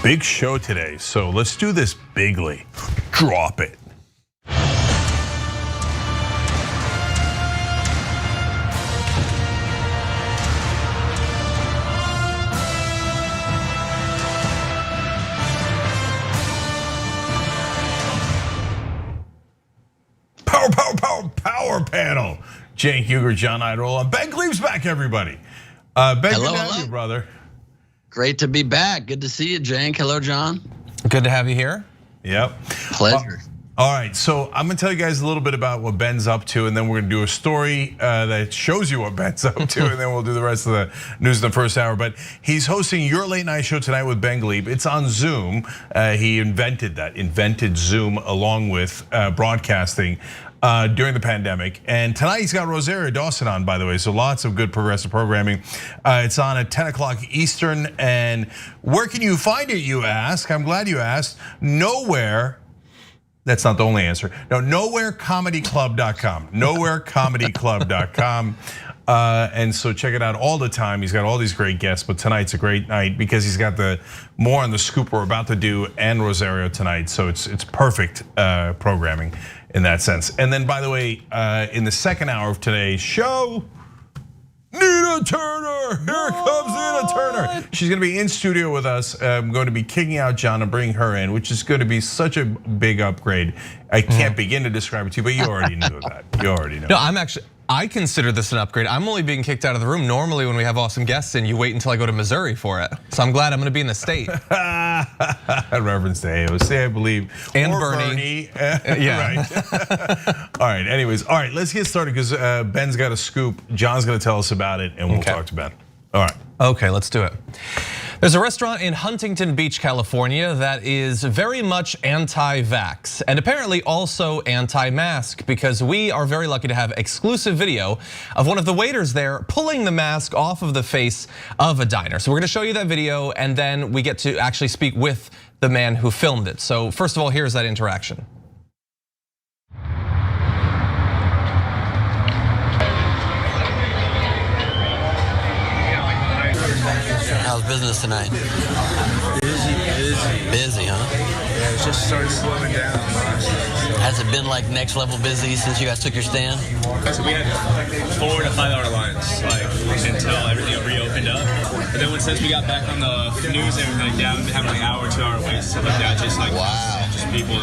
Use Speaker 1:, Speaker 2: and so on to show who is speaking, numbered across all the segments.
Speaker 1: Big show today, so let's do this bigly. Drop it. Power panel. Cenk Uygur, John Idarola. Ben Gleaves back, everybody. Ben, good to have you, brother.
Speaker 2: Great to be back. Good to see you, Cenk. Hello, John.
Speaker 3: Good to have you here.
Speaker 1: Yep.
Speaker 2: Pleasure.
Speaker 1: All right, so I'm gonna tell you guys a little bit about what Ben's up to, and then we're gonna do a story that shows you what Ben's up to, and then we'll do the rest of the news in the first hour. But he's hosting your late night show tonight with Ben Gleaves. It's on Zoom. He invented Zoom along with broadcasting during the pandemic. And tonight he's got Rosario Dawson on, by the way, so lots of good progressive programming. It's on at 10 o'clock Eastern, and where can you find it, you ask? I'm glad you asked. Nowhere. That's not the only answer. No, nowherecomedyclub.com. Nowherecomedyclub.com. And so check it out all the time. He's got all these great guests, but tonight's a great night because he's got the more on the scoop we're about to do and Rosario tonight. So it's perfect programming in that sense. And then, by the way, in the second hour of today's show, Nina Turner, here comes Nina Turner. She's gonna be in studio with us. I'm going to be kicking out John and bringing her in, which is going to be such a big upgrade. I can't begin to describe it to you, but you already knew that. You already know.
Speaker 3: No, I consider this an upgrade. I'm only being kicked out of the room. Normally when we have awesome guests in, you wait until I go to Missouri for it. So I'm glad I'm gonna be in the state.
Speaker 1: Reference to AOC, I believe.
Speaker 3: And
Speaker 1: or
Speaker 3: Bernie.
Speaker 1: Yeah. Right. All right, anyways, all right, let's get started because Ben's got a scoop. John's gonna tell us about it and we'll talk to Ben. All right.
Speaker 3: Okay, let's do it. There's a restaurant in Huntington Beach, California that is very much anti-vax and apparently also anti-mask because we are very lucky to have exclusive video of one of the waiters there pulling the mask off of the face of a diner. So we're gonna show you that video and then we get to actually speak with the man who filmed it. So first of all, here's that interaction.
Speaker 2: How's business tonight? Busy, huh?
Speaker 4: Yeah, it just started slowing down.
Speaker 2: Has it been like next level busy since you guys took your stand?
Speaker 4: So we had 4 to 5 hour lines, like until everything reopened up. But then since we got back on the news and everything, down to having like hour, 2 hour waits, stuff like that, just like just people.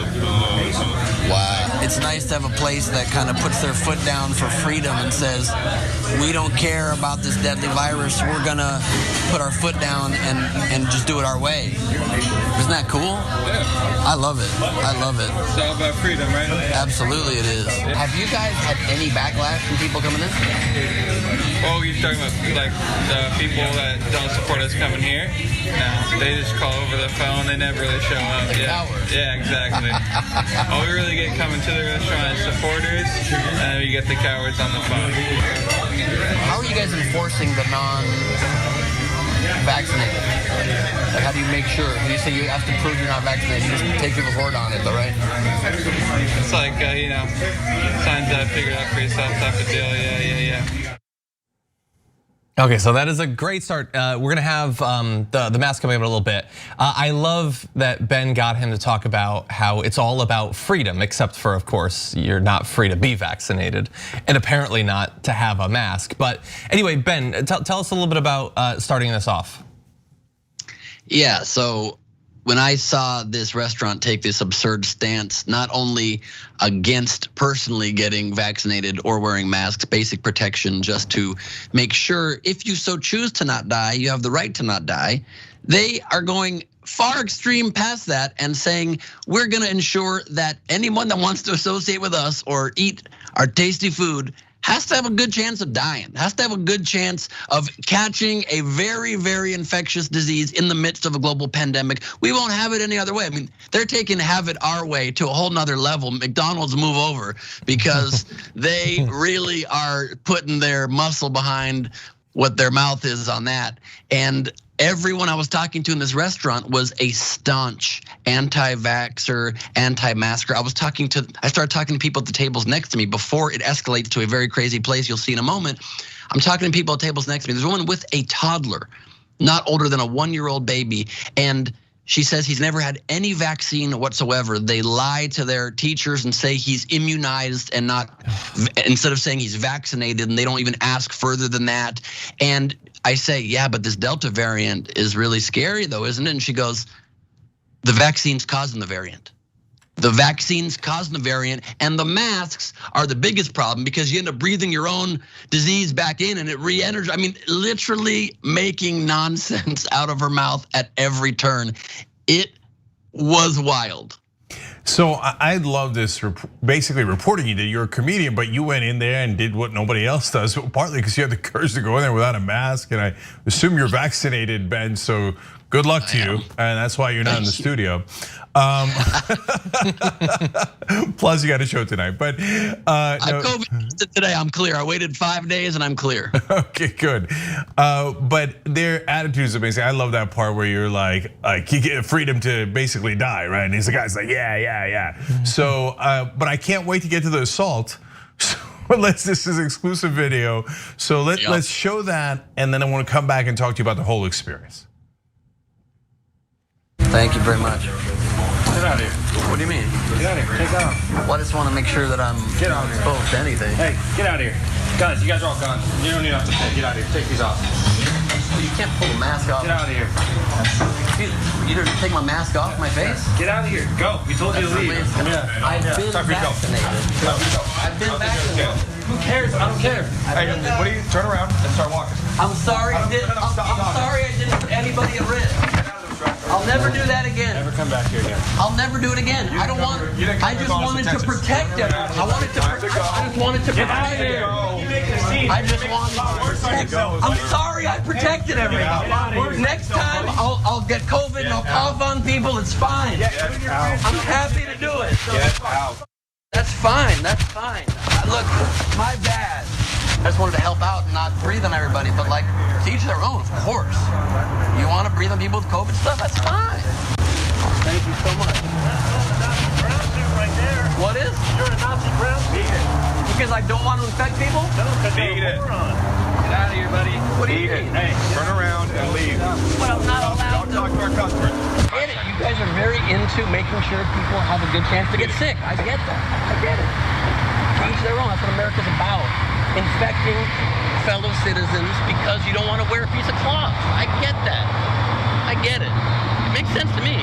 Speaker 2: Wow. It's nice to have a place that kind of puts their foot down for freedom and says, we don't care about this deadly virus. We're gonna put our foot down and just do it our way. Isn't that cool?
Speaker 4: Yeah.
Speaker 2: I love it. I love it.
Speaker 4: It's all about freedom, right?
Speaker 2: Absolutely it is. Have you guys had any backlash from people coming in?
Speaker 4: Oh, you're talking about like the people that don't support us coming here? No, they just call over the phone. They never really show up. Yeah, exactly. All we really get coming to the restaurant is supporters, and we get the cowards on the phone.
Speaker 2: How are you guys enforcing the non-vaccinated? Like, how do you make sure? You say you have to prove you're not vaccinated. You just take people's word on it, though, right?
Speaker 4: It's like, signs that figure it out for yourself type of deal. Yeah.
Speaker 3: Okay, so that is a great start. We're gonna have the mask coming up in a little bit. I love that Ben got him to talk about how it's all about freedom, except for, of course, you're not free to be vaccinated and apparently not to have a mask. But anyway, Ben, tell us a little bit about starting this off.
Speaker 2: Yeah, so when I saw this restaurant take this absurd stance, not only against personally getting vaccinated or wearing masks, basic protection just to make sure if you so choose to not die, you have the right to not die. They are going far extreme past that and saying, we're gonna ensure that anyone that wants to associate with us or eat our tasty food has to have a good chance of dying, has to have a good chance of catching a very, very infectious disease in the midst of a global pandemic. We won't have it any other way. I mean, they're taking have it our way to a whole nother level. McDonald's move over because they really are putting their muscle behind what their mouth is on that. And everyone I was talking to in this restaurant was a staunch anti-vaxxer, anti-masker. I started talking to people at the tables next to me before it escalates to a very crazy place you'll see in a moment. I'm talking to people at tables next to me. There's a woman with a toddler, not older than a 1-year-old baby. And She says he's never had any vaccine whatsoever. They lie to their teachers and say he's immunized and not, instead of saying he's vaccinated, and they don't even ask further than that. And I say, yeah, but this Delta variant is really scary though, isn't it? And she goes, the vaccine's causing the variant. The vaccines causing the variant, and the masks are the biggest problem because you end up breathing your own disease back in and it re-enters. I mean, literally making nonsense out of her mouth at every turn. It was wild.
Speaker 1: So I love this, basically reporting you did. You're a comedian, but you went in there and did what nobody else does, partly because you had the courage to go in there without a mask. And I assume you're vaccinated, Ben, so good luck to you. And that's why you're not in the studio. Plus, you got a show tonight, but
Speaker 2: I COVID tested today. I'm clear. I waited 5 days and I'm clear.
Speaker 1: Okay, good. But their attitude is amazing. I love that part where you're like you get freedom to basically die, right? And he's the guy's like, yeah. So, but I can't wait to get to the assault. So this is exclusive video. So let's show that, and then I want to come back and talk to you about the whole experience.
Speaker 2: Thank you very much.
Speaker 5: Get out of here.
Speaker 2: What do you mean?
Speaker 5: Get out of here. Take that off.
Speaker 2: Well, I just want to make sure that I'm exposed to anything.
Speaker 5: Hey, get out of here. Guns, you guys are all guns. You don't need to take. Get out of here. Take these off.
Speaker 2: You can't pull the mask off.
Speaker 5: Get out of here.
Speaker 2: You didn't take my mask off my face?
Speaker 5: Get out of here. Go. We told you to leave.
Speaker 2: I've been vaccinated. I've been vaccinated.
Speaker 5: Who cares? I don't care. Hey, what do you turn around and start walking?
Speaker 2: I'm sorry I didn't put anybody at risk. I'll never do that again.
Speaker 5: Never come back here again.
Speaker 2: I'll never do it again. I don't want. I just wanted to protect it. I just wanted to protect it. I just wanted to protect it. I'm sorry I protected everyone. Next time I'll get COVID and I'll cough on people. It's fine. I'm happy to do it.
Speaker 5: Get out.
Speaker 2: That's fine. That's fine. Look, my bad. I just wanted to help out and not breathe on everybody, but like, to each their own, of course. You want to breathe on people with COVID stuff? That's fine. Thank you so much.
Speaker 6: Brown suit right there.
Speaker 2: What is?
Speaker 6: You're a Nazi brown suit.
Speaker 2: Because I don't want to infect people?
Speaker 6: No, because you're a moron.
Speaker 5: Get out of here, buddy.
Speaker 2: What do you mean?
Speaker 5: Hey, turn around and leave.
Speaker 2: But I'm not allowed to.
Speaker 5: Talk to our customers.
Speaker 2: I get it. You guys are very into making sure people have a good chance to get sick. I get that. I get it. To each their own. That's what America's about. Infecting fellow citizens because you don't want to wear a piece of cloth. I get that. I get it. It makes sense to me.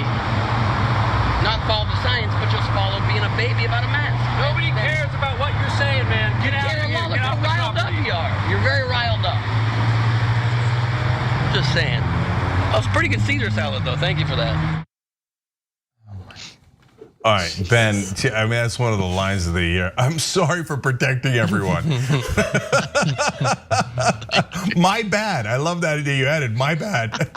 Speaker 2: Not follow the science, but just follow being a baby about a mask.
Speaker 6: Nobody cares about what you're saying, man. Get out of here.
Speaker 2: Look
Speaker 6: Get
Speaker 2: how
Speaker 6: off the
Speaker 2: riled up
Speaker 6: property.
Speaker 2: you are. You're very riled up. Just saying. That was pretty good Caesar salad, though. Thank you for that.
Speaker 1: All right, Ben, I mean, that's one of the lines of the year. I'm sorry for protecting everyone. My bad. I love that you added, my bad.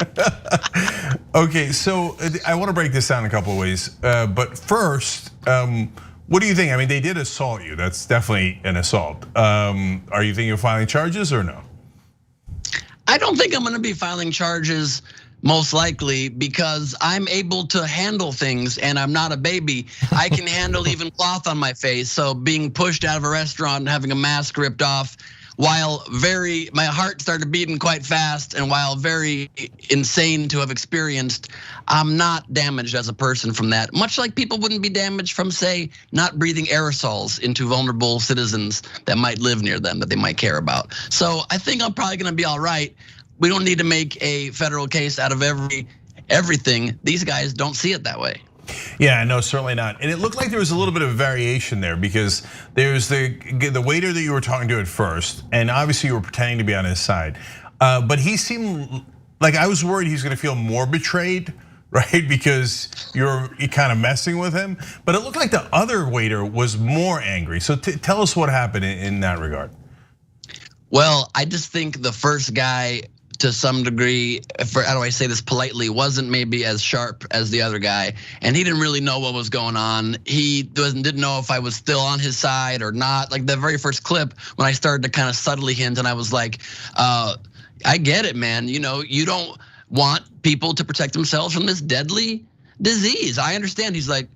Speaker 1: Okay, so I want to break this down in a couple of ways. But first, what do you think? I mean, they did assault you. That's definitely an assault. Are you thinking of filing charges or no?
Speaker 2: I don't think I'm going to be filing charges, most likely, because I'm able to handle things and I'm not a baby. I can handle even cloth on my face. So being pushed out of a restaurant and having a mask ripped off, while my heart started beating quite fast and while very insane to have experienced, I'm not damaged as a person from that. Much like people wouldn't be damaged from, say, not breathing aerosols into vulnerable citizens that might live near them, that they might care about. So I think I'm probably gonna be all right. We don't need to make a federal case out of everything. These guys don't see it that way.
Speaker 1: Yeah, no, certainly not. And it looked like there was a little bit of variation there because there's the waiter that you were talking to at first, and obviously you were pretending to be on his side. But he seemed like, I was worried he's gonna feel more betrayed, right? Because you're kind of messing with him. But it looked like the other waiter was more angry. So tell us what happened in that regard.
Speaker 2: Well, I just think the first guy, to some degree, how do I say this politely, wasn't maybe as sharp as the other guy, and he didn't really know what was going on. He didn't know if I was still on his side or not. Like the very first clip, when I started to kind of subtly hint, and I was like, I get it, man. You know, you don't want people to protect themselves from this deadly disease. I understand. He's like,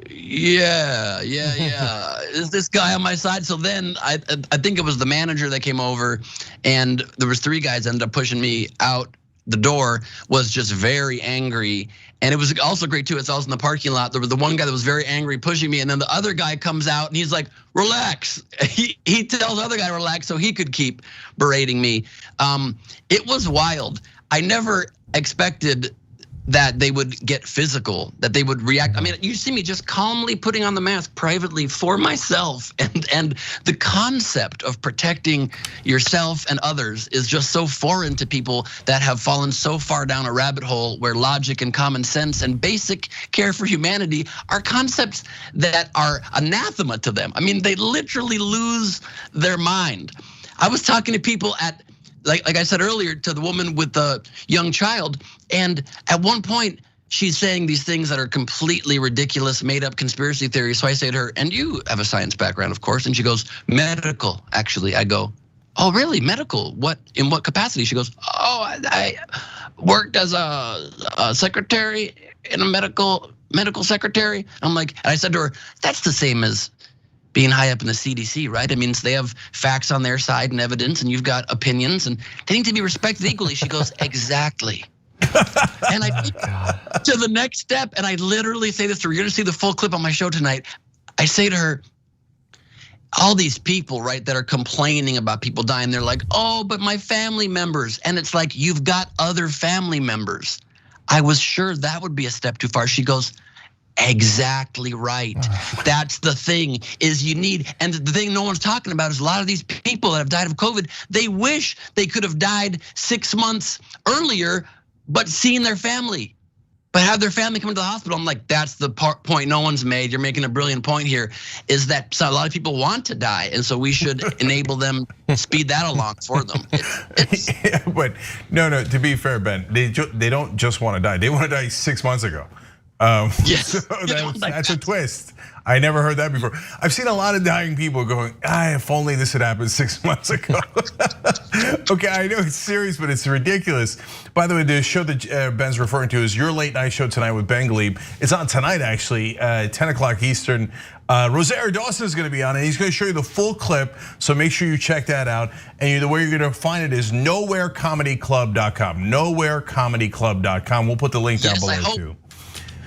Speaker 2: yeah. Is this guy on my side? So then I think it was the manager that came over, and there was 3 guys ended up pushing me out the door was just very angry. And it was also great too, as I was in the parking lot, there was the one guy that was very angry pushing me, and then the other guy comes out and he's like, relax. He tells the other guy to relax so he could keep berating me. It was wild. I never expected that they would get physical, that they would react. I mean, you see me just calmly putting on the mask privately for myself, and the concept of protecting yourself and others is just so foreign to people that have fallen so far down a rabbit hole where logic and common sense and basic care for humanity are concepts that are anathema to them. I mean, they literally lose their mind. I was talking to people at, like I said earlier, to the woman with the young child, and at one point she's saying these things that are completely ridiculous, made up conspiracy theories. So I say to her, and you have a science background, of course, and she goes, medical, actually. I go, oh really, medical? In what capacity? She goes, oh, I worked as a secretary in a medical secretary. I'm like, and I said to her, that's the same as being high up in the CDC, right? I mean, they have facts on their side and evidence, and you've got opinions, and they need to be respected equally. She goes, exactly. And I get to the next step, and I literally say this to her. You're gonna see the full clip on my show tonight. I say to her, all these people, right, that are complaining about people dying, they're like, oh, but my family members. And it's like, you've got other family members. I was sure that would be a step too far. She goes, exactly right. That's the thing, is you need, and the thing no one's talking about is a lot of these people that have died of COVID, they wish they could have died 6 months earlier, but seeing their family, but have their family come to the hospital. I'm like, that's the point no one's made. You're making a brilliant point here, is that a lot of people want to die, and so we should enable them, speed that along for them.
Speaker 1: Yeah, but no, to be fair, Ben, they don't just want to die. They want to die 6 months ago.
Speaker 2: Yes.
Speaker 1: So that's a twist. I never heard that before. I've seen a lot of dying people going, if only this had happened 6 months ago. Okay, I know it's serious, but it's ridiculous. By the way, the show that Ben's referring to is Your Late Night Show Tonight with Ben Glebe. It's on tonight, actually, 10 o'clock Eastern. Rosario Dawson is gonna be on, and he's gonna show you the full clip, so make sure you check that out. And the way you're gonna find it is nowherecomedyclub.com, nowherecomedyclub.com. We'll put the link down below too.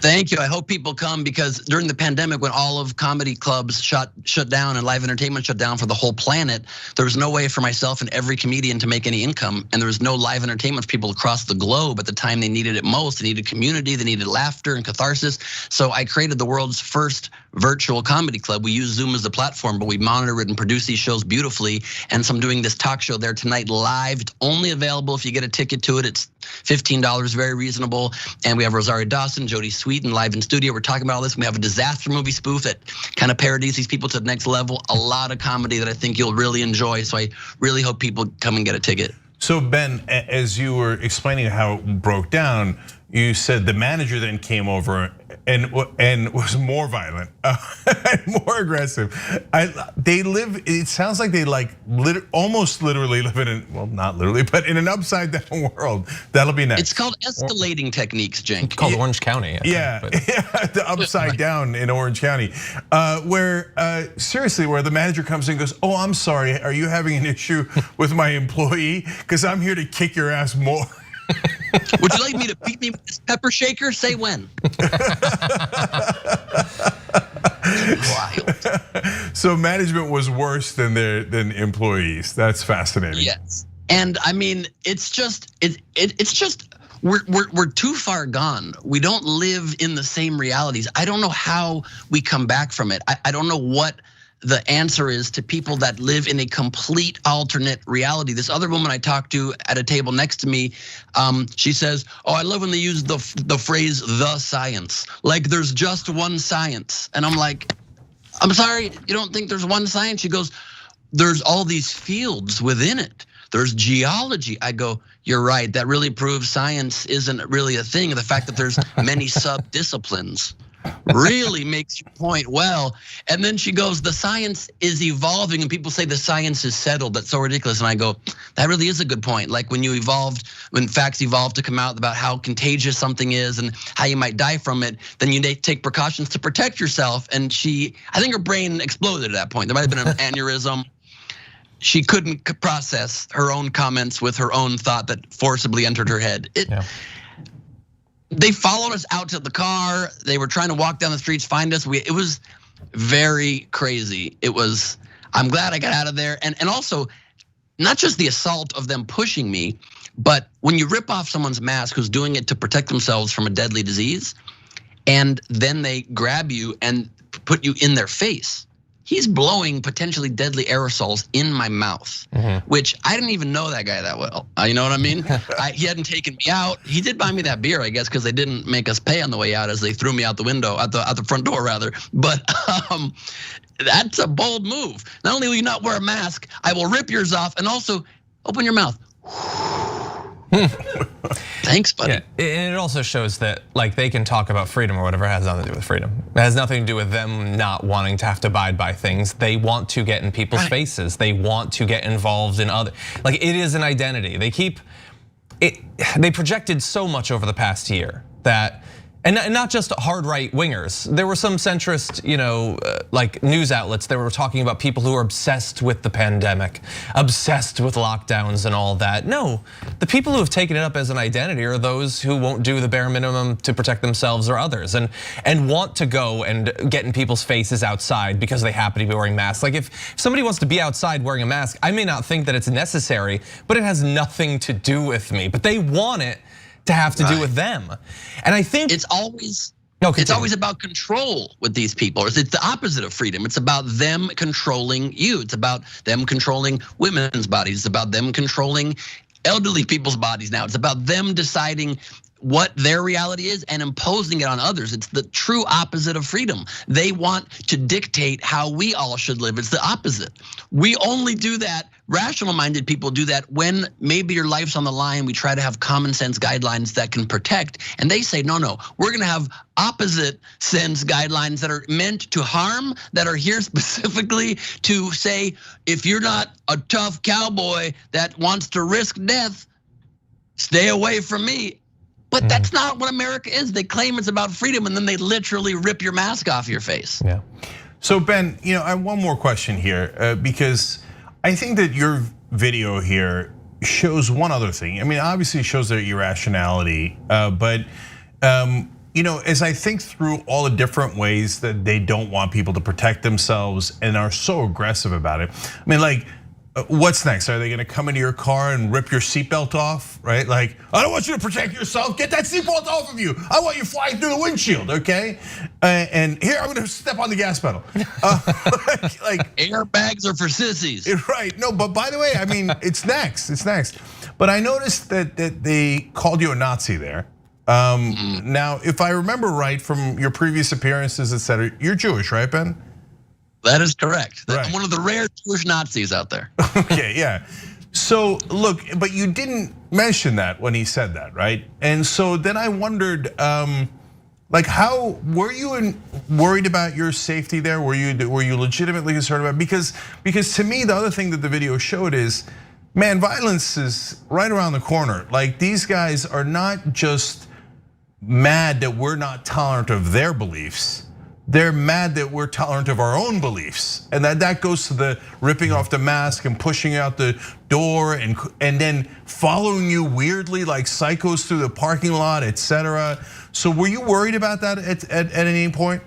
Speaker 2: Thank you. I hope people come, because during the pandemic, when all of comedy clubs shut down and live entertainment shut down for the whole planet, there was no way for myself and every comedian to make any income, and there was no live entertainment for people across the globe at the time they needed it most. They needed community, they needed laughter and catharsis. So I created the world's first virtual comedy club. We use Zoom as the platform, but we monitor it and produce these shows beautifully. And so I'm doing this talk show there tonight live. It's only available if you get a ticket to it. It's $15, very reasonable. And we have Rosario Dawson, Jody Sweeten live in studio. We're talking about all this. We have a disaster movie spoof that kind of parodies these people to the next level. A lot of comedy that I think you'll really enjoy. So I really hope people come and get a ticket.
Speaker 1: So Ben, as you were explaining how it broke down, you said the manager then came over and was more violent, and more aggressive. It sounds like they almost literally live in well, not literally, but in an upside down world. That'll be next.
Speaker 2: It's called escalating techniques, Cenk.
Speaker 3: It's called Orange County.
Speaker 1: Yeah, the upside down in Orange County, where seriously, where the manager comes in and goes, oh, I'm sorry, are you having an issue with my employee? Because I'm here to kick your ass more.
Speaker 2: Would you like me to beat me with this pepper shaker? Say when. Wild.
Speaker 1: So management was worse than employees. That's fascinating.
Speaker 2: Yes, and I mean, it's just we're too far gone. We don't live in the same realities. I don't know how we come back from it. I don't know what the answer is to people that live in a complete alternate reality. This other woman I talked to at a table next to me, she says, oh, I love when they use the phrase the science. Like there's just one science. And I'm like, I'm sorry, you don't think there's one science? She goes, there's all these fields within it. There's geology. I go, you're right, that really proves science isn't really a thing. The fact that there's many sub-disciplines really makes your point well. And then she goes, the science is evolving, and people say the science is settled. That's so ridiculous. And I go, that really is a good point. Like when facts evolved to come out about how contagious something is and how you might die from it, then you take precautions to protect yourself. And I think her brain exploded at that point. There might have been an aneurysm. she couldn't process her own comments with her own thought that forcibly entered her head. They followed us out to the car. They were trying to walk down the streets, find us. It was very crazy. I'm glad I got out of there. And also, not just the assault of them pushing me, but when you rip off someone's mask who's doing it to protect themselves from a deadly disease, and then they grab you and put you in their face. He's blowing potentially deadly aerosols in my mouth, which I didn't even know that guy that well. You know what I mean? He hadn't taken me out. He did buy me that beer, I guess, because they didn't make us pay on the way out, as they threw me out the window, out the front door rather. But that's a bold move. Not only will you not wear a mask, I will rip yours off, and also open your mouth. Thanks, buddy.
Speaker 3: Yeah, and it also shows that like they can talk about freedom or whatever. It has nothing to do with freedom. It has nothing to do with them not wanting to have to abide by things. They want to get in people's faces. They want to get involved in other. Like it is an identity. They projected so much over the past year that. And not just hard right wingers. There were some centrist, like news outlets that were talking about people who are obsessed with the pandemic, obsessed with lockdowns and all that. No, the people who have taken it up as an identity are those who won't do the bare minimum to protect themselves or others, and want to go and get in people's faces outside because they happen to be wearing masks. Like if somebody wants to be outside wearing a mask, I may not think that it's necessary, but it has nothing to do with me. But they want it to have to do with them. And I think
Speaker 2: it's always about control with these people. It's the opposite of freedom. It's about them controlling you. It's about them controlling women's bodies. It's about them controlling elderly people's bodies now. It's about them deciding what their reality is and imposing it on others. It's the true opposite of freedom. They want to dictate how we all should live. It's the opposite. We only do that, rational-minded people do that when maybe your life's on the line. We try to have common sense guidelines that can protect. And they say, no, we're gonna have opposite sense guidelines that are meant to harm, that are here specifically to say, if you're not a tough cowboy that wants to risk death, stay away from me. But that's not what America is. They claim it's about freedom, and then they literally rip your mask off your face.
Speaker 1: Yeah. So Ben, I have one more question here, because I think that your video here shows one other thing. I mean, obviously it shows their irrationality, but as I think through all the different ways that they don't want people to protect themselves and are so aggressive about it. I mean, like, what's next? Are they gonna come into your car and rip your seatbelt off, right? Like, I don't want you to protect yourself. Get that seatbelt off of you. I want you flying through the windshield, okay? And here, I'm gonna step on the gas pedal. Like
Speaker 2: airbags are for sissies.
Speaker 1: Right, no, but by the way, I mean, it's next. But I noticed that they called you a Nazi there. Now, if I remember right from your previous appearances, et cetera, you're Jewish, right, Ben?
Speaker 2: That is correct.
Speaker 1: Right.
Speaker 2: I'm one of the rare Jewish Nazis out there.
Speaker 1: Okay, yeah. So look, but you didn't mention that when he said that, right? And so then I wondered, like, how were you worried about your safety there? Were you legitimately concerned about? Because to me, the other thing that the video showed is, man, violence is right around the corner. Like, these guys are not just mad that we're not tolerant of their beliefs. They're mad that we're tolerant of our own beliefs, and that goes to the ripping off the mask and pushing out the door and then following you weirdly like psychos through the parking lot, et cetera. So were you worried about that at any point?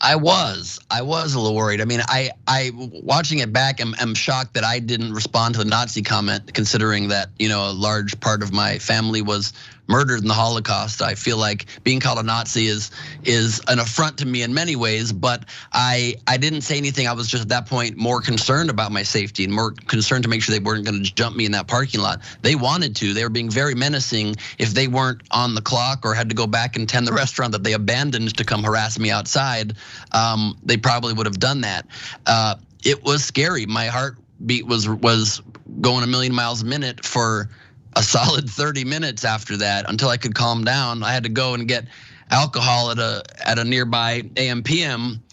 Speaker 2: I was a little worried. I mean, I watching it back, I'm shocked that I didn't respond to the Nazi comment, considering that a large part of my family was murdered in the Holocaust. I feel like being called a Nazi is an affront to me in many ways, but I didn't say anything. I was just at that point more concerned about my safety and more concerned to make sure they weren't going to jump me in that parking lot. They wanted to. They were being very menacing. If they weren't on the clock or had to go back and tend the restaurant that they abandoned to come harass me outside, they probably would have done that. It was scary. My heartbeat was going a million miles a minute for a solid 30 minutes after that until I could calm down. I had to go and get alcohol at a nearby AM/PM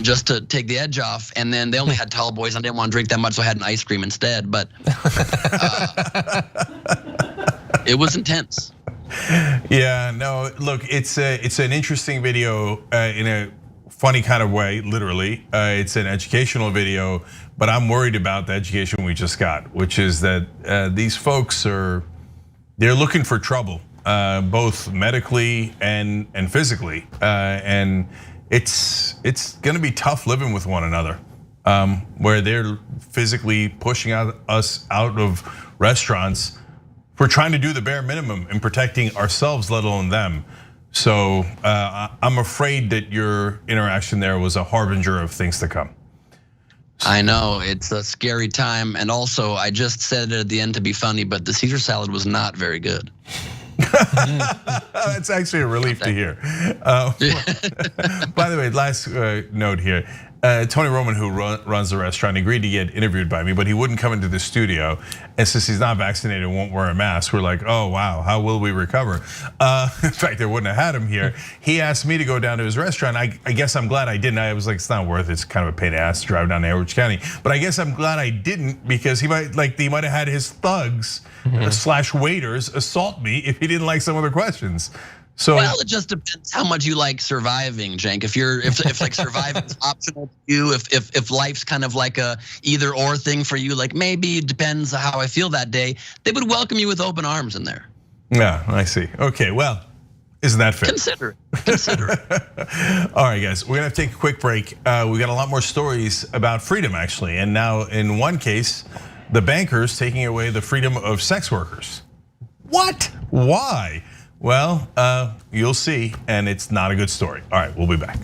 Speaker 2: just to take the edge off. And then they only had tall boys. I didn't want to drink that much, so I had an ice cream instead. But it was intense.
Speaker 1: Yeah, no, look, it's an interesting video in a funny kind of way, literally. It's an educational video, but I'm worried about the education we just got, which is that these folks they're looking for trouble, both medically and physically, and it's going to be tough living with one another, where they're physically pushing us out of restaurants. We're trying to do the bare minimum in protecting ourselves, let alone them. So I'm afraid that your interaction there was a harbinger of things to come.
Speaker 2: I know, it's a scary time. And also, I just said it at the end to be funny, but the Caesar salad was not very good.
Speaker 1: It's actually a relief to hear. By the way, last note here. Tony Roman, who runs the restaurant, agreed to get interviewed by me, but he wouldn't come into the studio. And since he's not vaccinated and won't wear a mask, we're like, oh wow, how will we recover? In fact, they wouldn't have had him here. He asked me to go down to his restaurant. I guess I'm glad I didn't. I was like, it's not worth it. It's kind of a pain in the ass to drive down to Edwards County. But I guess I'm glad I didn't, because he might have had his thugs / waiters assault me if he didn't like some of the questions. So,
Speaker 2: well, it just depends how much you like surviving, Cenk. If like surviving is optional to you, if life's kind of like a either or thing for you, like maybe it depends how I feel that day, they would welcome you with open arms in there.
Speaker 1: Yeah, I see. Okay, well, isn't that fair?
Speaker 2: Consider it.
Speaker 1: All right, guys, we're gonna have to take a quick break. We got a lot more stories about freedom, actually, and now in one case, the bankers taking away the freedom of sex workers. What? Why? Well, you'll see, and it's not a good story. All right, we'll be back.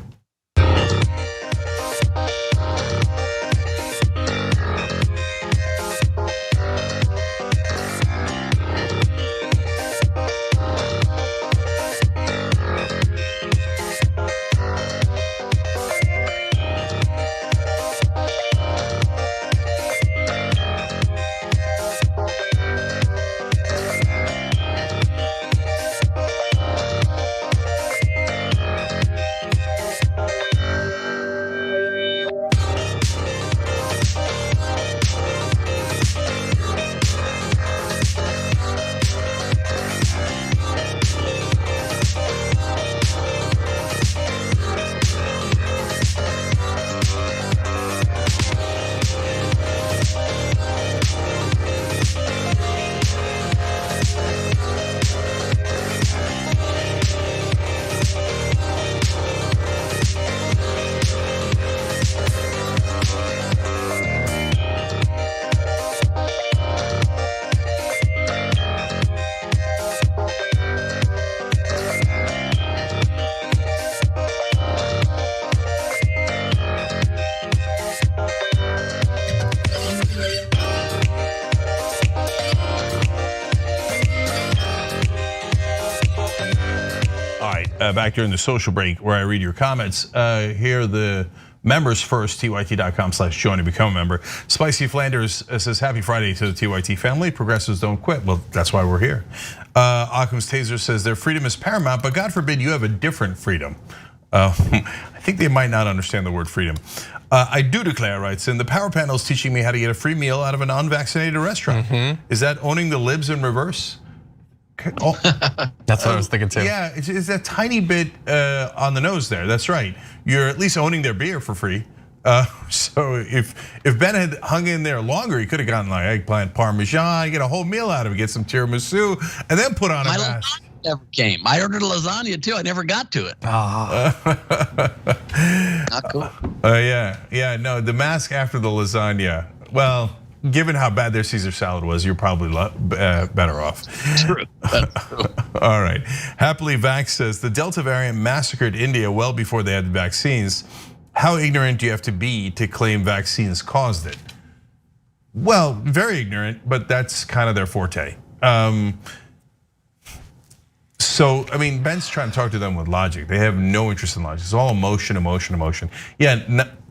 Speaker 1: Back during the social break where I read your comments. Here are the members first, tyt.com/join to become a member. Spicy Flanders says, happy Friday to the TYT family. Progressives don't quit. Well, that's why we're here. Occam's Taser says, their freedom is paramount, but God forbid you have a different freedom. I think they might not understand the word freedom. I do declare, writes in, the power panel is teaching me how to get a free meal out of an unvaccinated restaurant. Is that owning the libs in reverse? Oh,
Speaker 3: that's what I was thinking too.
Speaker 1: Yeah, it's that tiny bit on the nose there. That's right. You're at least owning their beer for free. So if Ben had hung in there longer, he could have gotten like eggplant parmesan, get a whole meal out of it, get some tiramisu, and then put on a mask.
Speaker 2: Never came. I ordered a lasagna too. I never got to it. Not cool.
Speaker 1: Yeah. No, the mask after the lasagna. Well, given how bad their Caesar salad was, you're probably better off.
Speaker 2: True.
Speaker 1: All right. Happily Vax says the Delta variant massacred India well before they had the vaccines. How ignorant do you have to be to claim vaccines caused it? Well, very ignorant, but that's kind of their forte. So, I mean, Ben's trying to talk to them with logic. They have no interest in logic. It's all emotion. Yeah,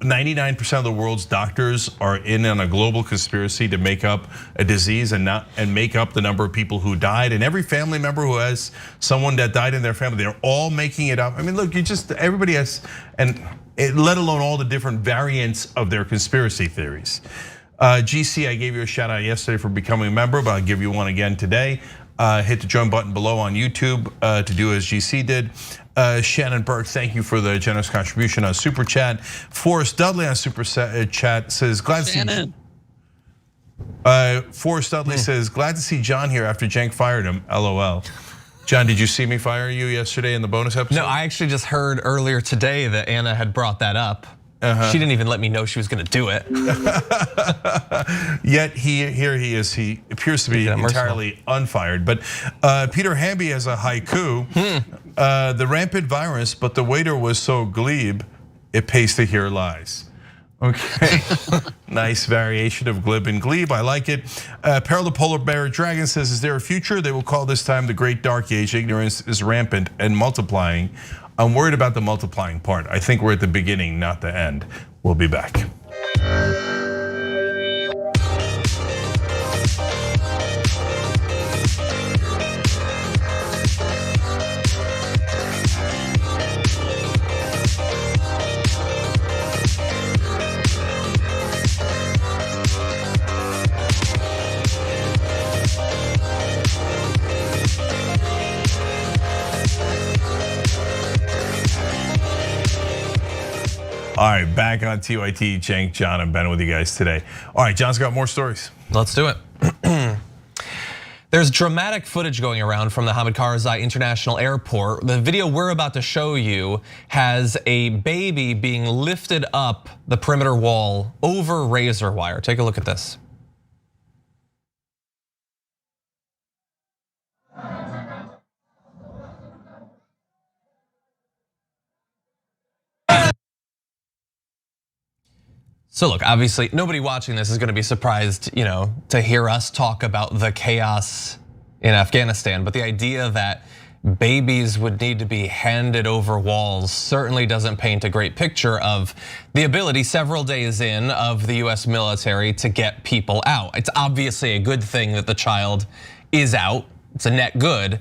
Speaker 1: 99% of the world's doctors are in on a global conspiracy to make up a disease and make up the number of people who died. And every family member who has someone that died in their family, they're all making it up. I mean, look, everybody has, and let alone all the different variants of their conspiracy theories. GC, I gave you a shout out yesterday for becoming a member, but I'll give you one again today. Hit the join button below on YouTube to do as GC did. Shannon Burke, thank you for the generous contribution on Super Chat. Forrest Dudley on Super Chat says, glad to see. Forrest Dudley says, glad to see John here after Cenk fired him, LOL. John, did you see me fire you yesterday in the bonus episode?
Speaker 3: No, I actually just heard earlier today that Anna had brought that up. She didn't even let me know she was going to do it.
Speaker 1: Yet here he is. He appears to be entirely unfired. But Peter Hamby has a haiku. The rampant virus, but the waiter was so glib, it pays to hear lies. Okay, nice variation of glib and glebe. I like it. Peril the Polar Bear Dragon says, is there a future? They will call this time the Great Dark Age. Ignorance is rampant and multiplying. I'm worried about the multiplying part. I think we're at the beginning, not the end. We'll be back. All right, back on TYT, Cenk, John, and Ben with you guys today. All right, John's got more stories.
Speaker 3: Let's do it. There's dramatic footage going around from the Hamid Karzai International Airport. The video we're about to show you has a baby being lifted up the perimeter wall over razor wire. Take a look at this. So look, obviously nobody watching this is going to be surprised, to hear us talk about the chaos in Afghanistan, but the idea that babies would need to be handed over walls certainly doesn't paint a great picture of the ability several days in of the US military to get people out. It's obviously a good thing that the child is out. It's a net good.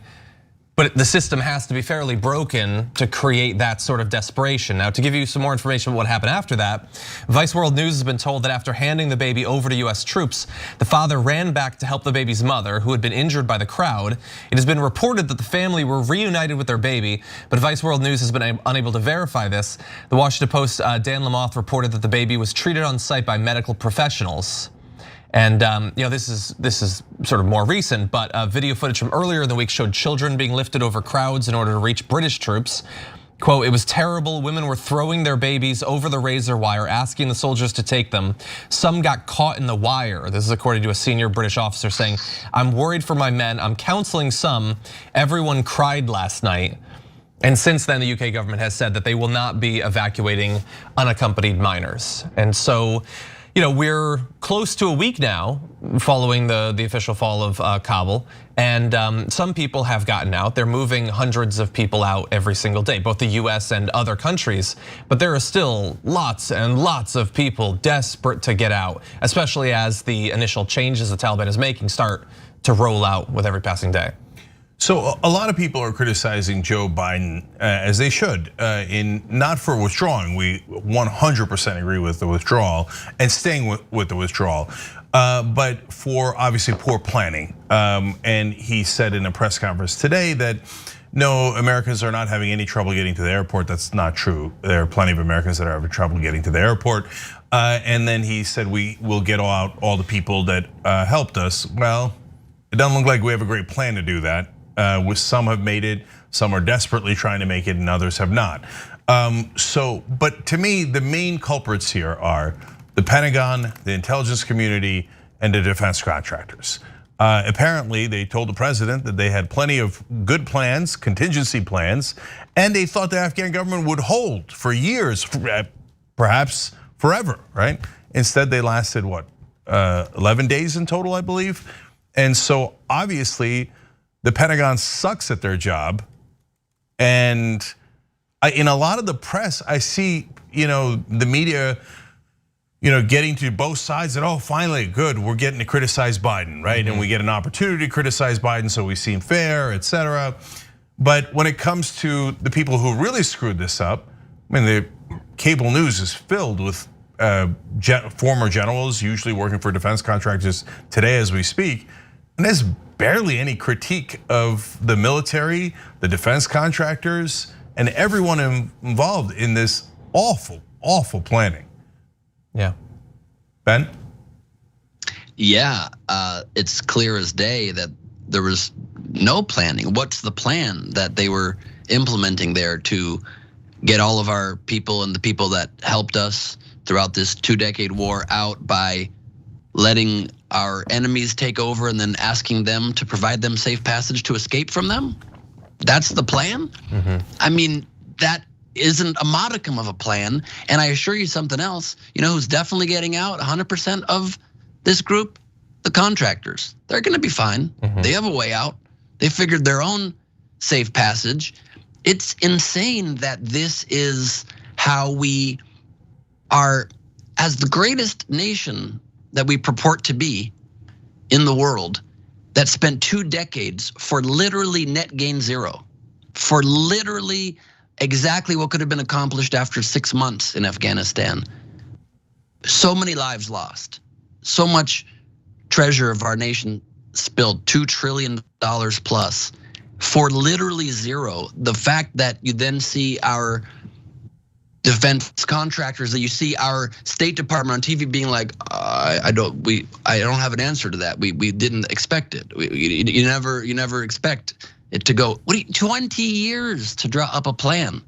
Speaker 3: But the system has to be fairly broken to create that sort of desperation. Now, to give you some more information about what happened after that, Vice World News has been told that after handing the baby over to US troops, the father ran back to help the baby's mother, who had been injured by the crowd. It has been reported that the family were reunited with their baby, but Vice World News has been unable to verify this. The Washington Post, Dan Lamoth, reported that the baby was treated on site by medical professionals. And this is sort of more recent, but video footage from earlier in the week showed children being lifted over crowds in order to reach British troops. Quote, it was terrible. Women were throwing their babies over the razor wire, asking the soldiers to take them. Some got caught in the wire. This is according to a senior British officer saying, I'm worried for my men. I'm counseling some. Everyone cried last night. And since then, the UK government has said that they will not be evacuating unaccompanied minors. And so, we're close to a week now following the official fall of Kabul, and some people have gotten out. They're moving hundreds of people out every single day, both the US and other countries, but there are still lots and lots of people desperate to get out, especially as the initial changes the Taliban is making start to roll out with every passing day.
Speaker 1: So a lot of people are criticizing Joe Biden, as they should, in not for withdrawing. We 100% agree with the withdrawal and staying with the withdrawal, but for obviously poor planning. And he said in a press conference today that no, Americans are not having any trouble getting to the airport. That's not true. There are plenty of Americans that are having trouble getting to the airport. And then he said we will get out all the people that helped us. Well, it doesn't look like we have a great plan to do that. Some have made it, some are desperately trying to make it, and others have not. But to me, the main culprits here are the Pentagon, the intelligence community, and the defense contractors. Apparently, they told the president that they had plenty of good plans, contingency plans, and they thought the Afghan government would hold for years, perhaps forever, right? Instead, they lasted, 11 days in total, I believe. And so obviously, the Pentagon sucks at their job, and in a lot of the press, I see the media, getting to both sides that finally good, we're getting to criticize Biden, right? And we get an opportunity to criticize Biden, so we seem fair, etc. But when it comes to the people who really screwed this up, the cable news is filled with former generals, usually working for defense contractors today as we speak, and there's barely any critique of the military, the defense contractors, and everyone involved in this awful, awful planning.
Speaker 3: Yeah.
Speaker 1: Ben?
Speaker 2: Yeah, it's clear as day that there was no planning. What's the plan that they were implementing there to get all of our people and the people that helped us throughout this 2-decade war out by letting our enemies take over and then asking them to provide them safe passage to escape from them? That's the plan? I mean, that isn't a modicum of a plan. And I assure you something else, you know who's definitely getting out 100% of this group? The contractors. They're gonna be fine. They have a way out. They figured their own safe passage. It's insane that this is how we are, as the greatest nation that we purport to be in the world, that spent 2 decades for literally net gain zero, for literally exactly what could have been accomplished after 6 months in Afghanistan. So many lives lost, so much treasure of our nation spilled, $2 trillion plus for literally zero. The fact that you then see our defense contractors, that you see our State Department on TV being like, I don't have an answer to that. We didn't expect it. You never expect it to go. 20 years to draw up a plan.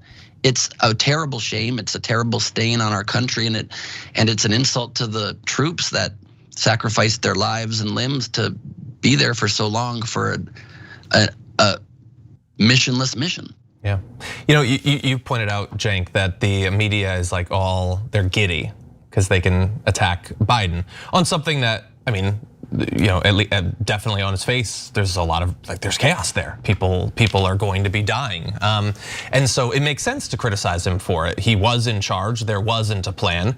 Speaker 2: It's a terrible shame. It's a terrible stain on our country, and it's an insult to the troops that sacrificed their lives and limbs to be there for so long for a missionless mission.
Speaker 3: Yeah, you know, you pointed out, Cenk, that the media is like they're giddy because they can attack Biden on something that, I mean, you know, definitely on his face, there's a lot of there's chaos there. People are going to be dying, and so it makes sense to criticize him for it. He was in charge. There wasn't a plan.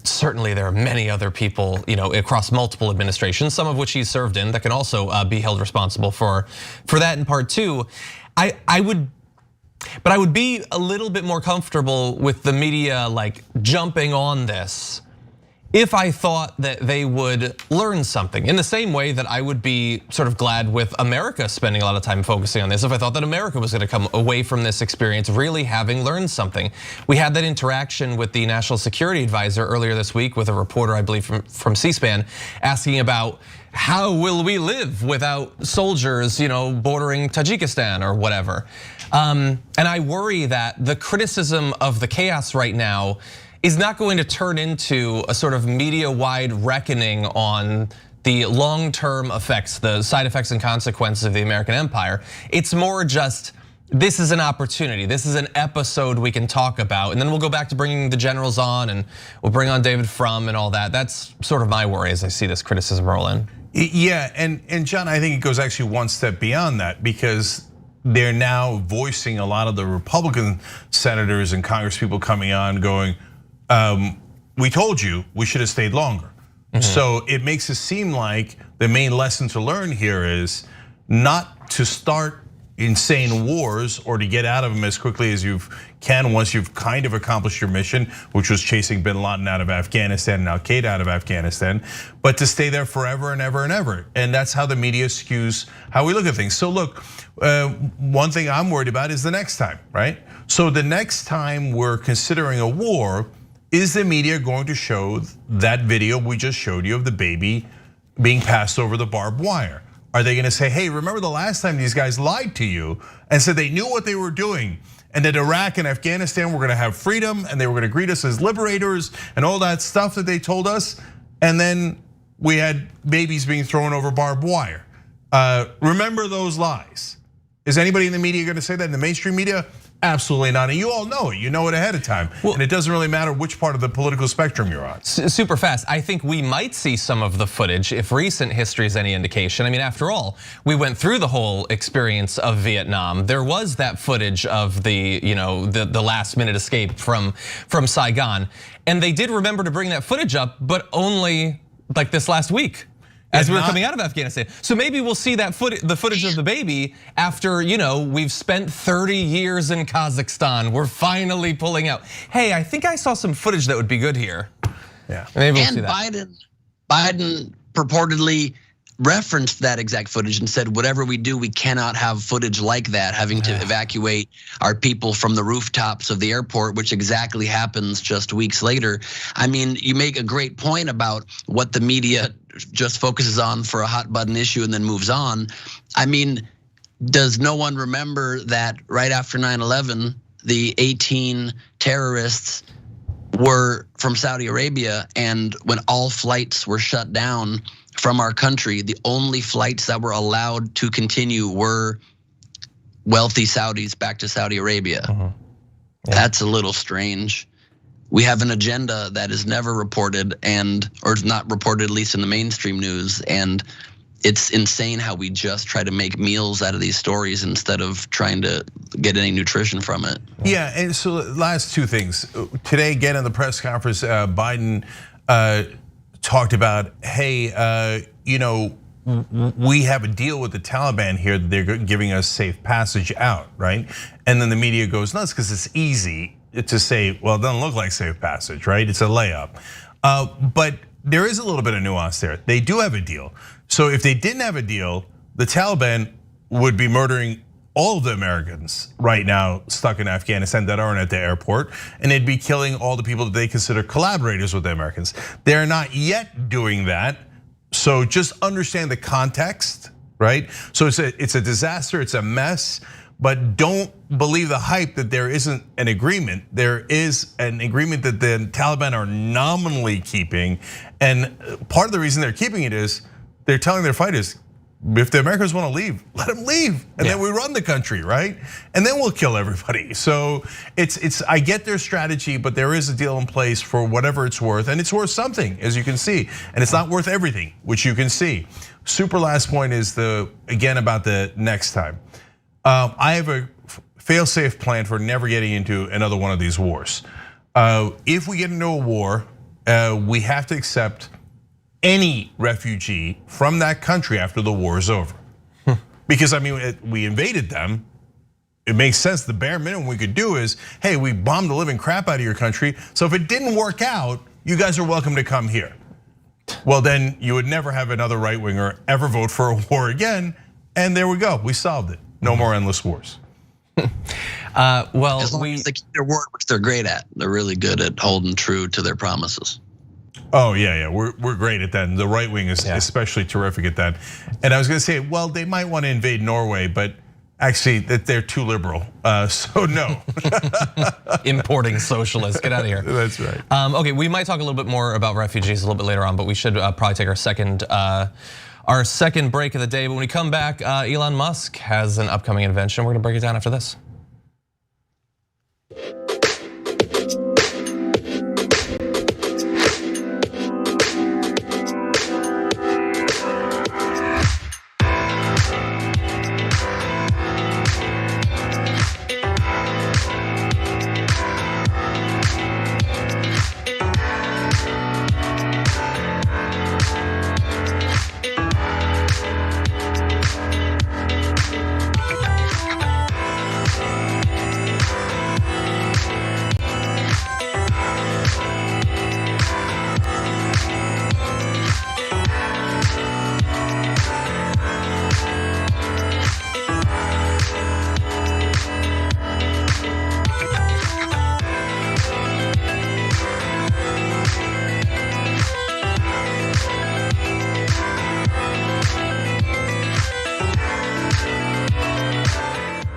Speaker 3: Certainly, there are many other people, you know, across multiple administrations, some of which he's served in, that can also be held responsible for that in part too. I would be a little bit more comfortable with the media like jumping on this if I thought that they would learn something, in the same way that I would be sort of glad with America spending a lot of time focusing on this, if I thought that America was gonna come away from this experience really having learned something. We had that interaction with the National Security Advisor earlier this week with a reporter, I believe from C-SPAN, asking about how will we live without soldiers, you know, bordering Tajikistan or whatever. And I worry that the criticism of the chaos right now is not going to turn into a sort of media-wide reckoning on the long-term effects, the side effects and consequences of the American empire. It's more just, this is an opportunity. This is an episode we can talk about, and then we'll go back to bringing the generals on, and we'll bring on David Frum and all that. That's sort of my worry as I see this criticism roll in.
Speaker 1: Yeah, and John, I think it goes actually one step beyond that, because they're now voicing a lot of the Republican senators and Congress people coming on going, we told you we should have stayed longer. So it makes it seem like the main lesson to learn here is not to start insane wars or to get out of them as quickly as you can once you've kind of accomplished your mission, which was chasing bin Laden out of Afghanistan and Al-Qaeda out of Afghanistan, but to stay there forever and ever and ever. And that's how the media skews how we look at things. So look, one thing I'm worried about is the next time, right? So the next time we're considering a war, is the media going to show that video we just showed you of the baby being passed over the barbed wire? Are they gonna say, hey, remember the last time these guys lied to you and said they knew what they were doing, and that Iraq and Afghanistan were gonna have freedom and they were gonna greet us as liberators and all that stuff that they told us, and then we had babies being thrown over barbed wire? Remember those lies? Is anybody in the media gonna say that, in the mainstream media? Absolutely not, and you all know it. You know it ahead of time, and it doesn't really matter which part of the political spectrum you're on.
Speaker 3: Super fast. I think we might see some of the footage if recent history is any indication. I mean, after all, we went through the whole experience of Vietnam. There was that footage of the last minute escape from Saigon, and they did remember to bring that footage up, but only like this last week, as we were coming out of Afghanistan. So maybe we'll see that the footage of the baby after, we've spent 30 years in Kazakhstan. We're finally pulling out. Hey, I think I saw some footage that would be good here.
Speaker 1: Yeah.
Speaker 3: Maybe we'll see that.
Speaker 2: Biden purportedly referenced that exact footage and said, whatever we do, we cannot have footage like that, having to evacuate our people from the rooftops of the airport, which exactly happens just weeks later. I mean, you make a great point about what the media just focuses on for a hot button issue and then moves on. I mean, does no one remember that right after 9/11, the 18 terrorists were from Saudi Arabia, and when all flights were shut down from our country, the only flights that were allowed to continue were wealthy Saudis back to Saudi Arabia. That's a little strange. We have an agenda that is never reported or is not reported, at least in the mainstream news. And it's insane how we just try to make meals out of these stories instead of trying to get any nutrition from it.
Speaker 1: Yeah, and so last two things. Today, again in the press conference, Biden talked about, hey, we have a deal with the Taliban here that they're giving us safe passage out, right? And then the media goes nuts because it's easy to say, well, it doesn't look like safe passage, right? It's a layup. But there is a little bit of nuance there. They do have a deal. So if they didn't have a deal, the Taliban would be murdering all of the Americans right now stuck in Afghanistan that aren't at the airport, and they'd be killing all the people that they consider collaborators with the Americans. They're not yet doing that, so just understand the context, right? So it's a disaster, it's a mess, but don't believe the hype that there isn't an agreement. There is an agreement that the Taliban are nominally keeping, and part of the reason they're keeping it is they're telling their fighters, if the Americans want to leave, let them leave, and then we run the country, right? And then we'll kill everybody. So I get their strategy, but there is a deal in place for whatever it's worth, and it's worth something, as you can see, and it's not worth everything, which you can see. Super last point is again about the next time. I have a fail-safe plan for never getting into another one of these wars. If we get into a war, we have to accept any refugee from that country after the war is over. Because I mean, we invaded them. It makes sense. The bare minimum we could do is, hey, we bombed the living crap out of your country. So if it didn't work out, you guys are welcome to come here. Well, then you would never have another right winger ever vote for a war again. And there we go, we solved it. No more endless wars.
Speaker 2: Well, as long as they keep their word, which they're great at. They're really good at holding true to their promises.
Speaker 1: Oh yeah, we're great at that, and the right wing is especially terrific at that. And I was going to say, well, they might want to invade Norway, but actually they're too liberal, so no.
Speaker 3: Importing socialists, get out of here.
Speaker 1: That's right.
Speaker 3: Okay, we might talk a little bit more about refugees a little bit later on, but we should probably take our second break of the day. But when we come back, Elon Musk has an upcoming invention. We're going to break it down after this.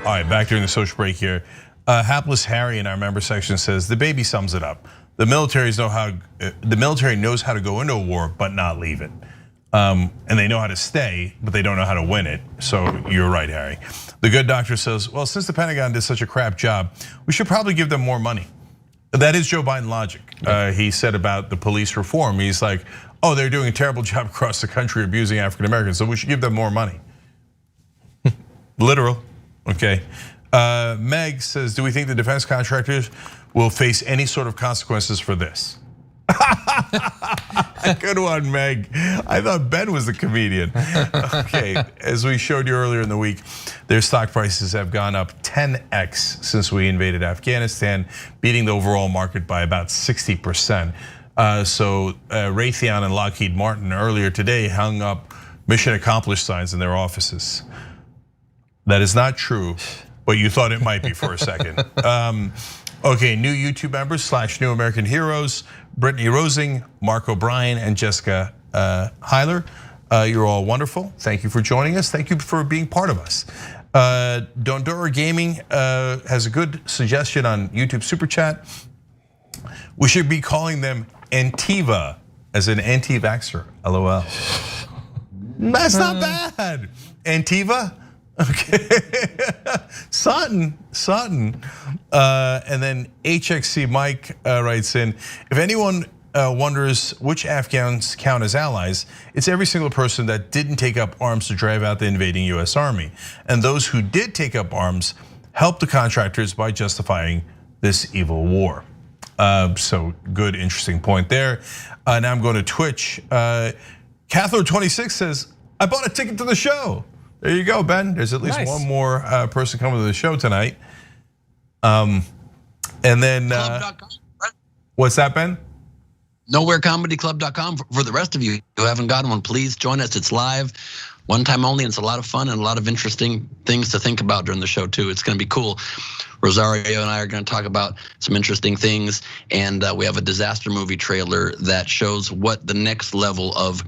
Speaker 1: All right, back during the social break here. Hapless Harry in our member section says the baby sums it up. The military knows how to go into a war but not leave it, and they know how to stay, but they don't know how to win it. So you're right, Harry. The good doctor says, well, since the Pentagon did such a crap job, we should probably give them more money. That is Joe Biden logic. He said about the police reform. He's like, oh, they're doing a terrible job across the country abusing African Americans, so we should give them more money. Literal. Okay, Meg says, do we think the defense contractors will face any sort of consequences for this? Good one, Meg. I thought Ben was the comedian. Okay, as we showed you earlier in the week, their stock prices have gone up 10x since we invaded Afghanistan, beating the overall market by about 60%. So Raytheon and Lockheed Martin earlier today hung up mission accomplished signs in their offices. That is not true, but you thought it might be for a second. Okay, new YouTube members / new American heroes, Brittany Rosing, Mark O'Brien, and Jessica Heiler. You're all wonderful. Thank you for joining us. Thank you for being part of us. Dondora Gaming has a good suggestion on YouTube Super Chat. We should be calling them Antiva, as an anti-vaxxer, LOL. That's not bad. Antiva? Okay. Sutton. And then HXC Mike writes in, if anyone wonders which Afghans count as allies, it's every single person that didn't take up arms to drive out the invading US Army. And those who did take up arms helped the contractors by justifying this evil war. So good, interesting point there. Now I'm going to Twitch. Cathler26 says, I bought a ticket to the show. There you go, Ben. There's at least one more person coming to the show tonight. And then, what's that, Ben?
Speaker 2: Nowherecomedyclub.com. For the rest of you who haven't gotten one, please join us. It's live, one time only, and it's a lot of fun and a lot of interesting things to think about during the show too. It's gonna be cool. Rosario and I are gonna talk about some interesting things, and we have a disaster movie trailer that shows what the next level of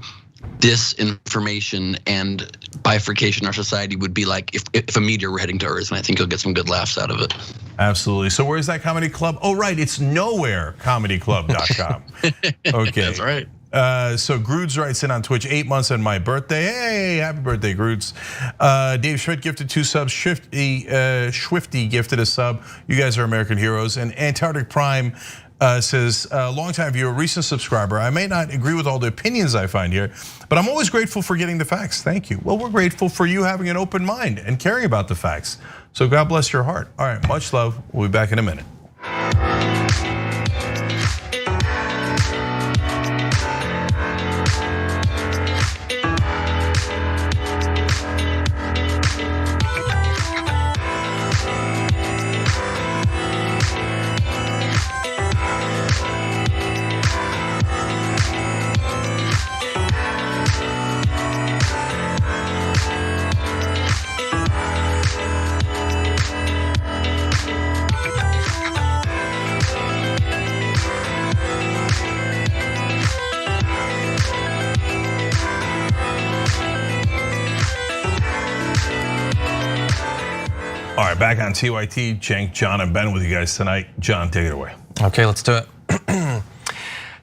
Speaker 2: disinformation and bifurcation in our society would be like if a meteor were heading to Earth, and I think you'll get some good laughs out of it.
Speaker 1: Absolutely. So where's that comedy club? Oh, right, it's nowherecomedyclub.com. Okay.
Speaker 2: That's right.
Speaker 1: So Grudes writes in on Twitch, 8 months on my birthday. Hey, happy birthday, Grudes. Dave Schmidt gifted 2 subs. Swifty gifted a sub. You guys are American heroes. And Antarctic Prime says, longtime viewer, recent subscriber. I may not agree with all the opinions I find here, but I'm always grateful for getting the facts. Thank you. Well, we're grateful for you having an open mind and caring about the facts. So God bless your heart. All right, much love. We'll be back in a minute. All right, back on TYT, Cenk, John, and Ben with you guys tonight. John, take it away.
Speaker 3: Okay, let's do it.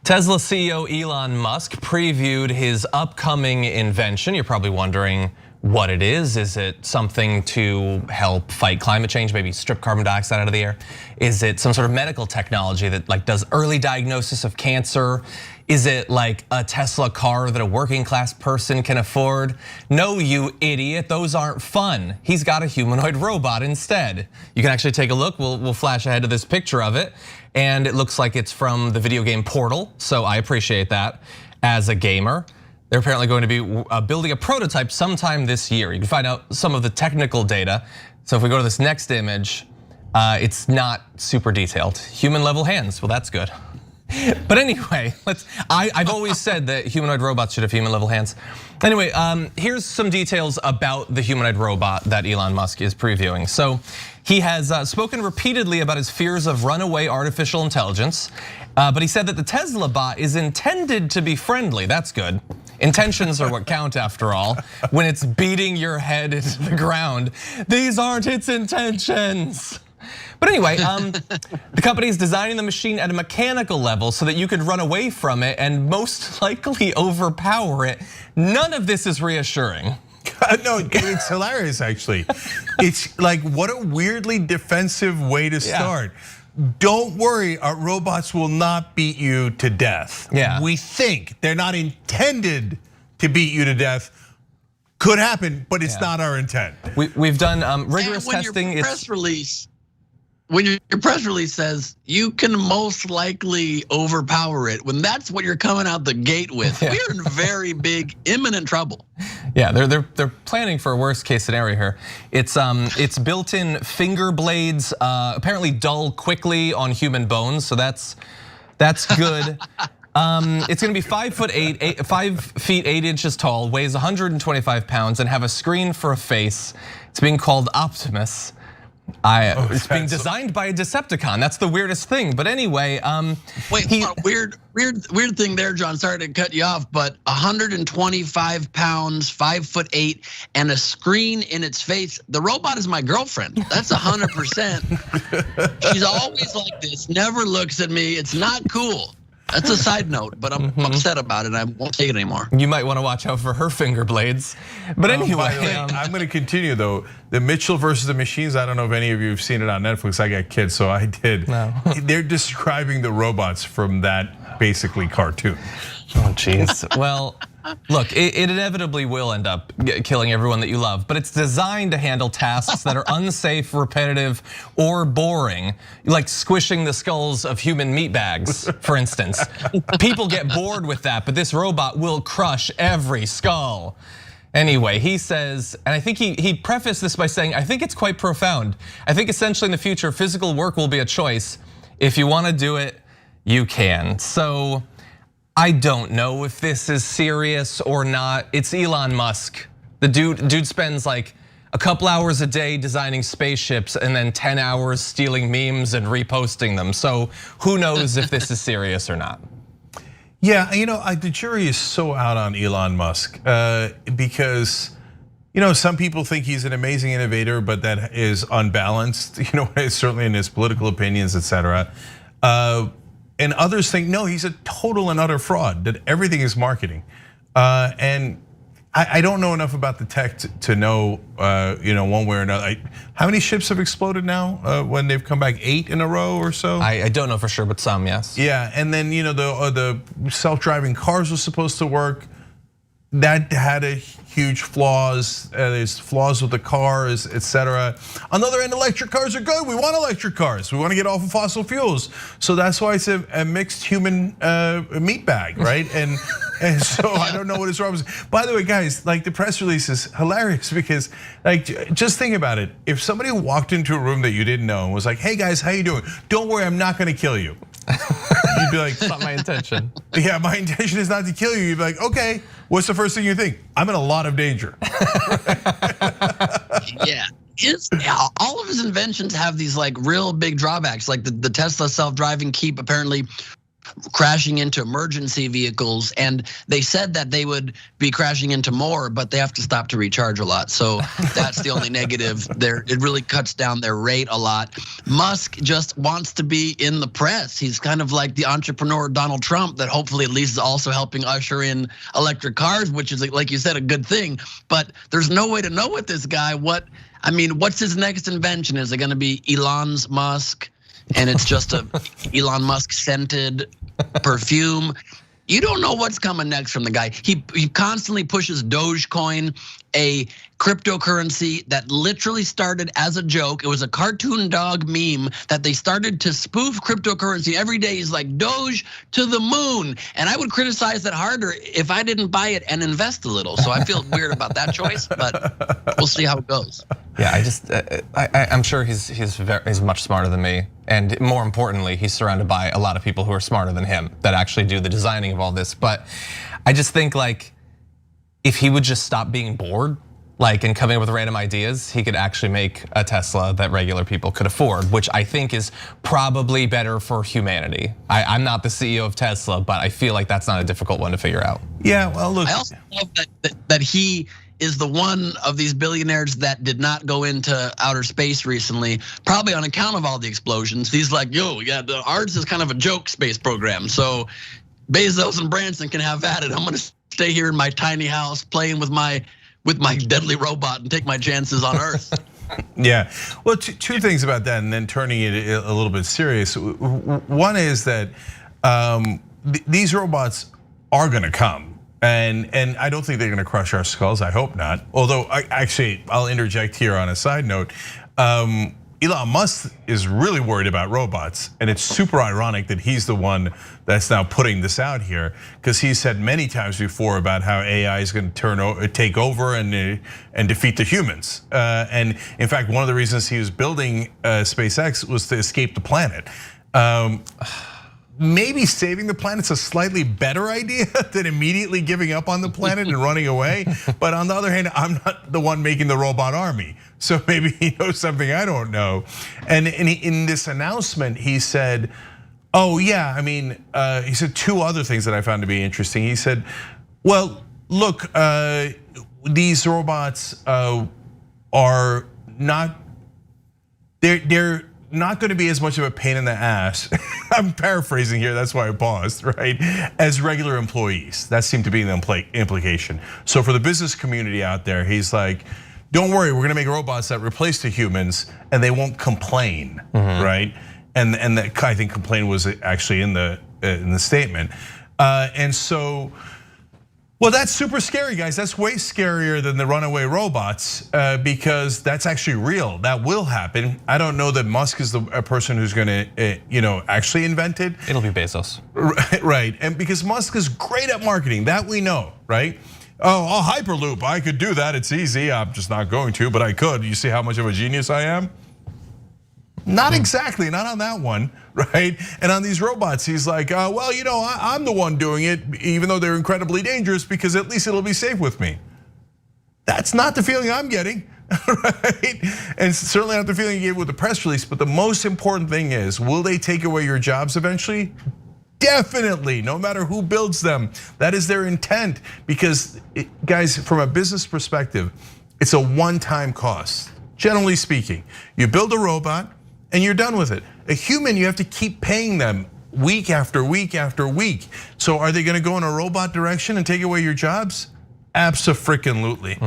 Speaker 3: Tesla CEO Elon Musk previewed his upcoming invention. You're probably wondering what it is. Is it something to help fight climate change, maybe strip carbon dioxide out of the air? Is it some sort of medical technology that like does early diagnosis of cancer? Is it like a Tesla car that a working class person can afford? No, you idiot, those aren't fun. He's got a humanoid robot instead. You can actually take a look, we'll flash ahead to this picture of it. And it looks like it's from the video game Portal, so I appreciate that as a gamer. They're apparently going to be building a prototype sometime this year. You can find out some of the technical data. So if we go to this next image, it's not super detailed. Human level hands, well that's good. But anyway, I've always said that humanoid robots should have human level hands. Anyway, here's some details about the humanoid robot that Elon Musk is previewing. So he has spoken repeatedly about his fears of runaway artificial intelligence, but he said that the Tesla bot is intended to be friendly. That's good. Intentions are what count after all. When it's beating your head into the ground, these aren't its intentions. But anyway, the company is designing the machine at a mechanical level so that you could run away from it and most likely overpower it. None of this is reassuring.
Speaker 1: No, it's hilarious actually. It's like, what a weirdly defensive way to start. Don't worry, our robots will not beat you to death.
Speaker 3: Yeah.
Speaker 1: We think they're not intended to beat you to death. Could happen, but it's not our intent.
Speaker 3: We've done rigorous testing.
Speaker 2: When your press release says you can most likely overpower it, when that's what you're coming out the gate with, we're in very big, imminent trouble.
Speaker 3: Yeah, they're planning for a worst case scenario here. It's built-in finger blades, apparently dull quickly on human bones, so that's good. It's gonna be 5 feet 8 inches tall, weighs 125 pounds, and have a screen for a face. It's being called Optimus. It's being designed by a Decepticon. That's the weirdest thing. But anyway,
Speaker 2: wait, weird thing there, John. Sorry to cut you off, but 125 pounds, 5'8", and a screen in its face. The robot is my girlfriend. That's 100%. She's always like this. Never looks at me. It's not cool. That's a side note, but I'm upset about it. I won't take it anymore.
Speaker 3: You might want to watch out for her finger blades. But anyway,
Speaker 1: I'm going to continue though. The Mitchell versus the Machines. I don't know if any of you have seen it on Netflix. I got kids, so I did.
Speaker 3: No.
Speaker 1: They're describing the robots from that basically cartoon.
Speaker 3: Oh, jeez. Well, look, it inevitably will end up killing everyone that you love, but it's designed to handle tasks that are unsafe, repetitive, or boring, like squishing the skulls of human meat bags, for instance. People get bored with that, but this robot will crush every skull. Anyway, he says, and I think he prefaced this by saying, I think it's quite profound. I think essentially in the future, physical work will be a choice. If you want to do it, you can. So I don't know if this is serious or not. It's Elon Musk. The dude spends like a couple hours a day designing spaceships and then 10 hours stealing memes and reposting them. So who knows if this is serious or not?
Speaker 1: Yeah, the jury is so out on Elon Musk because some people think he's an amazing innovator, but that is unbalanced. Certainly in his political opinions, etc. And others think, no, he's a total and utter fraud, that everything is marketing. And I don't know enough about the tech to know, one way or another. How many ships have exploded now when they've come back? 8 in a row or so?
Speaker 3: I don't know for sure, but some, yes.
Speaker 1: Yeah, and then the self-driving cars was supposed to work. That had a huge flaws. There's flaws with the cars, etc. On the other end, electric cars are good. We want electric cars. We want to get off of fossil fuels. So that's why it's a mixed human meat bag, right? And so I don't know what is wrong with. By the way, guys, like the press release is hilarious because, like, just think about it. If somebody walked into a room that you didn't know and was like, "Hey guys, how you doing? Don't worry, I'm not going to kill you." You'd be like,
Speaker 3: "It's not my intention."
Speaker 1: Yeah, my intention is not to kill you. You'd be like, "Okay, what's the first thing you think?" I'm in a lot of danger.
Speaker 2: Yeah. All of his inventions have these like real big drawbacks, like the Tesla self-driving keep apparently crashing into emergency vehicles, and they said that they would be crashing into more, but they have to stop to recharge a lot. So that's the only negative there. It really cuts down their rate a lot. Musk just wants to be in the press. He's kind of like the entrepreneur Donald Trump that hopefully at least is also helping usher in electric cars, which is, like you said, a good thing. But there's no way to know with this guy what's his next invention? Is it going to be Elon's Musk? And it's just a Elon Musk scented perfume. You don't know what's coming next from the guy. He constantly pushes Dogecoin, a cryptocurrency that literally started as a joke. It was a cartoon dog meme that they started to spoof cryptocurrency every day. He's like, Doge to the moon. And I would criticize that harder if I didn't buy it and invest a little. So I feel weird about that choice, but we'll see how it goes.
Speaker 3: Yeah, I'm sure he's much smarter than me, and more importantly, he's surrounded by a lot of people who are smarter than him that actually do the designing of all this. But I just think like if he would just stop being bored, and coming up with random ideas, he could actually make a Tesla that regular people could afford, which I think is probably better for humanity. I'm not the CEO of Tesla, but I feel like that's not a difficult one to figure out.
Speaker 1: Yeah, well, look.
Speaker 2: I also love that he is the one of these billionaires that did not go into outer space recently, probably on account of all the explosions. He's like, yo, yeah, ours is kind of a joke space program. So Bezos and Branson can have at it. I'm gonna stay here in my tiny house playing with my deadly robot and take my chances on Earth.
Speaker 1: Yeah, well, two things about that, and then turning it a little bit serious. One is that these robots are gonna come. And I don't think they're gonna crush our skulls, I hope not. Although, I'll interject here on a side note. Elon Musk is really worried about robots, and it's super ironic that he's the one that's now putting this out here, because he said many times before about how AI is going to take over and defeat the humans. And in fact, one of the reasons he was building SpaceX was to escape the planet. maybe saving the planet's a slightly better idea than immediately giving up on the planet and running away. But on the other hand, I'm not the one making the robot army. So maybe he knows something I don't know. And in this announcement, he said, oh yeah, I mean, he said two other things that I found to be interesting. He said, well, look, these robots are not, they're not going to be as much of a pain in the ass. I'm paraphrasing here, that's why I paused, right? As regular employees, that seemed to be the implication. So for the business community out there, he's like, don't worry, we're going to make robots that replace the humans and they won't complain, right? And that, I think complain was actually in the statement. And so, well, that's super scary, guys. That's way scarier than the runaway robots because that's actually real. That will happen. I don't know that Musk is the person who's going to, actually invent it.
Speaker 3: It'll be Bezos.
Speaker 1: Right, and because Musk is great at marketing, that we know, right? Oh, a Hyperloop, I could do that. It's easy. I'm just not going to, but I could. You see how much of a genius I am? Not exactly, not on that one, right? And on these robots, he's like, well, I'm the one doing it, even though they're incredibly dangerous, because at least it'll be safe with me. That's not the feeling I'm getting, right? And certainly not the feeling you gave with the press release, but the most important thing is, will they take away your jobs eventually? Definitely, no matter who builds them. That is their intent, because guys, from a business perspective, it's a one-time cost, generally speaking. You build a robot, and you're done with it. A human, you have to keep paying them week after week after week. So are they gonna go in a robot direction and take away your jobs? Abso-freaking-lutely.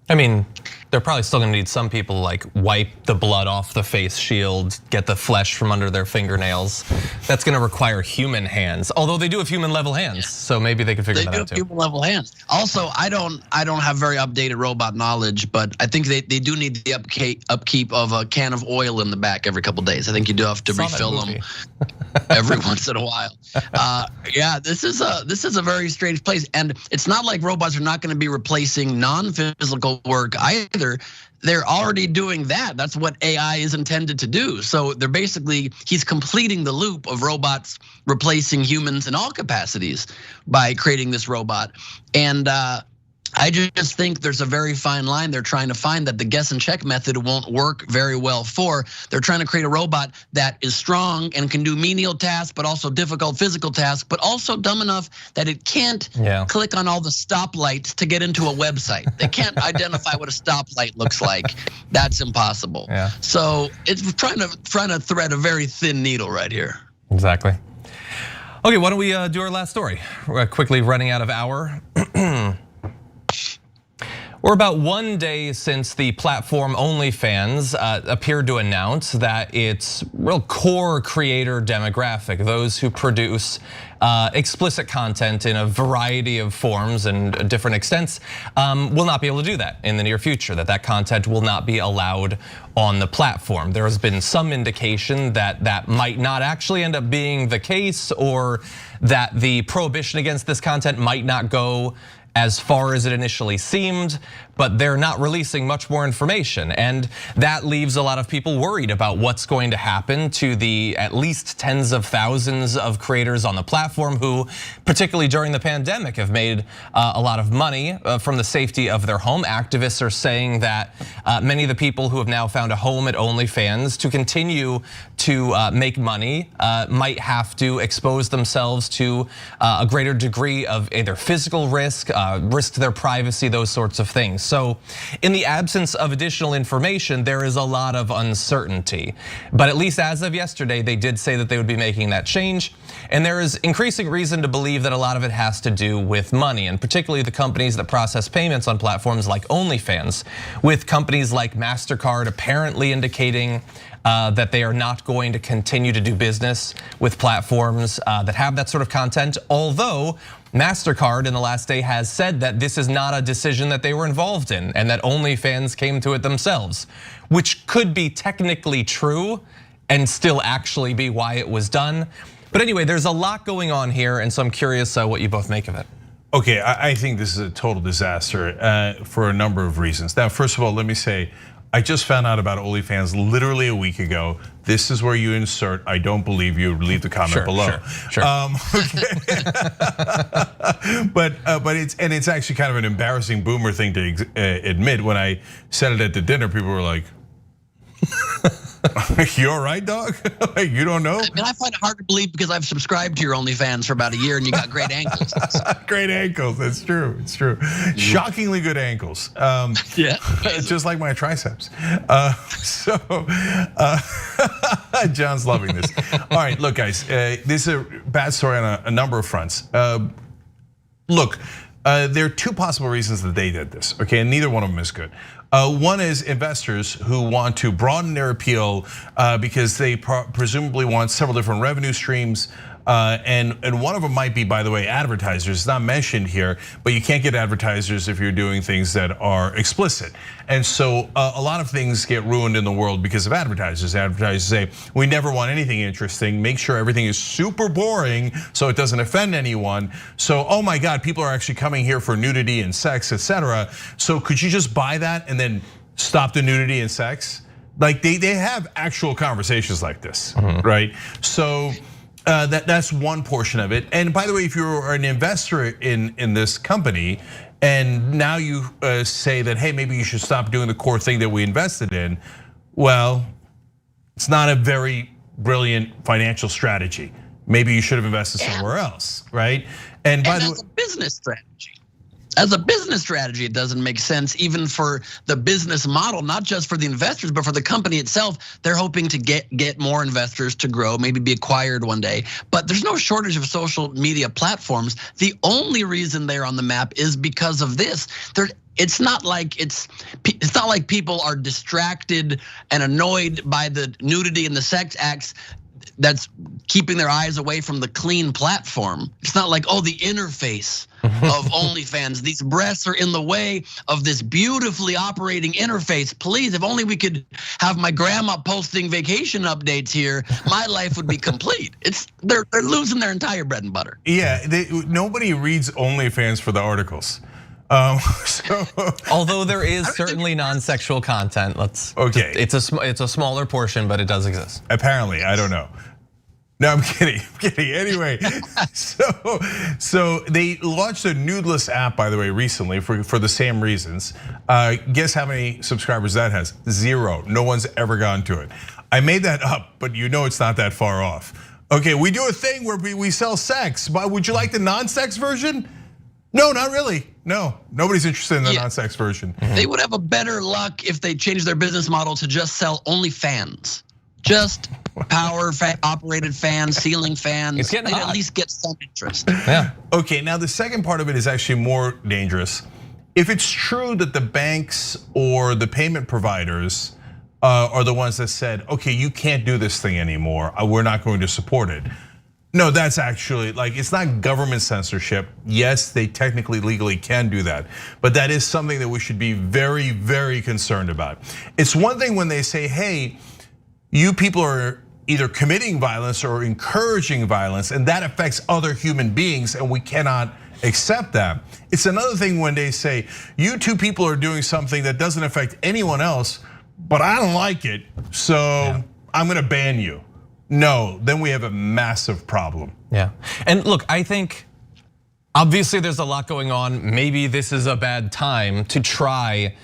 Speaker 3: I mean, they're probably still gonna need some people to like wipe the blood off the face shield, get the flesh from under their fingernails. That's gonna require human hands, although they do have human level hands, so maybe they can figure that out too.
Speaker 2: They do have human level hands. Also, I don't have very updated robot knowledge, but I think they do need the upkeep of a can of oil in the back every couple days. I think you do have to refill them every once in a while. Yeah, this is a very strange place, and it's not like robots are not going to be replacing non-physical work either. They're already doing that. That's what AI is intended to do. So they're basically, he's completing the loop of robots replacing humans in all capacities by creating this robot. And I just think there's a very fine line they're trying to find that the guess and check method won't work very well for. They're trying to create a robot that is strong and can do menial tasks, but also difficult physical tasks, but also dumb enough that it can't click on all the stoplights to get into a website. They can't identify what a stoplight looks like. That's impossible. So it's trying to thread a very thin needle right here.
Speaker 3: Exactly. Okay, why don't we do our last story? We're quickly running out of hour. We're about 1 day since the platform OnlyFans appeared to announce that its real core creator demographic, those who produce explicit content in a variety of forms and different extents, will not be able to do that in the near future, that content will not be allowed on the platform. There has been some indication that that might not actually end up being the case, or that the prohibition against this content might not go as far as it initially seemed, but they're not releasing much more information. And that leaves a lot of people worried about what's going to happen to the at least tens of thousands of creators on the platform who, particularly during the pandemic, have made a lot of money from the safety of their home. Activists are saying that many of the people who have now found a home at OnlyFans to continue to make money might have to expose themselves to a greater degree of either physical risk, risk to their privacy, those sorts of things. So in the absence of additional information, there is a lot of uncertainty. But at least as of yesterday, they did say that they would be making that change. And there is increasing reason to believe that a lot of it has to do with money, and particularly the companies that process payments on platforms like OnlyFans, with companies like MasterCard apparently indicating that they are not going to continue to do business with platforms that have that sort of content, although MasterCard in the last day has said that this is not a decision that they were involved in and that OnlyFans came to it themselves, which could be technically true and still actually be why it was done. But anyway, there's a lot going on here, and so I'm curious what you both make of it.
Speaker 1: Okay, I think this is a total disaster for a number of reasons. Now, first of all, let me say, I just found out about OnlyFans literally a week ago. This is where you insert, I don't believe you, leave the comment below.
Speaker 3: Sure.
Speaker 1: But it's actually kind of an embarrassing boomer thing to admit. When I said it at the dinner, people were like, "You all right, dog? Like, you don't know?"
Speaker 2: I mean, I find it hard to believe because I've subscribed to your OnlyFans for about a year and you got great ankles.
Speaker 1: Great ankles. That's true. It's true. Shockingly good ankles.
Speaker 2: Yeah.
Speaker 1: Just like my triceps. John's loving this. All right, look, guys. This is a bad story on a number of fronts. Look, there are two possible reasons that they did this. Okay, and neither one of them is good. One is investors who want to broaden their appeal because they presumably want several different revenue streams. And one of them might be, by the way, advertisers. It's not mentioned here, but you can't get advertisers if you're doing things that are explicit. And so a lot of things get ruined in the world because of advertisers. Advertisers say, we never want anything interesting. Make sure everything is super boring so it doesn't offend anyone. So, oh my God, people are actually coming here for nudity and sex, etc. So could you just buy that and then stop the nudity and sex? Like they have actual conversations like this, right? So that's one portion of it. And by the way, if you're an investor in this company, and now you say that, hey, maybe you should stop doing the core thing that we invested in, well, it's not a very brilliant financial strategy. Maybe you should have invested somewhere else, right? And by the way,
Speaker 2: as a business strategy. As a business strategy, it doesn't make sense even for the business model, not just for the investors, but for the company itself. They're hoping to get more investors to grow, maybe be acquired one day. But there's no shortage of social media platforms. The only reason they're on the map is because of this. It's not like people are distracted and annoyed by the nudity and the sex acts that's keeping their eyes away from the clean platform. It's not like, oh, the interface of OnlyFans, these breasts are in the way of this beautifully operating interface. Please, if only we could have my grandma posting vacation updates here, my life would be complete. They're losing their entire bread and butter.
Speaker 1: Yeah, nobody reads OnlyFans for the articles.
Speaker 3: Although there is certainly non-sexual content,
Speaker 1: okay.
Speaker 3: It's a smaller portion, but it does exist.
Speaker 1: Apparently, I don't know. No, I'm kidding. Anyway, so they launched a nudeless app, by the way, recently for the same reasons. Guess how many subscribers that has? 0. No one's ever gone to it. I made that up, but you know it's not that far off. Okay, we do a thing where we sell sex, but would you like the non-sex version? No, not really. No, nobody's interested in the non-sex version.
Speaker 2: They would have a better luck if they changed their business model to just sell only fans. Just power operated fans, ceiling fans.
Speaker 3: It's getting hot.
Speaker 2: At least get some interest.
Speaker 3: Yeah.
Speaker 1: Okay, now the second part of it is actually more dangerous. If it's true that the banks or the payment providers are the ones that said, okay, you can't do this thing anymore, we're not going to support it. No, that's actually, like, it's not government censorship. Yes, they technically, legally can do that. But that is something that we should be very, very concerned about. It's one thing when they say, hey, you people are either committing violence or encouraging violence, and that affects other human beings, and we cannot accept that. It's another thing when they say, you two people are doing something that doesn't affect anyone else, but I don't like it, so I'm gonna ban you. No, then we have a massive problem.
Speaker 3: Yeah, and look, I think obviously there's a lot going on. Maybe this is a bad time to try,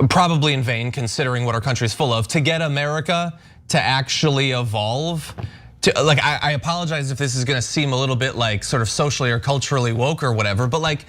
Speaker 3: probably in vain considering what our country's full of, to get America to actually evolve. Like, I apologize if this is gonna seem a little bit like sort of socially or culturally woke or whatever, but like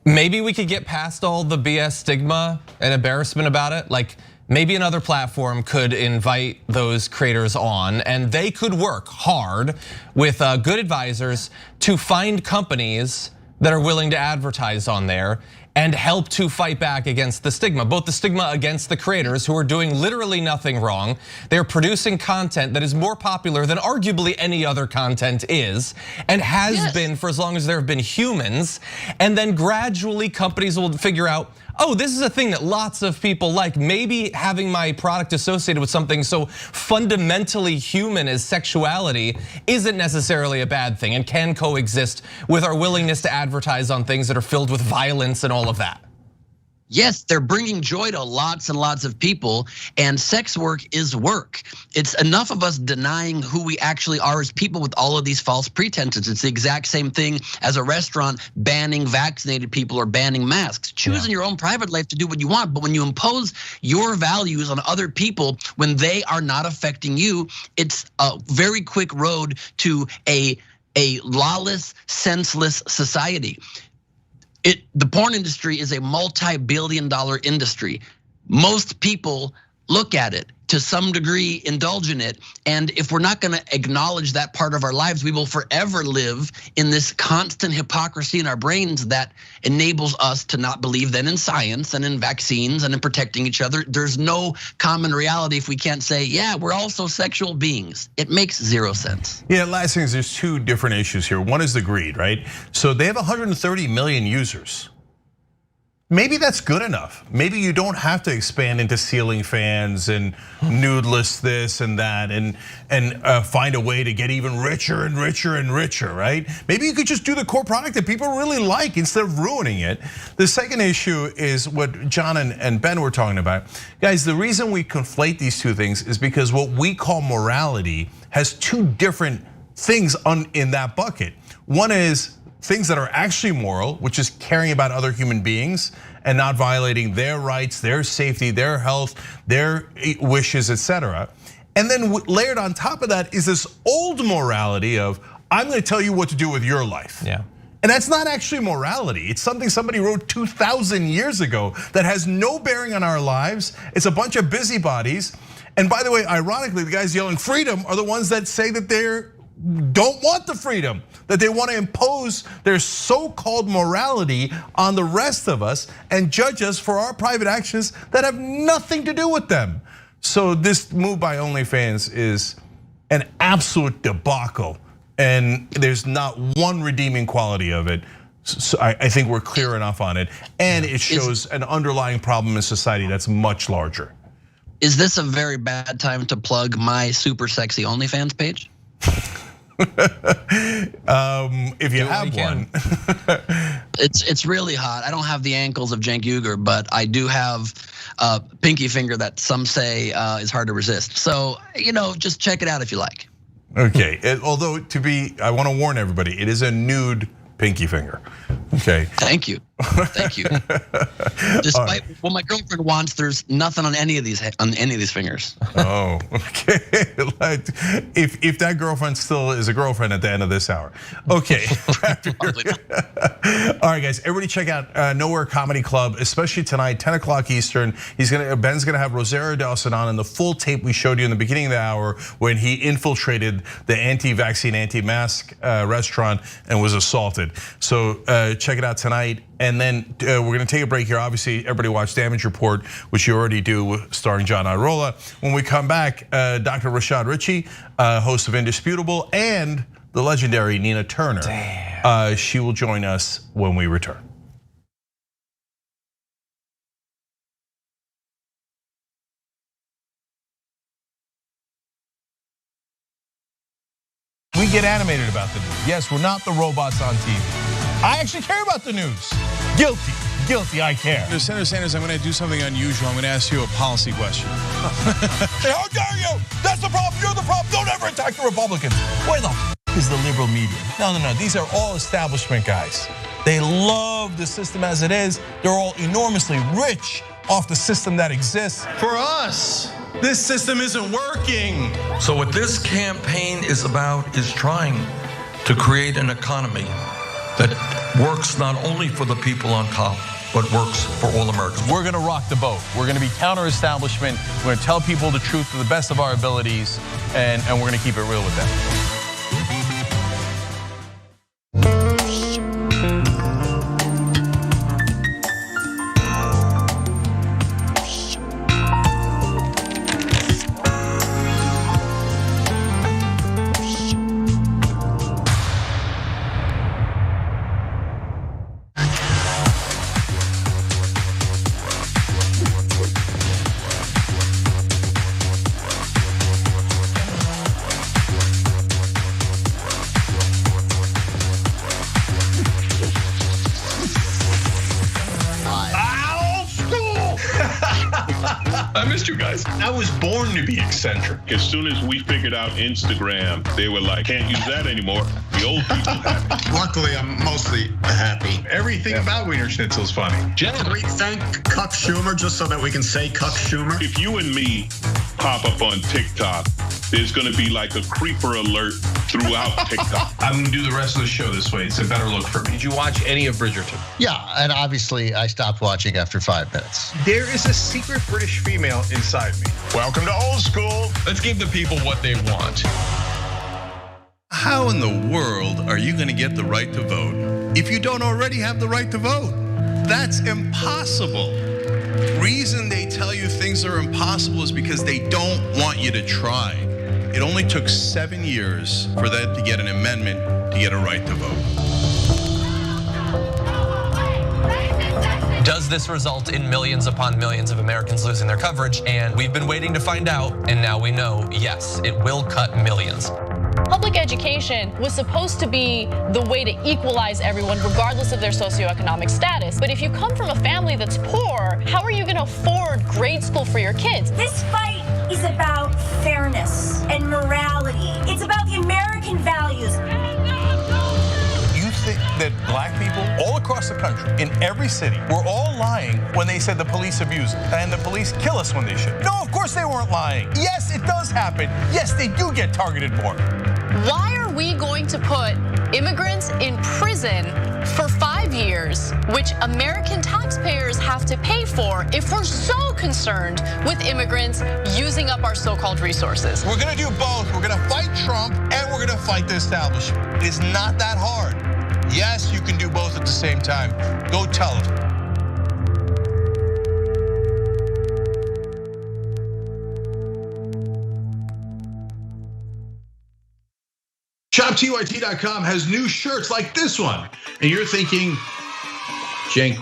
Speaker 3: maybe we could get past all the BS stigma and embarrassment about it. Like maybe another platform could invite those creators on and they could work hard with good advisors to find companies that are willing to advertise on there and help to fight back against the stigma. Both the stigma against the creators who are doing literally nothing wrong. They're producing content that is more popular than arguably any other content is and has been for as long as there have been humans. And then gradually companies will figure out, oh, this is a thing that lots of people like. Maybe having my product associated with something so fundamentally human as sexuality isn't necessarily a bad thing and can coexist with our willingness to advertise on things that are filled with violence and all of that.
Speaker 2: Yes, they're bringing joy to lots and lots of people, and sex work is work. It's enough of us denying who we actually are as people with all of these false pretenses. It's the exact same thing as a restaurant banning vaccinated people or banning masks. Choose in your own private life to do what you want, but when you impose your values on other people when they are not affecting you, it's a very quick road to a lawless, senseless society. The porn industry is a multi-billion-dollar industry. Most people look at it to some degree, indulge in it. And if we're not gonna acknowledge that part of our lives, we will forever live in this constant hypocrisy in our brains that enables us to not believe then in science and in vaccines and in protecting each other. There's no common reality if we can't say, yeah, we're also sexual beings. It makes zero sense.
Speaker 1: Yeah, last thing is there's two different issues here. One is the greed, right? So they have 130 million users. Maybe that's good enough. Maybe you don't have to expand into ceiling fans and nudeless this and that and find a way to get even richer and richer and richer, right? Maybe you could just do the core product that people really like instead of ruining it. The second issue is what John and Ben were talking about. Guys, the reason we conflate these two things is because what we call morality has two different things in that bucket. One is things that are actually moral, which is caring about other human beings and not violating their rights, their safety, their health, their wishes, etc. And then layered on top of that is this old morality of, I'm gonna tell you what to do with your life.
Speaker 3: Yeah.
Speaker 1: And that's not actually morality. It's something somebody wrote 2,000 years ago that has no bearing on our lives. It's a bunch of busybodies. And by the way, ironically, the guys yelling freedom are the ones that say that they're don't want the freedom, that they want to impose their so-called morality on the rest of us and judge us for our private actions that have nothing to do with them. So this move by OnlyFans is an absolute debacle, and there's not one redeeming quality of it. So I think we're clear enough on it, and it shows an underlying problem in society that's much larger.
Speaker 2: Is this a very bad time to plug my super sexy OnlyFans page?
Speaker 1: If you have one.
Speaker 2: It's really hot. I don't have the ankles of Cenk Uygur, but I do have a pinky finger that some say is hard to resist. So, just check it out if you like.
Speaker 1: Okay, although I want to warn everybody, it is a nude pinky finger. Okay.
Speaker 2: Thank you. Thank you. Despite what my girlfriend wants, there's nothing on any of these fingers.
Speaker 1: Oh, okay. If that girlfriend still is a girlfriend at the end of this hour. Okay. All right, guys, everybody check out Nowhere Comedy Club, especially tonight, 10 o'clock Eastern. Ben's gonna have Rosario Dawson on, and the full tape we showed you in the beginning of the hour when he infiltrated the anti-vaccine, anti-mask restaurant and was assaulted. So check it out tonight. And then we're gonna take a break here. Obviously, everybody watch Damage Report, which you already do, starring John Irola. When we come back, Dr. Rashad Ritchie, host of Indisputable, and the legendary Nina Turner. She will join us when we return. We get animated about the news. Yes, we're not the robots on TV. I actually care about the news. Guilty, I care.
Speaker 7: Senator Sanders, I'm going to do something unusual. I'm going to ask you a policy question.
Speaker 1: Hey, how dare you? That's the problem, you're the problem. Don't ever attack the Republicans. Where the is the liberal media? No, these are all establishment guys. They love the system as it is. They're all enormously rich off the system that exists.
Speaker 8: For us, this system isn't working.
Speaker 9: So what this campaign is about is trying to create an economy that works not only for the people on top, but works for all Americans.
Speaker 1: We're gonna rock the boat. We're gonna be counter-establishment. We're gonna tell people the truth to the best of our abilities, and we're gonna keep it real with them.
Speaker 10: I missed you guys.
Speaker 8: I was born to be eccentric.
Speaker 11: As soon as we figured out Instagram, they were like, can't use that anymore. The old people have it.
Speaker 10: Luckily, I'm mostly happy.
Speaker 7: Everything about Wiener Schnitzel is funny.
Speaker 10: Can we thank Cuck Schumer just so that we can say Cuck Schumer?
Speaker 11: If you and me pop up on TikTok, there's going to be like a creeper alert throughout TikTok.
Speaker 8: I'm gonna do the rest of the show this way. It's a better look for me.
Speaker 7: Did you watch any of Bridgerton?
Speaker 12: Yeah, and obviously I stopped watching after 5 minutes.
Speaker 7: There is a secret British female inside me.
Speaker 8: Welcome to old school.
Speaker 10: Let's give the people what they want.
Speaker 7: How in the world are you gonna get the right to vote if you don't already have the right to vote? That's impossible. Reason they tell you things are impossible is because they don't want you to try. It only took 7 years for them to get an amendment to get a right to vote.
Speaker 3: Does this result in millions upon millions of Americans losing their coverage? And we've been waiting to find out, and now we know, yes, it will cut millions.
Speaker 13: Public education was supposed to be the way to equalize everyone regardless of their socioeconomic status. But if you come from a family that's poor, how are you going to afford grade school for your kids?
Speaker 14: This fight is about fairness and morality. It's about the American values.
Speaker 7: You think that black people all across the country, in every city, were all lying when they said the police abuse and the police kill us when they should? No, of course they weren't lying. Yes, it does happen. Yes, they do get targeted more.
Speaker 13: Why are we going to put immigrants in prison for 5 years, which American taxpayers have to pay for, if we're so concerned with immigrants using up our so-called resources?
Speaker 7: We're gonna do both. We're gonna fight Trump and we're gonna fight the establishment. It's not that hard. Yes, you can do both at the same time. Go tell them.
Speaker 1: ShopTYT.com has new shirts like this one. And you're thinking, Cenk,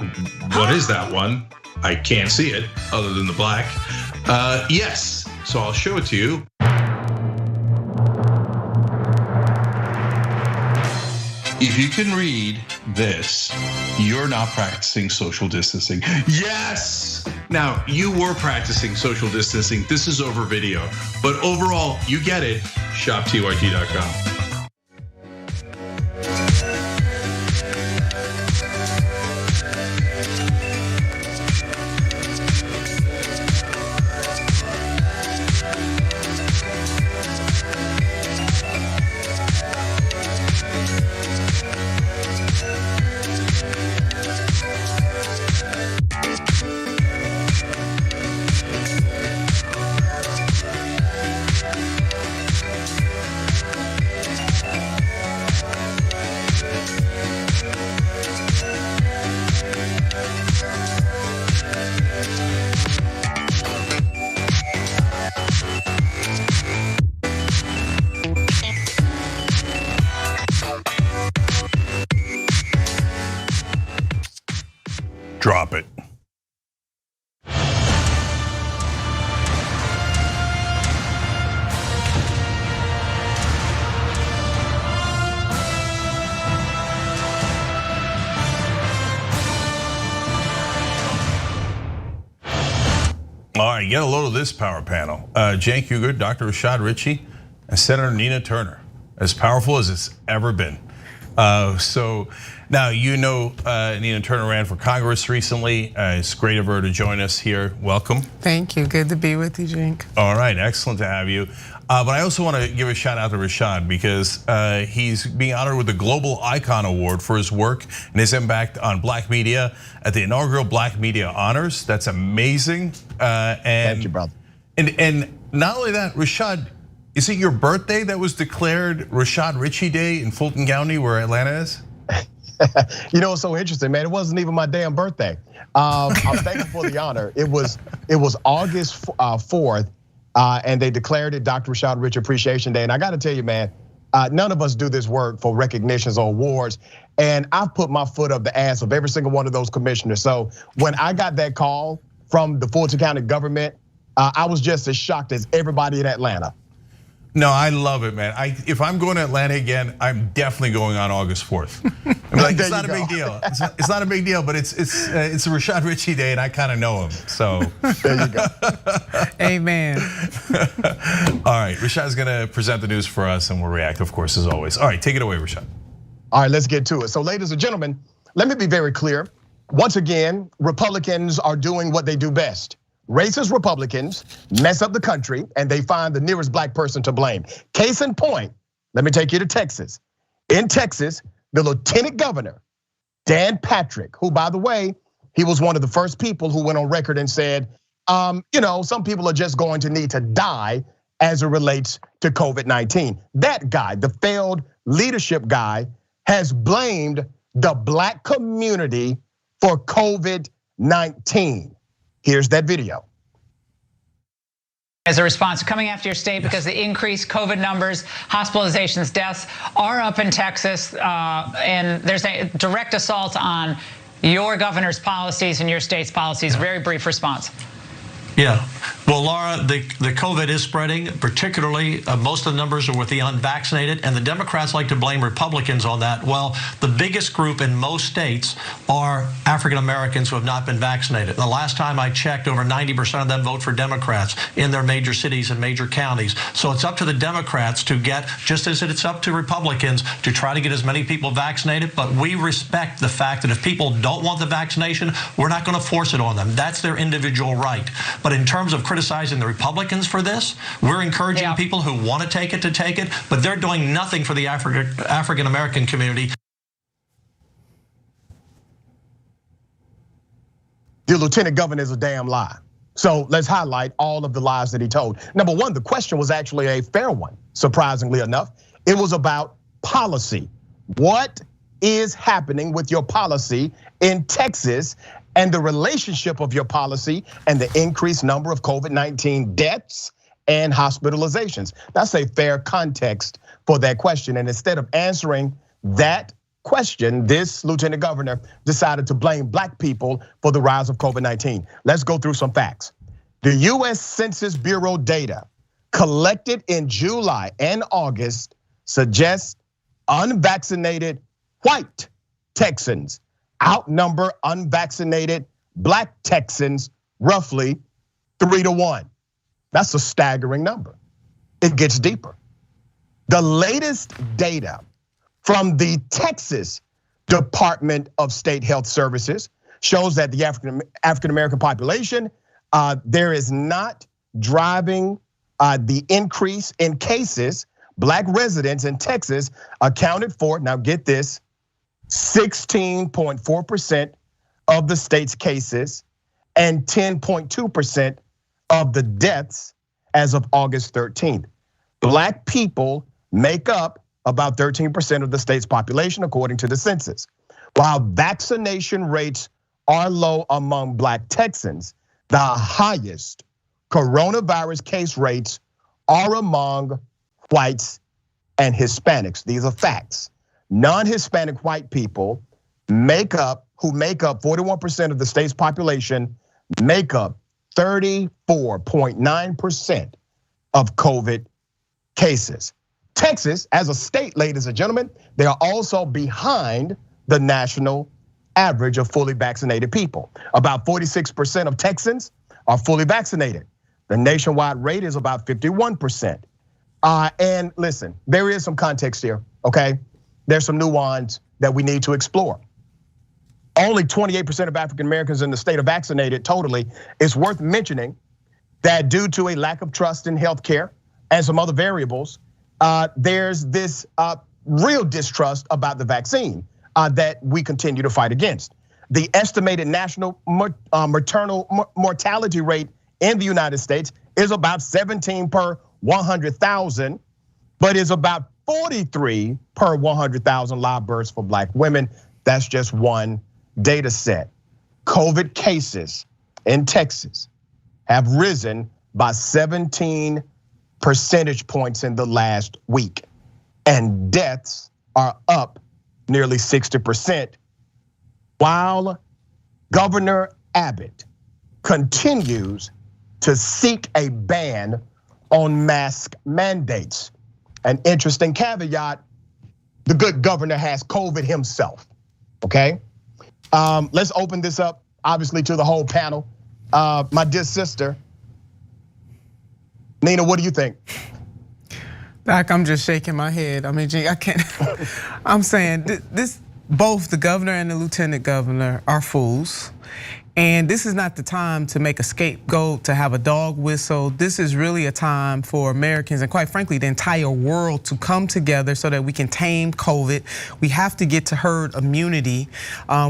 Speaker 1: what is that one? I can't see it other than the black. Yes, so I'll show it to you. If you can read this, you're not practicing social distancing. Yes! Now, you were practicing social distancing. This is over video. But overall, you get it. ShopTYT.com. Drop it. All right, get a load of this power panel. Cenk Uygur, Dr. Rashad Richey, and Senator Nina Turner. As powerful as it's ever been. So now you know Nina Turner ran for Congress recently. It's great of her to join us here. Welcome.
Speaker 15: Thank you. Good to be with you, Cenk.
Speaker 1: All right, excellent to have you. But I also want to give a shout out to Rashad because he's being honored with the Global Icon Award for his work and his impact on Black media at the inaugural Black Media Honors. That's amazing.
Speaker 12: Thank you, brother.
Speaker 1: And not only that, Rashad, is it your birthday that was declared Rashad Richey Day in Fulton County, where Atlanta is?
Speaker 12: You know, it's so interesting, man. It wasn't even my damn birthday. I'm thankful for the honor. It was August 4th, and they declared it Dr. Rashad Richey Appreciation Day. And I got to tell you, man, none of us do this work for recognitions or awards. And I've put my foot up the ass of every single one of those commissioners. So when I got that call from the Fulton County government, I was just as shocked as everybody in Atlanta.
Speaker 1: No, I love it, man. If I'm going to Atlanta again, I'm definitely going on August 4th. I'm like, it's not a big deal. It's not a big deal, but it's a Rashad Ritchie day, and I kind of know him. So
Speaker 12: there you go.
Speaker 15: Amen.
Speaker 1: All right, Rashad's gonna present the news for us, and we'll react, of course, as always. All right, take it away, Rashad.
Speaker 12: All right, let's get to it. So, ladies and gentlemen, let me be very clear. Once again, Republicans are doing what they do best. Racist Republicans mess up the country and they find the nearest black person to blame. Case in point, let me take you to Texas. In Texas, the Lieutenant Governor, Dan Patrick, who, by the way, he was one of the first people who went on record and said, some people are just going to need to die as it relates to COVID-19. That guy, the failed leadership guy, has blamed the black community for COVID-19. Here's that video.
Speaker 16: As a response coming after your state because the increased COVID numbers, hospitalizations, deaths are up in Texas, and there's a direct assault on your governor's policies and your state's policies. Very brief response.
Speaker 17: Yeah, well, Laura, the COVID is spreading, particularly most of the numbers are with the unvaccinated, and the Democrats like to blame Republicans on that. Well, the biggest group in most states are African Americans who have not been vaccinated. The last time I checked, over 90% of them vote for Democrats in their major cities and major counties. So it's up to the Democrats to get, just as it's up to Republicans, to try to get as many people vaccinated. But we respect the fact that if people don't want the vaccination, we're not going to force it on them. That's their individual right. But in terms of criticizing the Republicans for this, we're encouraging people who want to take it, but they're doing nothing for the African American community.
Speaker 12: The Lieutenant Governor is a damn lie. So let's highlight all of the lies that he told. Number one, the question was actually a fair one, surprisingly enough. It was about policy. What is happening with your policy in Texas and the relationship of your policy and the increased number of COVID-19 deaths and hospitalizations? That's a fair context for that question. And instead of answering that question, this Lieutenant Governor decided to blame black people for the rise of COVID-19. Let's go through some facts. The US Census Bureau data collected in July and August suggests unvaccinated white Texans outnumber unvaccinated black Texans roughly 3-1. That's a staggering number. It gets deeper. The latest data from the Texas Department of State Health Services shows that the African American population, there is not driving the increase in cases. Black residents in Texas accounted for, now get this, 16.4% of the state's cases and 10.2% of the deaths as of August 13th. Black people make up about 13% of the state's population, according to the census. While vaccination rates are low among black Texans, the highest coronavirus case rates are among whites and Hispanics. These are facts. Non-Hispanic white people who make up 41% of the state's population, make up 34.9% of COVID cases. Texas, as a state, ladies and gentlemen, they are also behind the national average of fully vaccinated people. About 46% of Texans are fully vaccinated. The nationwide rate is about 51%. And listen, there is some context here, okay? There's some nuance that we need to explore. Only 28% of African Americans in the state are vaccinated totally. It's worth mentioning that due to a lack of trust in healthcare and some other variables, there's this real distrust about the vaccine that we continue to fight against. The estimated national maternal mortality rate in the United States is about 17 per 100,000, but is about 43 per 100,000 live births for black women. That's just one data set. COVID cases in Texas have risen by 17 percentage points in the last week, and deaths are up nearly 60%, while Governor Abbott continues to seek a ban on mask mandates. An interesting caveat, the good governor has COVID himself, okay? Let's open this up, obviously, to the whole panel. My dear sister, Nina, what do you think?
Speaker 15: Doc, I'm just shaking my head. I mean, I can't, I'm saying this, both the governor and the lieutenant governor are fools. And this is not the time to make a scapegoat, to have a dog whistle. This is really a time for Americans and quite frankly, the entire world to come together so that we can tame COVID. We have to get to herd immunity.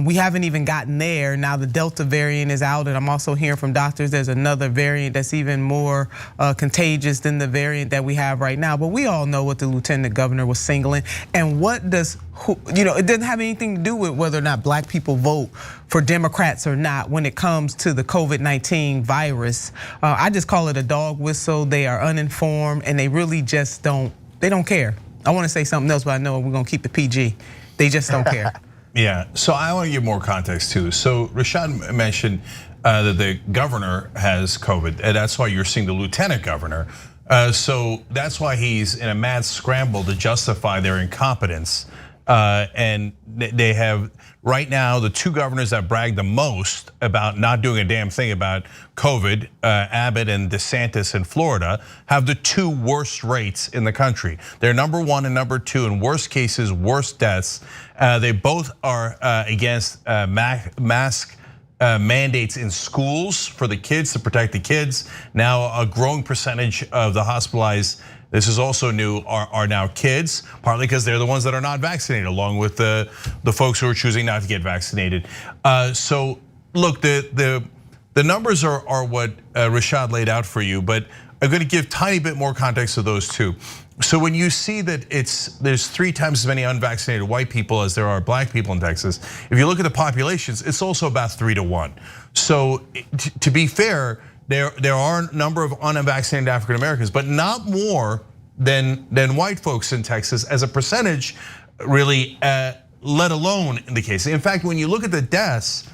Speaker 15: We haven't even gotten there. Now the Delta variant is out, and I'm also hearing from doctors there's another variant that's even more contagious than the variant that we have right now. But we all know what the lieutenant governor was signaling. And what does, it doesn't have anything to do with whether or not black people vote for Democrats or not when it comes to the COVID-19 virus. I just call it a dog whistle. They are uninformed and they really just don't care. I wanna say something else, but I know we're gonna keep it PG. They just don't care.
Speaker 1: Yeah, so I wanna give more context too. So Rashad mentioned that the governor has COVID, and that's why you're seeing the lieutenant governor. So that's why he's in a mad scramble to justify their incompetence. And they have, right now, the two governors that brag the most about not doing a damn thing about COVID, Abbott and DeSantis in Florida, have the two worst rates in the country. They're number 1 and number 2 in worst cases, worst deaths. They both are against mask mandates in schools for the kids, to protect the kids. Now a growing percentage of the hospitalized, this is also new, are now kids, partly because they're the ones that are not vaccinated, along with the folks who are choosing not to get vaccinated. So look, the numbers are what Rashad laid out for you, but I'm gonna give a tiny bit more context to those two. So when you see that there's 3 times as many unvaccinated white people as there are black people in Texas, if you look at the populations, it's also about 3 to 1. So to be fair, there are a number of unvaccinated African Americans, but not more than white folks in Texas as a percentage, really, let alone in the case. In fact, when you look at the deaths,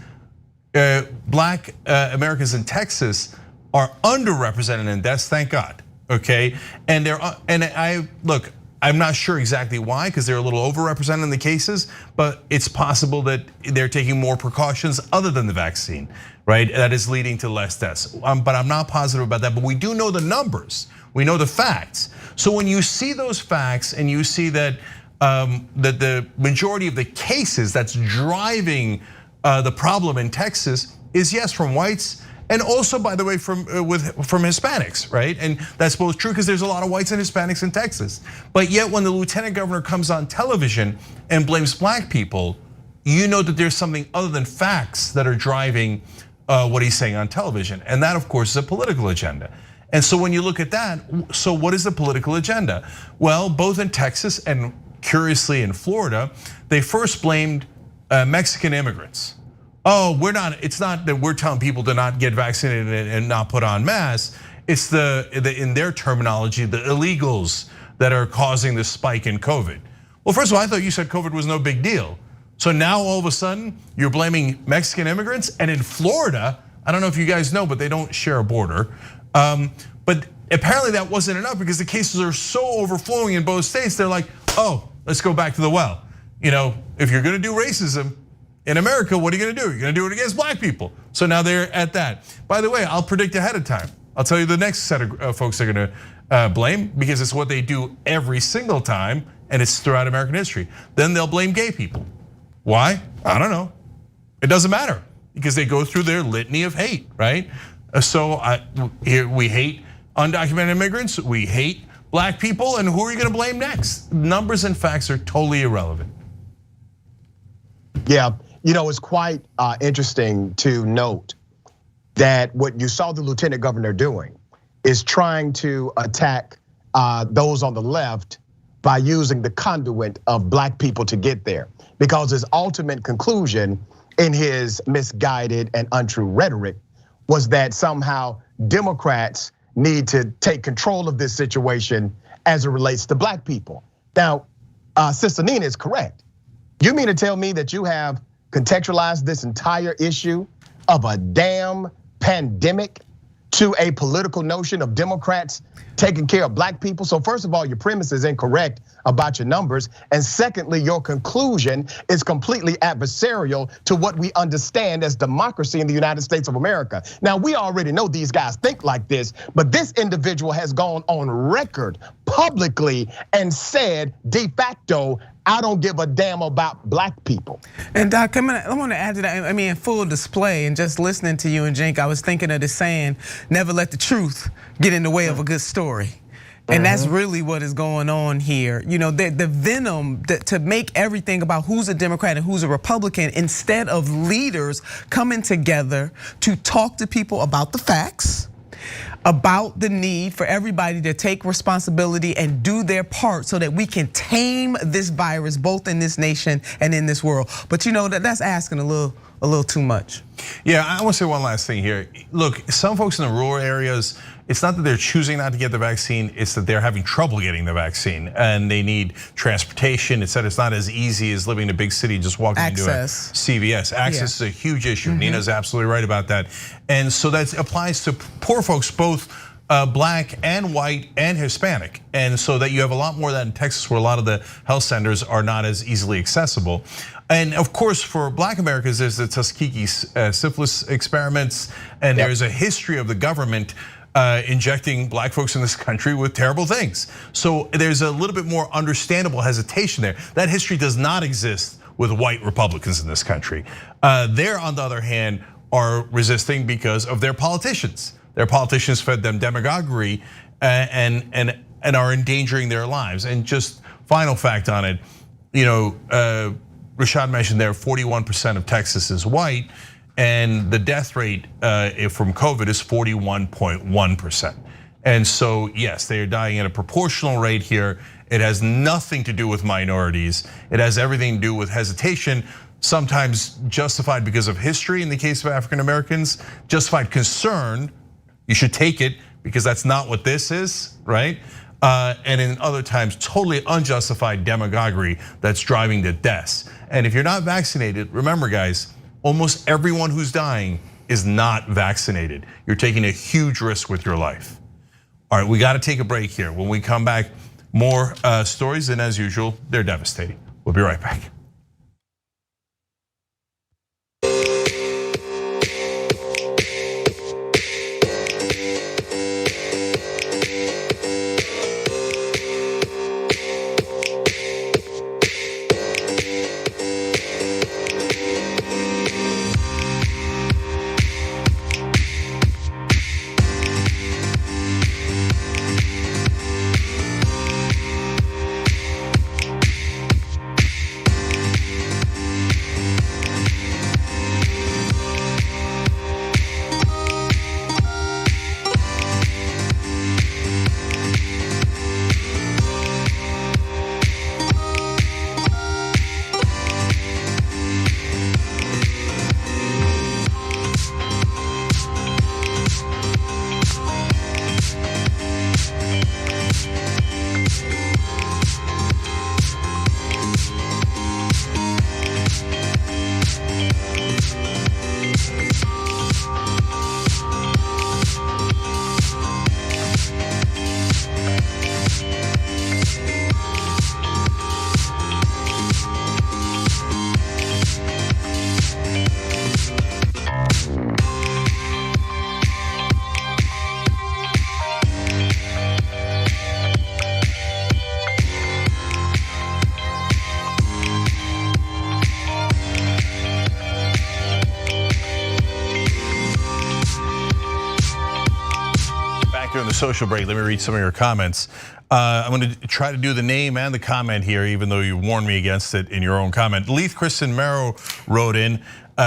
Speaker 1: black Americans in Texas are underrepresented in deaths, thank God, okay? And I'm not sure exactly why, because they're a little overrepresented in the cases, but it's possible that they're taking more precautions other than the vaccine, right? That is leading to less deaths. But I'm not positive about that, but we do know the numbers. We know the facts. So when you see those facts and you see that that the majority of the cases that's driving the problem in Texas is, yes, from whites, and also, by the way, from Hispanics, right? And that's both true because there's a lot of whites and Hispanics in Texas. But yet when the lieutenant governor comes on television and blames black people, you know that there's something other than facts that are driving what he's saying on television. And that, of course, is a political agenda. And so when you look at that, so what is the political agenda? Well, both in Texas and curiously in Florida, they first blamed Mexican immigrants. Oh, it's not that we're telling people to not get vaccinated and not put on masks. It's in their terminology, the illegals that are causing the spike in COVID. Well, first of all, I thought you said COVID was no big deal. So now all of a sudden you're blaming Mexican immigrants, and in Florida, I don't know if you guys know, but they don't share a border. But apparently that wasn't enough because the cases are so overflowing in both states. They're like, oh, let's go back to the well. If you're gonna do racism in America, what are you gonna do? You're gonna do it against black people. So now they're at that. By the way, I'll predict ahead of time. I'll tell you the next set of folks they're gonna blame, because it's what they do every single time, and it's throughout American history. Then they'll blame gay people. Why? I don't know. It doesn't matter, because they go through their litany of hate, right? So we hate undocumented immigrants, we hate black people, and who are you gonna blame next? Numbers and facts are totally irrelevant.
Speaker 12: Yeah, it's quite interesting to note that what you saw the lieutenant governor doing is trying to attack those on the left by using the conduit of black people to get there. Because his ultimate conclusion in his misguided and untrue rhetoric was that somehow Democrats need to take control of this situation as it relates to black people. Now, Sister Nina is correct. You mean to tell me that you have contextualized this entire issue of a damn pandemic to a political notion of Democrats taking care of black people. So first of all, your premise is incorrect about your numbers. And secondly, your conclusion is completely adversarial to what we understand as democracy in the United States of America. Now, we already know these guys think like this, but this individual has gone on record publicly and said de facto, I don't give a damn about black people.
Speaker 15: And Doc, I want to add to that. I mean, in full display, and just listening to you and Jink, I was thinking of the saying, never let the truth get in the way of a good story. And that's really what is going on here. You know, the venom to make everything about who's a Democrat and who's a Republican, instead of leaders coming together to talk to people about the facts, about the need for everybody to take responsibility and do their part so that we can tame this virus both in this nation and in this world. But you know, that's asking a little too much.
Speaker 1: Yeah, I want to say one last thing here. Look, some folks in the rural areas, it's not that they're choosing not to get the vaccine, it's that they're having trouble getting the vaccine and they need transportation. It's that it's not as easy as living in a big city, just walking into a CVS. Access is a huge issue. Nina's absolutely right about that. And so that applies to poor folks, both black and white and Hispanic. And so that you have a lot more of that in Texas, where a lot of the health centers are not as easily accessible. And of course, for black Americans, there's the Tuskegee syphilis experiments, and there's a history of the government injecting black folks in this country with terrible things. So there's a little bit more understandable hesitation there. That history does not exist with white Republicans in this country. They're, on the other hand, are resisting because of their politicians. Their politicians fed them demagoguery and are endangering their lives. And just final fact on it, you know, Rashad mentioned there 41% of Texas is white, and the death rate from COVID is 41.1%. And so yes, they are dying at a proportional rate here. It has nothing to do with minorities. It has everything to do with hesitation, sometimes justified because of history in the case of African Americans, justified concern. You should take it because that's not what this is, right? And in other times, totally unjustified demagoguery that's driving the deaths. And if you're not vaccinated, remember guys, almost everyone who's dying is not vaccinated. You're taking a huge risk with your life. All right, we gotta take a break here. When we come back, more stories, and as usual, they're devastating. We'll be right back. During the social break, let me read some of your comments. I'm going to try to do the name and the comment here, even though you warned me against it in your own comment. Leith Kristen Merrow wrote in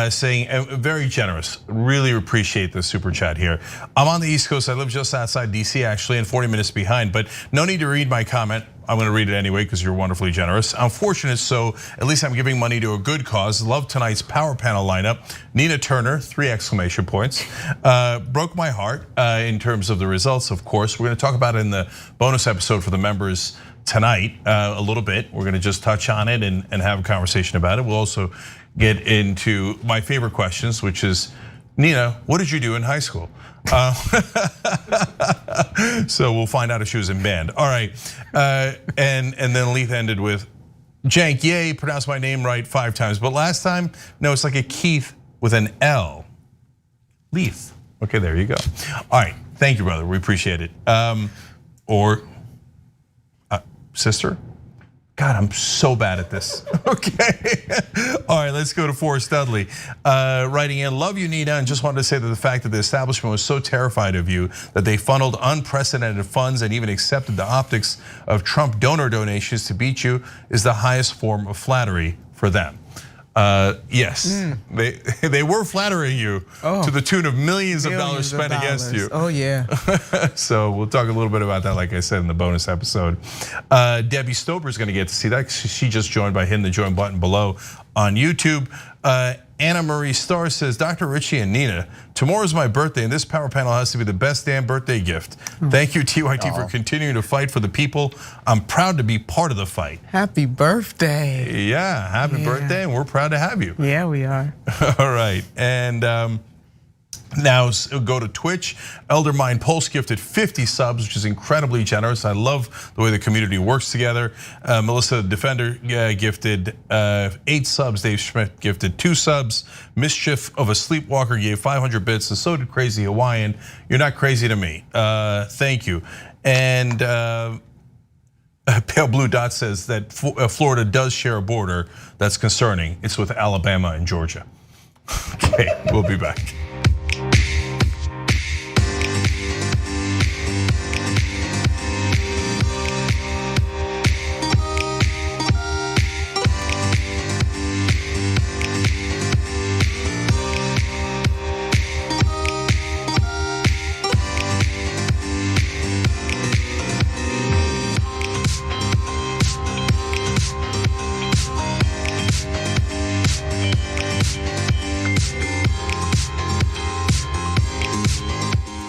Speaker 1: saying, very generous, really appreciate the super chat here. I'm on the East Coast, I live just outside DC actually, and 40 minutes behind, but no need to read my comment. I'm gonna read it anyway because you're wonderfully generous. I'm fortunate, so at least I'm giving money to a good cause. Love tonight's power panel lineup. Nina Turner, 3 exclamation points. Broke my heart in terms of the results, of course. We're gonna talk about it in the bonus episode for the members tonight a little bit. We're gonna just touch on it and have a conversation about it. We'll also get into my favorite questions, which is, Nina, what did you do in high school? So we'll find out if she was in band. All right, and then Leith ended with, Jank, yay, pronounced my name right 5 times. But last time, no, it's like a Keith with an L. Leith. Okay, there you go. All right, thank you, brother. We appreciate it. Or sister? God, I'm so bad at this. Okay. All right, let's go to Forrest Dudley. Writing in, love you, Nina, and just wanted to say that the fact that the establishment was so terrified of you that they funneled unprecedented funds and even accepted the optics of Trump donor donations to beat you is the highest form of flattery for them. Yes, they were flattering you to the tune of millions of dollars spent against you.
Speaker 15: Oh yeah.
Speaker 1: So we'll talk a little bit about that, like I said in the bonus episode. Debbie Stober is going to get to see that. She just joined by hitting the join button below on YouTube. Anna Marie Starr says, Dr. Richie and Nina, tomorrow's my birthday and this power panel has to be the best damn birthday gift. Thank you, TYT, for continuing to fight for the people. I'm proud to be part of the fight.
Speaker 15: Happy birthday.
Speaker 1: Yeah, happy birthday, and we're proud to have you.
Speaker 15: Yeah, we are.
Speaker 1: All right, and now go to Twitch. Elder Mind Pulse gifted 50 subs, which is incredibly generous. I love the way the community works together. Melissa Defender gifted 8 subs. Dave Schmidt gifted 2 subs. Mischief of a Sleepwalker gave 500 bits, and so did Crazy Hawaiian. You're not crazy to me. Thank you. And Pale Blue Dot says that Florida does share a border that's concerning. It's with Alabama and Georgia. Okay, we'll be back.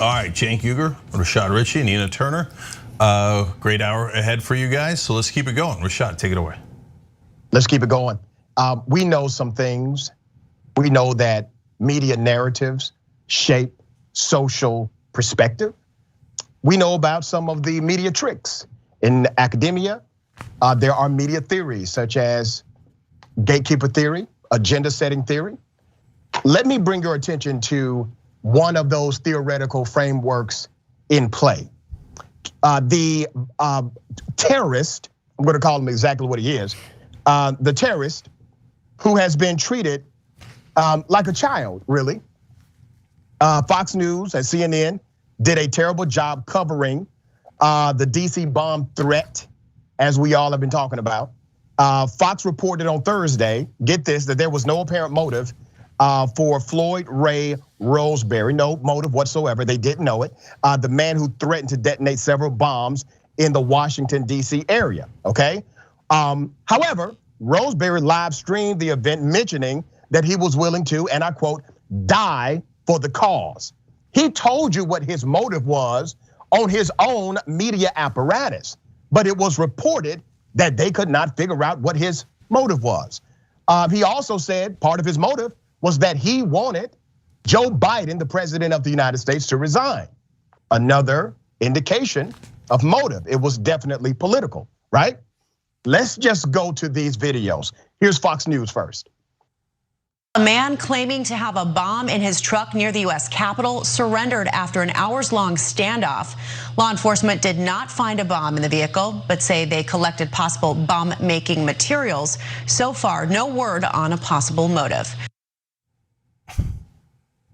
Speaker 1: All right, Cenk Uygur, Rashad Ritchie, Nina Turner. Great hour ahead for you guys, so let's keep it going. Rashad, take it away.
Speaker 12: Let's keep it going. We know some things. We know that media narratives shape social perspective. We know about some of the media tricks. In academia, there are media theories such as gatekeeper theory, agenda setting theory. Let me bring your attention to one of those theoretical frameworks in play. The terrorist, I'm gonna call him exactly what he is, the terrorist who has been treated like a child, really. Fox News and CNN did a terrible job covering the DC bomb threat, as we all have been talking about. Fox reported on Thursday, get this, that there was no apparent motive for Floyd Ray Roseberry, no motive whatsoever. They didn't know it. The man who threatened to detonate several bombs in the Washington, D.C. area, okay? However, Roseberry live streamed the event mentioning that he was willing to, and I quote, die for the cause. He told you what his motive was on his own media apparatus, but it was reported that they could not figure out what his motive was. He also said part of his motive was that he wanted Joe Biden, the president of the United States, to resign. Another indication of motive. It was definitely political, right? Let's just go to these videos. Here's Fox News first.
Speaker 18: A man claiming to have a bomb in his truck near the US Capitol surrendered after an hours-long standoff. Law enforcement did not find a bomb in the vehicle, but say they collected possible bomb-making materials. So far, no word on a possible motive.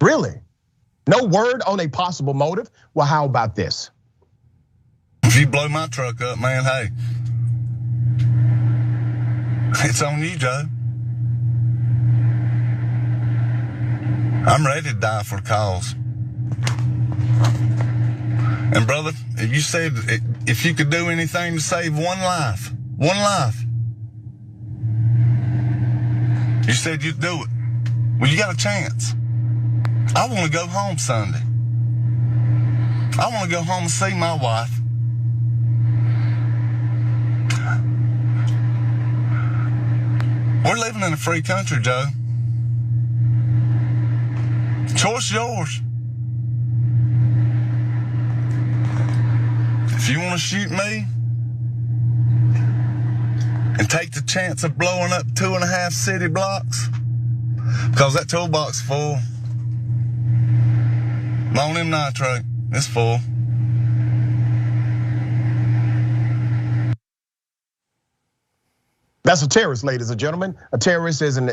Speaker 12: Really? No word on a possible motive? Well, how about this?
Speaker 19: If you blow my truck up, man, hey, it's on you, Joe. I'm ready to die for the cause. And brother, if you said if you could do anything to save one life, you said you'd do it. Well, you got a chance. I want to go home Sunday. I want to go home and see my wife. We're living in a free country, Joe. Choice yours. If you want to shoot me and take the chance of blowing up 2.5 city blocks, because that toolbox full. Ammonium nitrate, it's full.
Speaker 12: That's a terrorist, ladies and gentlemen. A terrorist is an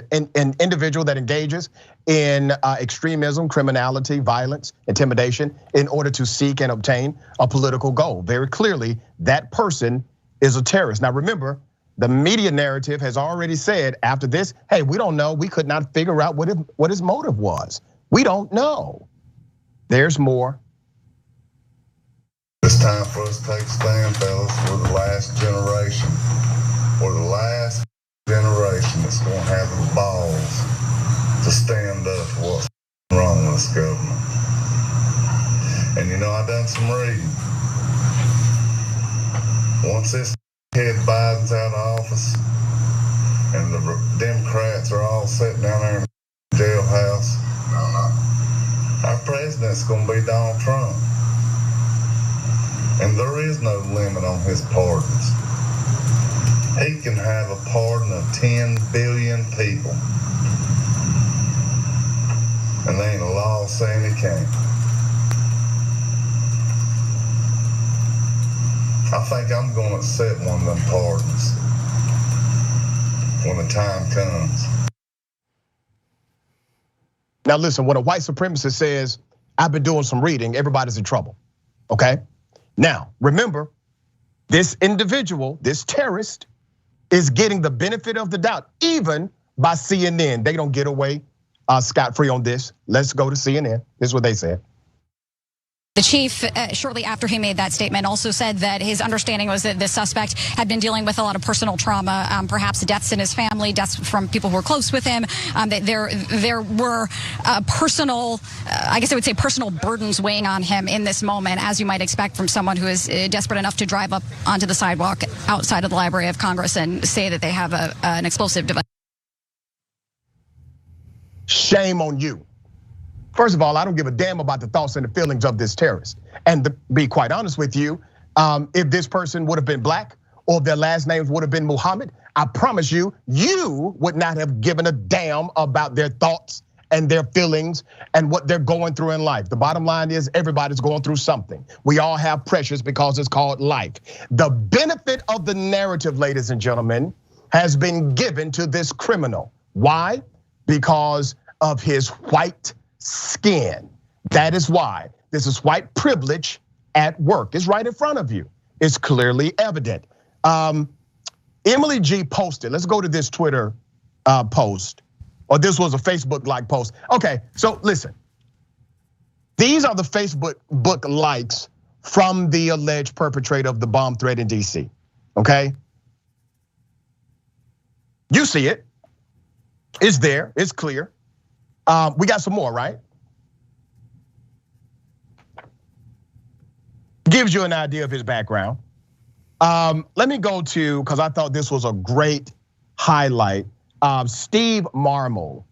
Speaker 12: individual that engages in extremism, criminality, violence, intimidation in order to seek and obtain a political goal. Very clearly, that person is a terrorist. Now remember, the media narrative has already said after this, hey, we don't know. We could not figure out what his motive was. We don't know. There's more.
Speaker 19: It's time for us to take a stand, fellas. We're the last generation. We're the last generation that's going to have the balls to stand up for what's wrong with this government. And you know, I done some reading. Once this head Biden's out of office and the Democrats are all sitting down there in the jailhouse, our president's going to be Donald Trump. And there is no limit on his pardons. He can have a pardon of 10 billion people. And there ain't a law saying he can't. I think I'm going to accept one of them pardons when the time comes.
Speaker 12: Now listen, when a white supremacist says, I've been doing some reading, everybody's in trouble, okay? Now, remember, this individual, this terrorist, is getting the benefit of the doubt, even by CNN. They don't get away scot-free on this. Let's go to CNN. This is what they said.
Speaker 20: The chief, shortly after he made that statement, also said that his understanding was that the suspect had been dealing with a lot of personal trauma, perhaps deaths in his family, deaths from people who were close with him. That there were personal, I guess I would say personal burdens weighing on him in this moment, as you might expect from someone who is desperate enough to drive up onto the sidewalk outside of the Library of Congress and say that they have an explosive device.
Speaker 12: Shame on you. First of all, I don't give a damn about the thoughts and the feelings of this terrorist. And to be quite honest with you, if this person would have been black or if their last names would have been Muhammad, I promise you, you would not have given a damn about their thoughts and their feelings and what they're going through in life. The bottom line is everybody's going through something. We all have pressures because it's called life. The benefit of the narrative, ladies and gentlemen, has been given to this criminal. Why? Because of his white skin. That is why. This is white privilege at work. It's right in front of you. It's clearly evident. Emily G posted, let's go to this Twitter post, or this was a Facebook like post. Okay, so listen. These are the Facebook likes from the alleged perpetrator of the bomb threat in DC, okay? You see it, it's there, it's clear. We got some more, right? Gives you an idea of his background. Let me go to, because I thought this was a great highlight. Steve Marmol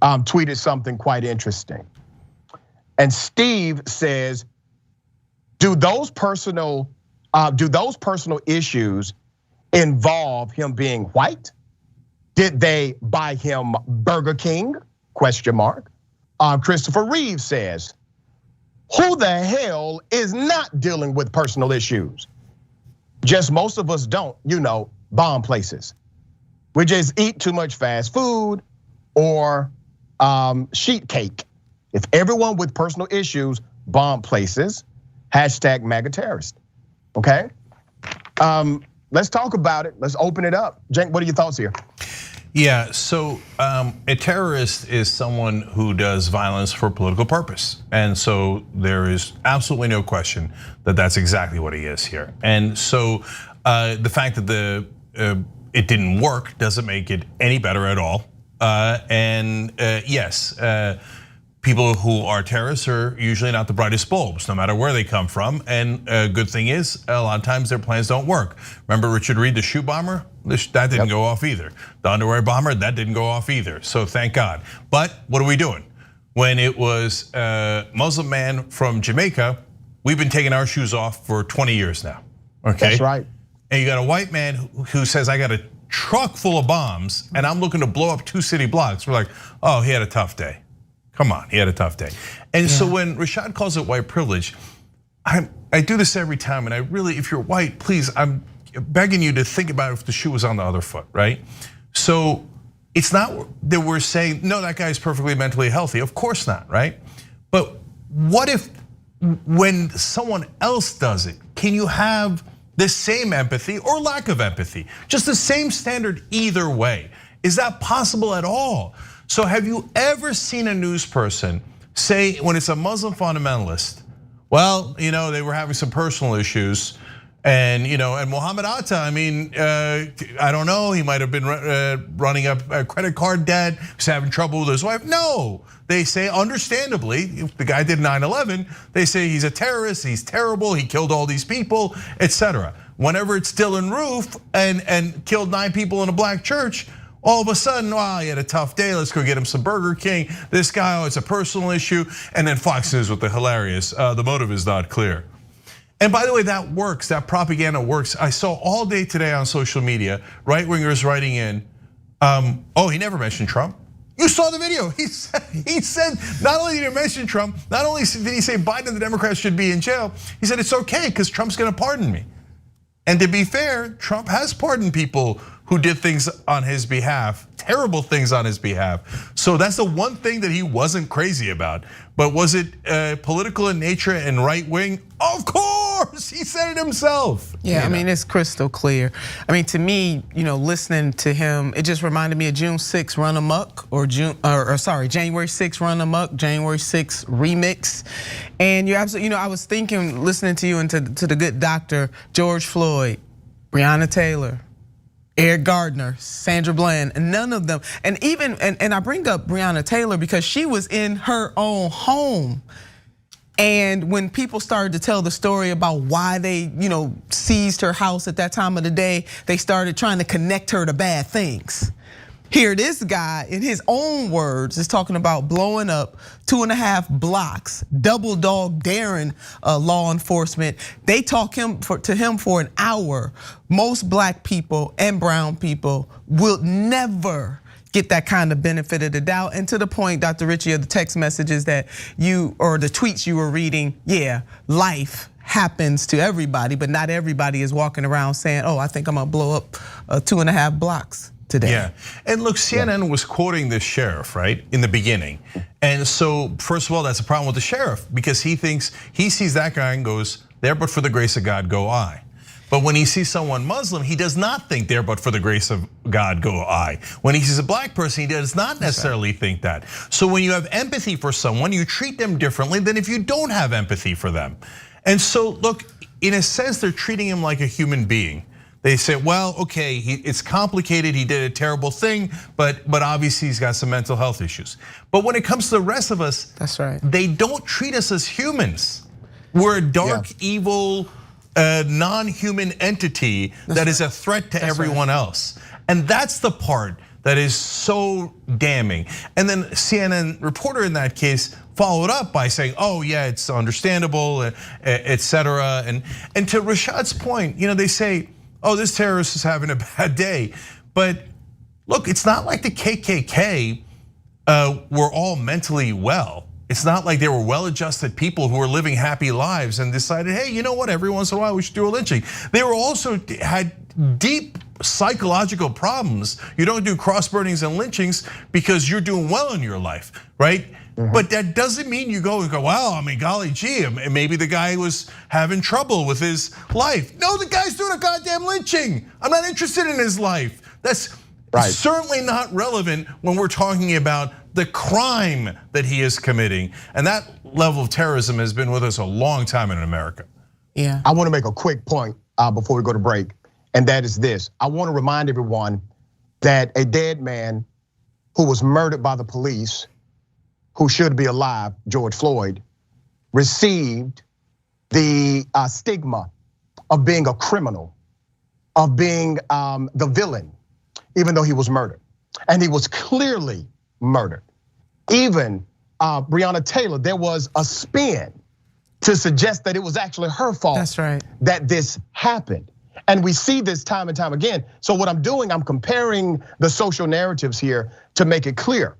Speaker 12: tweeted something quite interesting. And Steve says, do those personal issues involve him being white? Did they buy him Burger King? Question mark. Christopher Reeves says, who the hell is not dealing with personal issues? Just most of us don't, bomb places. We just eat too much fast food or sheet cake. If everyone with personal issues bomb places, hashtag MAGA terrorist, okay? Let's talk about it. Let's open it up. Cenk, what are your thoughts here?
Speaker 1: Yeah, so a terrorist is someone who does violence for political purpose. And so there is absolutely no question that that's exactly what he is here. And so the fact that it didn't work doesn't make it any better at all. Yes, people who are terrorists are usually not the brightest bulbs, no matter where they come from. And a good thing is, a lot of times their plans don't work. Remember Richard Reed, the shoe bomber? That didn't go off either. The underwear bomber, that didn't go off either. So thank God. But what are we doing? when it was a Muslim man from Jamaica. We've been taking our shoes off for 20 years now, okay?
Speaker 12: That's right.
Speaker 1: And you got a white man who says, I got a truck full of bombs and I'm looking to blow up 2 city blocks. We're like, oh, he had a tough day. Come on, he had a tough day. And so when Rashad calls it white privilege, I do this every time, and I really, if you're white, please, I'm begging you to think about if the shoe was on the other foot, right? So it's not that we're saying, no, that guy's perfectly mentally healthy. Of course not, right? But what if when someone else does it, can you have the same empathy or lack of empathy? Just the same standard either way. Is that possible at all? So have you ever seen a news person say, when it's a Muslim fundamentalist, well, they were having some personal issues, and and Mohammed Atta, I mean, I don't know, he might have been running up a credit card debt, he's having trouble with his wife. No, they say, understandably, if the guy did 9/11, they say he's a terrorist, he's terrible, he killed all these people, etc. Whenever it's Dylan Roof and killed 9 people in a black church, all of a sudden, wow, he had a tough day, let's go get him some Burger King. This guy, oh, it's a personal issue. And then Fox News with the hilarious, the motive is not clear. And by the way, that works, that propaganda works. I saw all day today on social media, right-wingers writing in, oh, he never mentioned Trump. You saw the video, he said, not only did he mention Trump, not only did he say Biden and the Democrats should be in jail, he said it's okay because Trump's gonna pardon me. And to be fair, Trump has pardoned people who did things on his behalf, terrible things on his behalf. So that's the one thing that he wasn't crazy about. But was it political in nature and right wing? Of course, he said it himself.
Speaker 15: Yeah, I mean, it's crystal clear. I mean, to me, listening to him, it just reminded me of June 6 Run Amok, or January 6 Run Amok, January 6 remix. And you're absolutely, I was thinking, listening to you and to the good doctor, George Floyd, Breonna Taylor, Eric Gardner, Sandra Bland, and none of them. And even, and I bring up Breonna Taylor because she was in her own home. And when people started to tell the story about why they, seized her house at that time of the day, they started trying to connect her to bad things. Here, this guy, in his own words, is talking about blowing up 2.5 blocks, double dog daring law enforcement. They talk to him for an hour. Most black people and brown people will never get that kind of benefit of the doubt. And to the point, Dr. Ritchie, of the text messages that or the tweets you were reading, yeah, life happens to everybody, but not everybody is walking around saying, oh, I think I'm gonna blow up 2.5 blocks today.
Speaker 1: Yeah, and look, CNN was quoting the sheriff, right, in the beginning. And so, first of all, that's a problem with the sheriff because he sees that guy and goes, there but for the grace of God go I. But when he sees someone Muslim, he does not think there but for the grace of God go I. When he sees a black person, he does not necessarily think that. So when you have empathy for someone, you treat them differently than if you don't have empathy for them. And so look, in a sense, they're treating him like a human being. They say, well, okay, it's complicated, he did a terrible thing, but obviously he's got some mental health issues. But when it comes to the rest of us,
Speaker 15: that's right,
Speaker 1: they don't treat us as humans. We're a dark, evil, non-human entity that is a threat to everyone else. And that's the part that is so damning. And then CNN reporter in that case followed up by saying, oh yeah, it's understandable, etc. And to Rashad's point, they say, oh, this terrorist is having a bad day. But look, it's not like the KKK were all mentally well. It's not like they were well-adjusted people who were living happy lives and decided, hey, you know what, every once in a while we should do a lynching. They were also had deep psychological problems. You don't do cross burnings and lynchings because you're doing well in your life, right? But that doesn't mean you go and go, wow, I mean, golly gee, maybe the guy was having trouble with his life. No, the guy's doing a goddamn lynching. I'm not interested in his life. That's certainly not relevant when we're talking about the crime that he is committing. And that level of terrorism has been with us a long time in America.
Speaker 15: Yeah.
Speaker 12: I want to make a quick point before we go to break, and that is this. I want to remind everyone that a dead man who was murdered by the police, who should be alive, George Floyd, received the stigma of being a criminal, of being the villain, even though he was murdered. And he was clearly murdered. Even Breonna Taylor, there was a spin to suggest that it was actually her fault.
Speaker 15: That's right.
Speaker 12: That this happened. And we see this time and time again. So what I'm doing, I'm comparing the social narratives here to make it clear.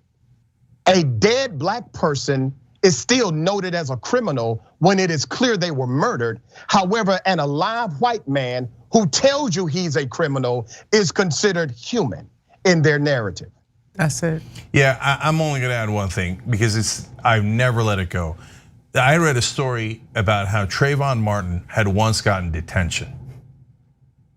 Speaker 12: A dead black person is still noted as a criminal when it is clear they were murdered. However, an alive white man who tells you he's a criminal is considered human in their narrative.
Speaker 15: That's it.
Speaker 1: Yeah, I'm only gonna add one thing because I've never let it go. I read a story about how Trayvon Martin had once gotten detention.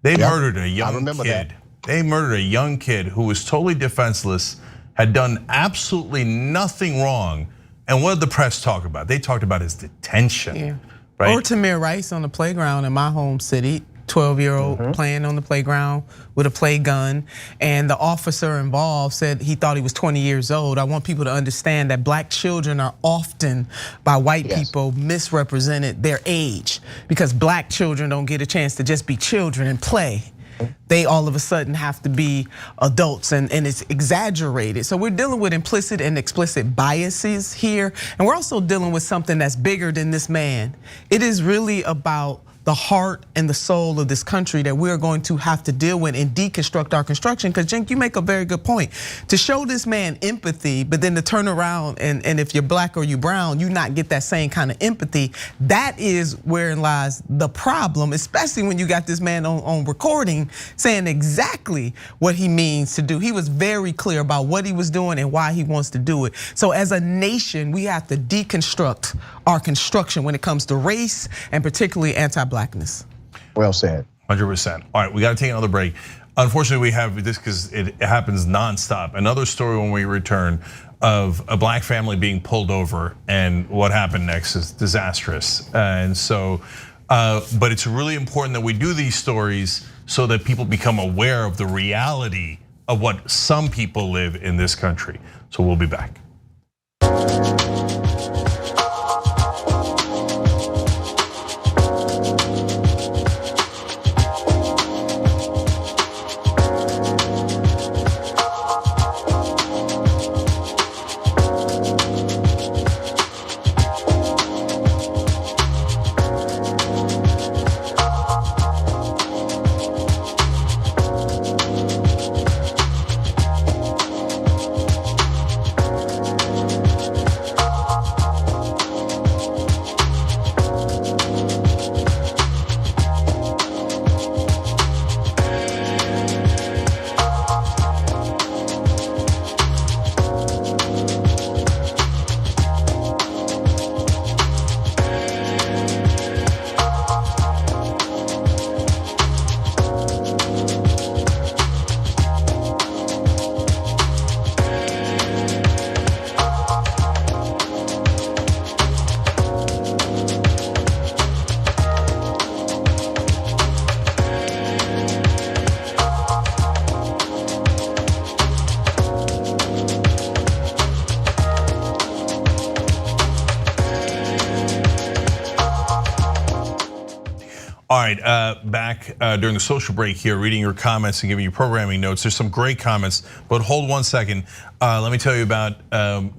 Speaker 1: They murdered a young kid. They murdered a young kid who was totally defenseless, had done absolutely nothing wrong. And what did the press talk about? They talked about his detention. Right?
Speaker 15: Or Tamir Rice on the playground in my home city, 12-year-old playing on the playground with a play gun. And the officer involved said he thought he was 20 years old. I want people to understand that black children are often, by white people, misrepresented their age. Because black children don't get a chance to just be children and play. They all of a sudden have to be adults and it's exaggerated. So we're dealing with implicit and explicit biases here. And we're also dealing with something that's bigger than this man. It is really about the heart and the soul of this country that we're going to have to deal with and deconstruct our construction. Because Cenk, you make a very good point. To show this man empathy, but then to turn around and if you're black or you brown, you not get that same kind of empathy. That is wherein lies the problem, especially when you got this man on recording saying exactly what he means to do. He was very clear about what he was doing and why he wants to do it. So as a nation, we have to deconstruct our construction when it comes to race and particularly anti-blackness.
Speaker 12: Well said.
Speaker 1: 100%. All right, we got to take another break. Unfortunately, we have this because it happens nonstop. Another story when we return of a black family being pulled over, and what happened next is disastrous. And so, but it's really important that we do these stories so that people become aware of the reality of what some people live in this country. So we'll be back. All right, back during the social break here, reading your comments and giving you programming notes. There's some great comments, but hold one second. Let me tell you about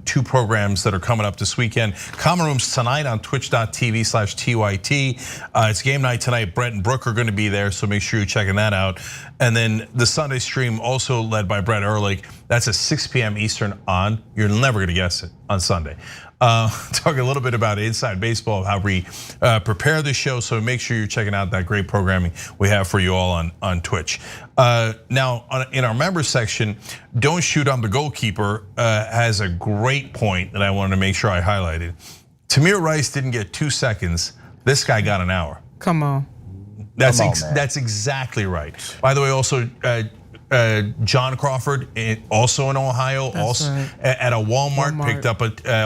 Speaker 1: 2 programs that are coming up this weekend. Common Rooms tonight on twitch.tv/TYT. It's game night tonight. Brett and Brooke are gonna be there, so make sure you're checking that out. And then the Sunday stream, also led by Brett Ehrlich. That's at 6 p.m. Eastern on, you're never gonna guess it, on Sunday. Talk a little bit about Inside Baseball, how we prepare the show. So make sure you're checking out that great programming we have for you all on Twitch. Now, in our members section, Don't Shoot on the Goalkeeper has a great point that I wanted to make sure I highlighted. Tamir Rice didn't get 2 seconds. This guy got an hour.
Speaker 15: Come on.
Speaker 1: That's exactly right. By the way, also, John Crawford, also in Ohio, at a Walmart.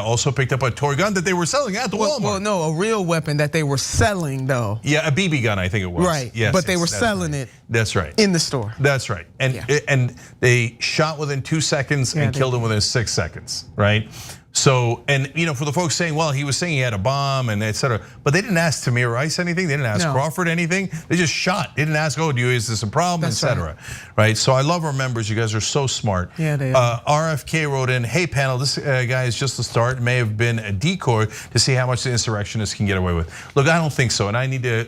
Speaker 1: Also picked up a toy gun that they were selling at the Walmart.
Speaker 15: Well, no, a real weapon that they were selling though.
Speaker 1: Yeah, a BB gun, I think it was.
Speaker 15: Right, yes, but they were selling it.
Speaker 1: That's right.
Speaker 15: In the store.
Speaker 1: That's right, and they shot within 2 seconds and killed him within 6 seconds, right? So, and for the folks saying, well, he was saying he had a bomb and et cetera, but they didn't ask Tamir Rice anything. They didn't ask Crawford anything. They just shot. They didn't ask, is this a problem, et cetera, right? So I love our members. You guys are so smart.
Speaker 15: Yeah, they are.
Speaker 1: RFK wrote in, hey panel, this guy is just the start. It may have been a decoy to see how much the insurrectionists can get away with. Look, I don't think so. And I need to,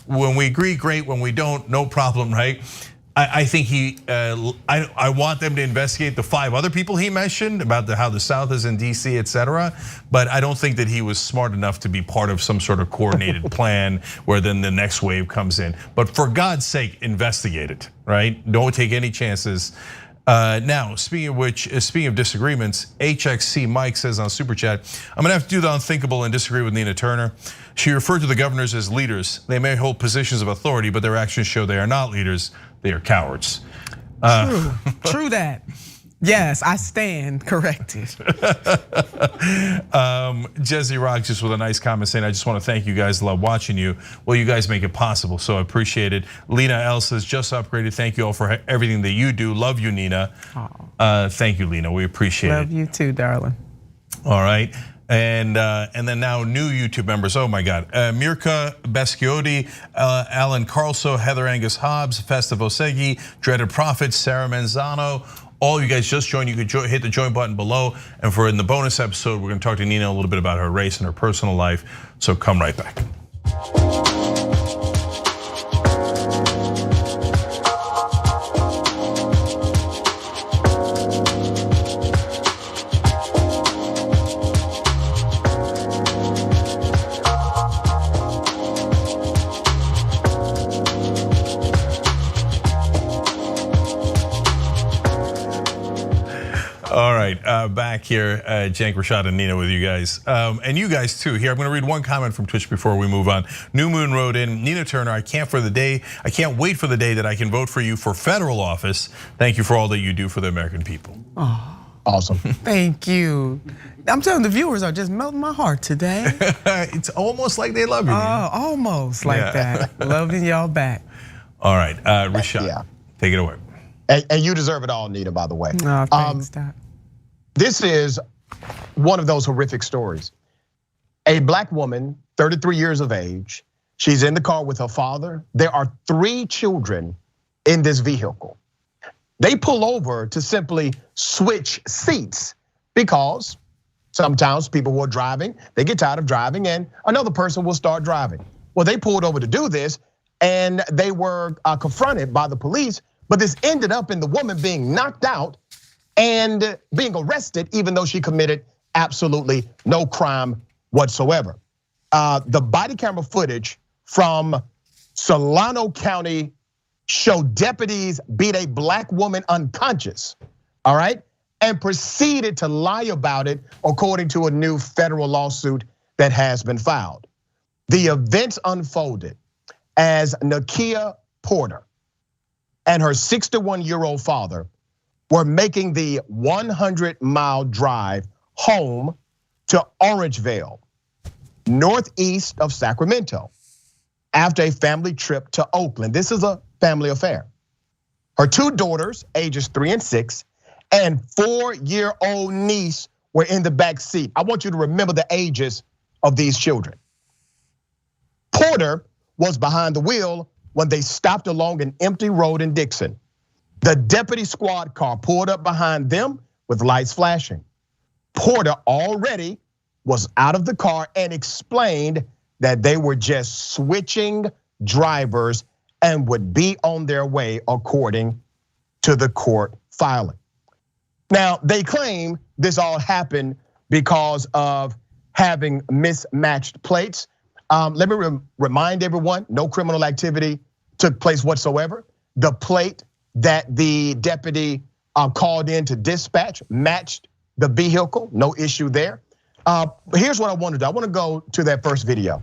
Speaker 1: when we agree, great. When we don't, no problem, right? I think I want them to investigate the 5 other people he mentioned about how the South is in DC, et cetera. But I don't think that he was smart enough to be part of some sort of coordinated plan where then the next wave comes in. But for God's sake, investigate it, right? Don't take any chances. Now, speaking of disagreements, HXC Mike says on Super Chat, I'm gonna have to do the unthinkable and disagree with Nina Turner. She referred to the governors as leaders. They may hold positions of authority, but their actions show they are not leaders. They are cowards.
Speaker 15: True that. Yes, I stand corrected.
Speaker 1: Jesse Rock just with a nice comment saying, I just want to thank you guys, love watching you. Well, you guys make it possible, so I appreciate it. Lena L says, just upgraded. Thank you all for everything that you do. Love you, Nina. Thank you, Lena, we appreciate it.
Speaker 15: Love you too, darling.
Speaker 1: All right. And then now new YouTube members. Oh my God, Mirka Beschiodi, Alan Carlso, Heather Angus Hobbs, Festive Osegi, Dreaded Prophet, Sarah Manzano. All you guys just joined. You could hit the join button below. And in the bonus episode, we're gonna talk to Nina a little bit about her race and her personal life. So come right back. All right, back here, Cenk, Rashad, and Nina with you guys. And you guys too here. I'm gonna read one comment from Twitch before we move on. New Moon wrote in, Nina Turner, I can't wait for the day that I can vote for you for federal office. Thank you for all that you do for the American people.
Speaker 15: Oh,
Speaker 12: awesome.
Speaker 15: Thank you. I'm telling the viewers are just melting my heart today.
Speaker 1: It's almost like they love you, Nina.
Speaker 15: Almost like that. Loving y'all back.
Speaker 1: All right, Rashad, take it away.
Speaker 12: And you deserve it all, Nina, by the way.
Speaker 15: No, thanks, Doc.
Speaker 12: This is one of those horrific stories. A black woman, 33 years of age, she's in the car with her father. There are 3 children in this vehicle. They pull over to simply switch seats because sometimes people who are driving, they get tired of driving and another person will start driving. Well, they pulled over to do this and they were confronted by the police, but this ended up in the woman being knocked out and being arrested even though she committed absolutely no crime whatsoever. The body camera footage from Solano County showed deputies beat a black woman unconscious, all right? And proceeded to lie about it according to a new federal lawsuit that has been filed. The events unfolded as Nakia Porter and her 61-year-old father were making the 100-mile drive home to Orangevale, northeast of Sacramento, after a family trip to Oakland. This is a family affair. Her 2 daughters, ages 3 and 6, and 4-year-old niece were in the back seat. I want you to remember the ages of these children. Porter was behind the wheel when they stopped along an empty road in Dixon. The deputy squad car pulled up behind them with lights flashing. Porter already was out of the car and explained that they were just switching drivers and would be on their way according to the court filing. Now, they claim this all happened because of having mismatched plates. Let me remind everyone, no criminal activity took place whatsoever. The plate that the deputy called in to dispatch matched the vehicle, no issue there. Here's what I want to do. I want to go to that first video.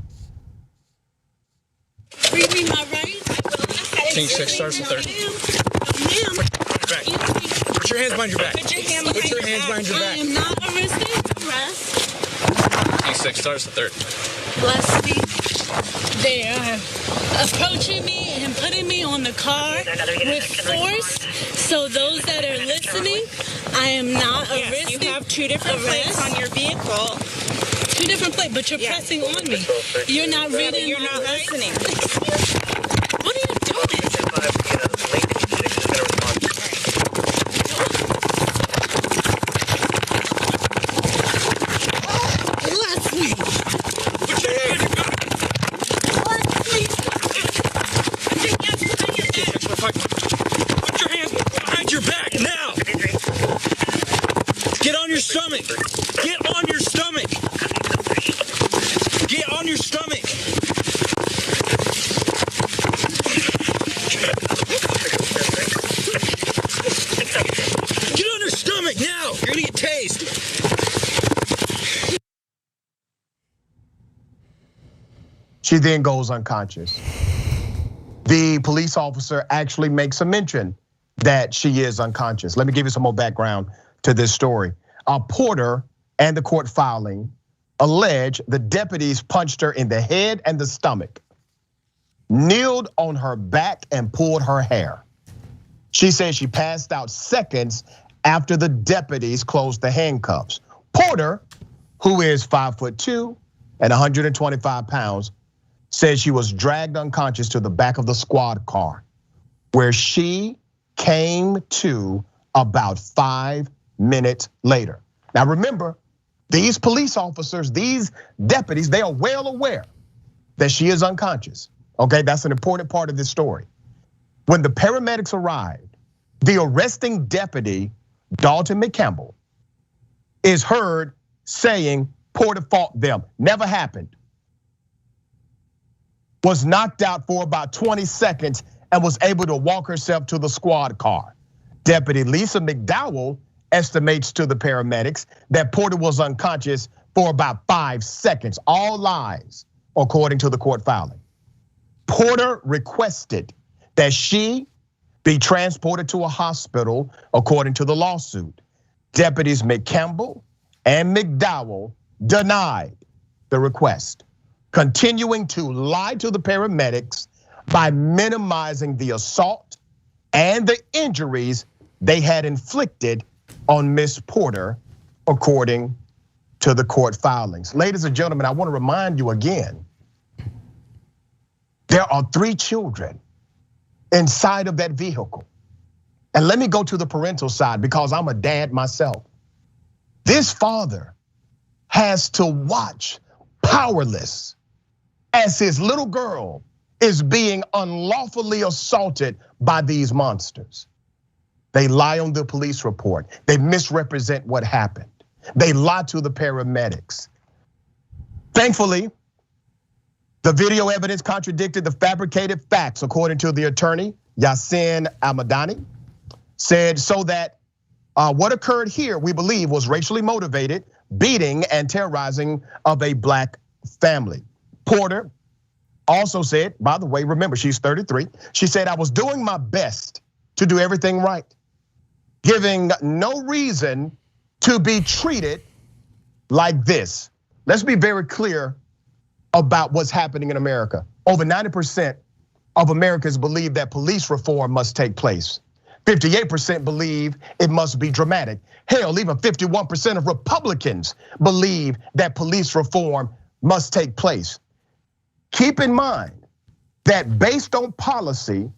Speaker 21: Read me my rights.
Speaker 5: King 6 starts the 3rd. Put your hands behind your back.
Speaker 21: Put your hands
Speaker 5: behind your back.
Speaker 21: I am not arrested. Arrest.
Speaker 5: King 6 starts the 3rd.
Speaker 21: Bless me. They are approaching me and putting me on the car with force. So those that are listening, I am not arrested. You have two different plates on your vehicle. Two different plates, but you're pressing on me. You're not reading. You're not listening. What are you doing? Bless me. Put your hands.
Speaker 8: Put your hands behind your back now. Get on your stomach. Get on your stomach. Get on your stomach. Get on your stomach now. You're gonna get tased.
Speaker 12: She then goes unconscious. The police officer actually makes a mention that she is unconscious. Let me give you some more background to this story. Porter and the court filing allege the deputies punched her in the head and the stomach, kneeled on her back and pulled her hair. She says she passed out seconds after the deputies closed the handcuffs. Porter, who is 5'2" and 125 pounds, says she was dragged unconscious to the back of the squad car, where she came to about 5 minutes later. Now remember, these police officers, these deputies, they are well aware that she is unconscious. Okay, that's an important part of this story. When the paramedics arrived, the arresting deputy, Dalton McCampbell, is heard saying Porter fought them. Never happened. Was knocked out for about 20 seconds and was able to walk herself to the squad car. Deputy Lisa McDowell estimates to the paramedics that Porter was unconscious for about 5 seconds. All lies, according to the court filing. Porter requested that she be transported to a hospital, according to the lawsuit. Deputies McCampbell and McDowell denied the request, continuing to lie to the paramedics by minimizing the assault and the injuries they had inflicted on Miss Porter, according to the court filings. Ladies and gentlemen, I want to remind you again, there are 3 children inside of that vehicle. And let me go to the parental side because I'm a dad myself. This father has to watch powerless as his little girl is being unlawfully assaulted by these monsters. They lie on the police report. They misrepresent what happened. They lie to the paramedics. Thankfully, the video evidence contradicted the fabricated facts, according to the attorney, Yasin Almadani, said so that what occurred here, we believe, was racially motivated beating and terrorizing of a black family. Porter also said, by the way, remember, she's 33. She said, I was doing my best to do everything right, giving no reason to be treated like this. Let's be very clear about what's happening in America. Over 90% of Americans believe that police reform must take place. 58% believe it must be dramatic. Hell, even 51% of Republicans believe that police reform must take place. Keep in mind that based on policy,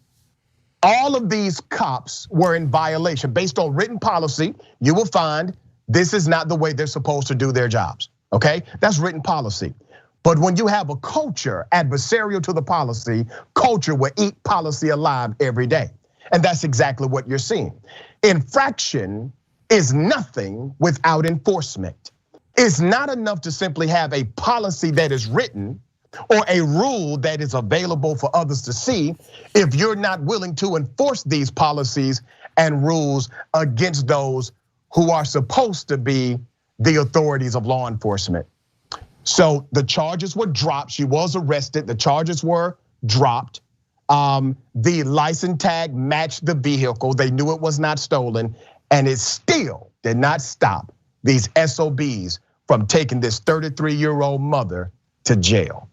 Speaker 12: all of these cops were in violation. Based on written policy, you will find this is not the way they're supposed to do their jobs, okay? That's written policy. But when you have a culture adversarial to the policy, culture will eat policy alive every day. And that's exactly what you're seeing. Infraction is nothing without enforcement. It's not enough to simply have a policy that is written or a rule that is available for others to see if you're not willing to enforce these policies and rules against those who are supposed to be the authorities of law enforcement. So the charges were dropped. She was arrested. The charges were dropped. The license tag matched the vehicle. They knew it was not stolen, and it still did not stop these SOBs from taking this 33-year-old mother to jail.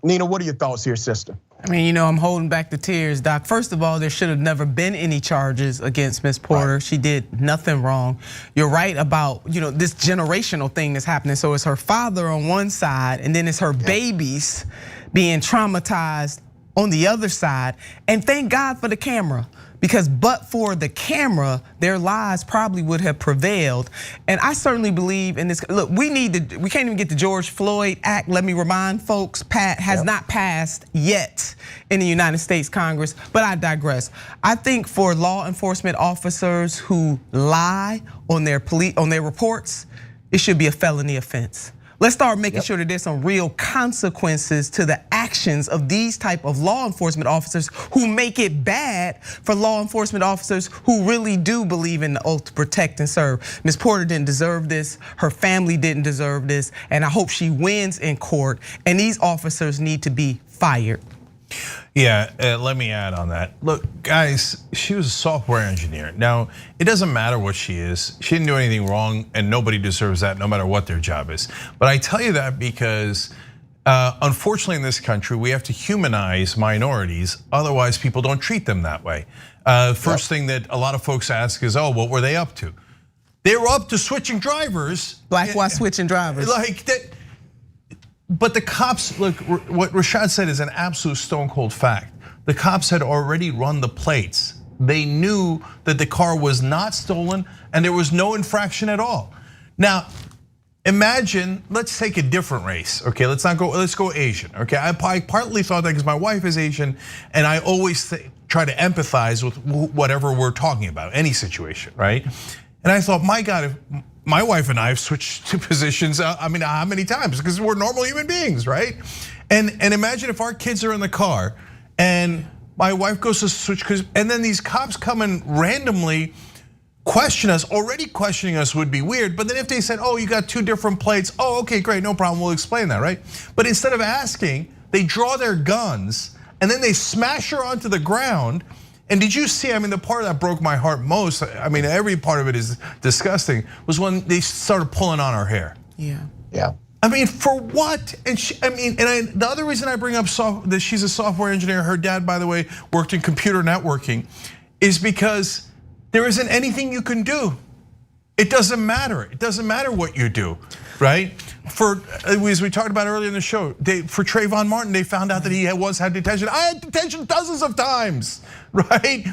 Speaker 12: Nina, what are your thoughts here, sister?
Speaker 15: I mean, I'm holding back the tears, Doc. First of all, there should have never been any charges against Ms. Porter. Right. She did nothing wrong. You're right about, this generational thing that's happening. So it's her father on one side, and then it's her babies being traumatized on the other side. And thank God for the camera. Because but for the camera, their lies probably would have prevailed. And I certainly believe in this. Look, we can't even get the George Floyd Act. Let me remind folks, has not passed yet in the United States Congress, but I digress. I think for law enforcement officers who lie on their reports, it should be a felony offense. Let's start making sure that there's some real consequences to the actions of these type of law enforcement officers who make it bad for law enforcement officers who really do believe in the oath to protect and serve. Ms. Porter didn't deserve this. Her family didn't deserve this. And I hope she wins in court. And these officers need to be fired.
Speaker 1: Yeah, let me add on that. Look, guys, she was a software engineer. Now, it doesn't matter what she is. She didn't do anything wrong, and nobody deserves that, no matter what their job is. But I tell you that because, unfortunately in this country, we have to humanize minorities. Otherwise, people don't treat them that way. First thing that a lot of folks ask is, oh, what were they up to? They were up to switching drivers.
Speaker 15: Black while switching drivers.
Speaker 1: Like that. But the cops, look, what Rashad said is an absolute stone cold fact. The cops had already run the plates. They knew that the car was not stolen and there was no infraction at all. Now, imagine, let's take a different race, okay? Let's go Asian, okay? I partly thought that because my wife is Asian and I always try to empathize with whatever we're talking about, any situation, right? And I thought, my God, if my wife and I have switched to positions, I mean, how many times? Because we're normal human beings, right? And imagine if our kids are in the car and my wife goes to switch, and then these cops come and randomly question us. Already questioning us would be weird, but then if they said, oh, you got two different plates, oh, okay, great, no problem, we'll explain that, right? But instead of asking, they draw their guns and then they smash her onto the ground. And did you see, I mean, the part that broke my heart most, I mean, every part of it is disgusting, was when they started pulling on her hair.
Speaker 15: Yeah.
Speaker 1: I mean, for what? And the other reason I bring up that she's a software engineer, her dad, by the way, worked in computer networking, is because there isn't anything you can do. It doesn't matter. It doesn't matter what you do, right? As we talked about earlier in the show, for Trayvon Martin, they found out that he once had detention. I had detention dozens of times, right?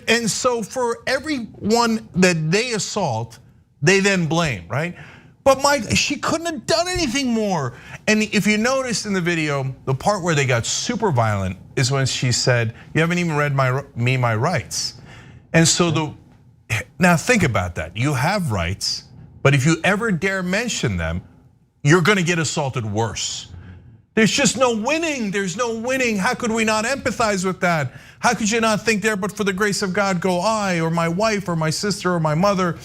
Speaker 1: And so for everyone that they assault, they then blame, right? But she couldn't have done anything more. And if you noticed in the video, the part where they got super violent is when she said, "You haven't even read my rights." And so now think about that. You have rights, but if you ever dare mention them, you're gonna get assaulted worse. There's just no winning, there's no winning. How could we not empathize with that? How could you not think there, but for the grace of God go I, or my wife, or my sister, or my mother?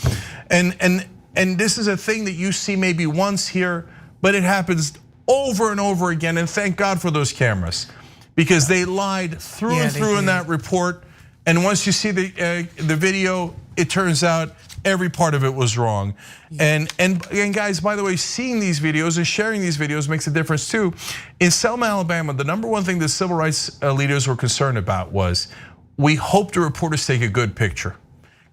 Speaker 1: And this is a thing that you see maybe once here, but it happens over and over again, and thank God for those cameras. Because they lied through and through in that report, and once you see the video, it turns out every part of it was wrong. And guys, by the way, seeing these videos and sharing these videos makes a difference too. In Selma, Alabama, the #1 thing the civil rights leaders were concerned about was, we hope the reporters take a good picture.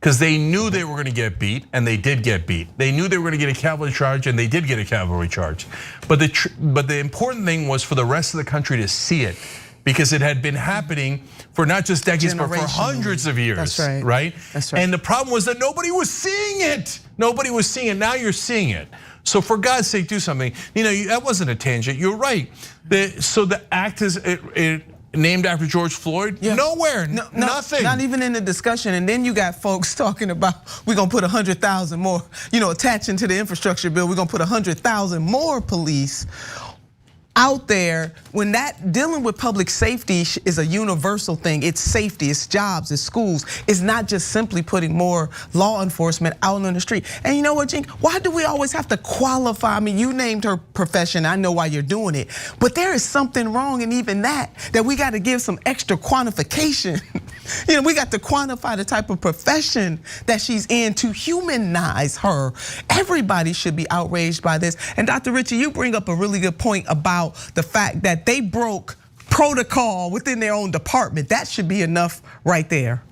Speaker 1: Because they knew they were gonna get beat, and they did get beat. They knew they were gonna get a cavalry charge, and they did get a cavalry charge. But the important thing was for the rest of the country to see it, because it had been happening for not just decades, but for hundreds of years.
Speaker 15: That's right.
Speaker 1: Right?
Speaker 15: That's right.
Speaker 1: And the problem was that nobody was seeing it. Nobody was seeing it. Now you're seeing it. So for God's sake, do something. That wasn't a tangent. You're right. So the act is named after George Floyd? Yeah. Nowhere, nothing.
Speaker 15: Not even in the discussion. And then you got folks talking about, we're gonna put 100,000 more, attaching to the infrastructure bill, we're gonna put 100,000 more police out there. When dealing with public safety is a universal thing. It's safety, it's jobs, it's schools. It's not just simply putting more law enforcement out on the street. And you know what, Jink? Why do we always have to qualify? I mean, you named her profession. I know why you're doing it. But there is something wrong in even that we got to give some extra quantification. We got to quantify the type of profession that she's in to humanize her. Everybody should be outraged by this. And Dr. Ritchie, you bring up a really good point about the fact that they broke protocol within their own department. That should be enough right there.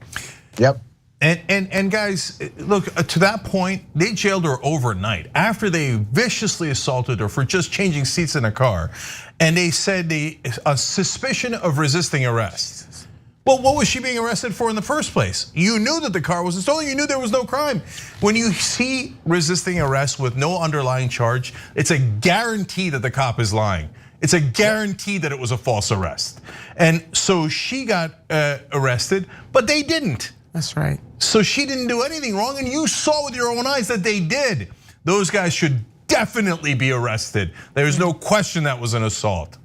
Speaker 12: Yep.
Speaker 1: And guys, look, to that point, they jailed her overnight after they viciously assaulted her for just changing seats in a car. And they said a suspicion of resisting arrest. Well, what was she being arrested for in the first place? You knew that the car was stolen, you knew there was no crime. When you see resisting arrest with no underlying charge, it's a guarantee that the cop is lying. It's a guarantee that it was a false arrest. And so she got arrested, but they didn't.
Speaker 15: That's right.
Speaker 1: So she didn't do anything wrong, and you saw with your own eyes that they did. Those guys should definitely be arrested. There's no question that was an assault.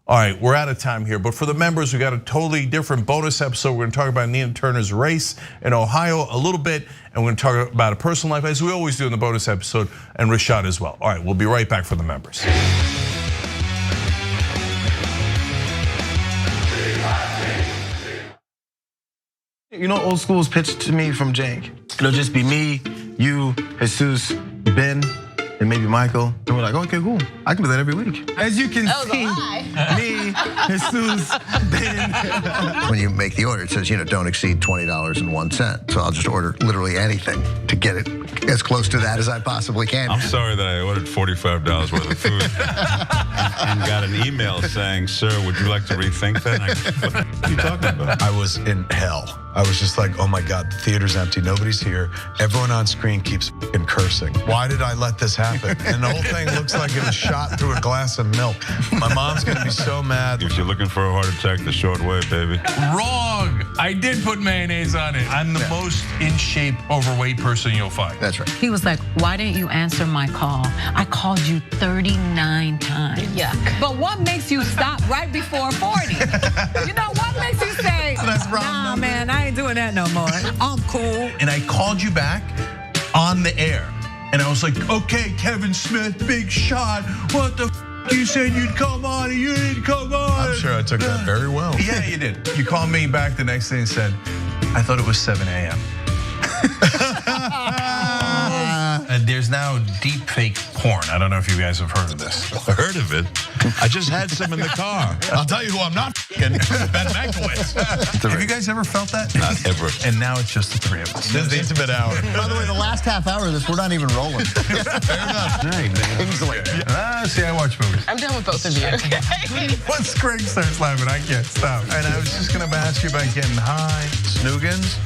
Speaker 1: All right, we're out of time here, but for the members, we got a totally different bonus episode. We're gonna talk about Nina Turner's race in Ohio a little bit, and we're gonna talk about a personal life, as we always do in the bonus episode, and Rashad as well. All right, we'll be right back for the members.
Speaker 4: You know, old school's pitched to me from Jank. It'll just be me, you, Jesus, Ben, and maybe Michael. And we're like, okay, cool. I can do that every week. As you can see, me, Jesus, Ben.
Speaker 22: When you make the order, it says, don't exceed $20.01. So I'll just order literally anything to get it as close to that as I possibly can.
Speaker 23: I'm sorry that I ordered $45 worth of food and got an email saying, sir, would you like to rethink that? What are you talking about?
Speaker 24: I was in hell. I was just like, oh my God, the theater's empty, nobody's here. Everyone on screen keeps fucking cursing. Why did I let this happen? And the whole thing looks like it was shot through a glass of milk. My mom's gonna be so mad.
Speaker 23: If you're looking for a heart attack, the short way, baby.
Speaker 1: Wrong, I did put mayonnaise on it. I'm the most in shape, overweight person you'll find.
Speaker 22: That's right.
Speaker 25: He was like, why didn't you answer my call? I called you 39 times.
Speaker 26: Yuck. But what makes you stop right before 40? You know, what makes you say, nah, man, I ain't doing that no more. I'm cool.
Speaker 1: And I called you back on the air. And I was like, okay, Kevin Smith, big shot. What the you said you'd come on and you didn't come on.
Speaker 24: I'm sure I took that very well.
Speaker 1: Yeah, you did. You called me back the next day and said, I thought it was 7 a.m. And there's now deep fake porn. I don't know if you guys have heard of this.
Speaker 23: Heard of it? I just had some in the car.
Speaker 1: I'll tell you who I'm not Ben Mankiewicz. Have you guys ever felt that?
Speaker 23: Not ever.
Speaker 1: And now it's just the three of us.
Speaker 24: This is the intimate hour.
Speaker 22: By the way, the last half hour of this, we're not even rolling.
Speaker 1: Fair enough. Easily. See, I watch movies.
Speaker 26: I'm done with both of you.
Speaker 1: Once Greg starts laughing, I can't stop. And I was just gonna ask you about getting high.
Speaker 4: Snoogans,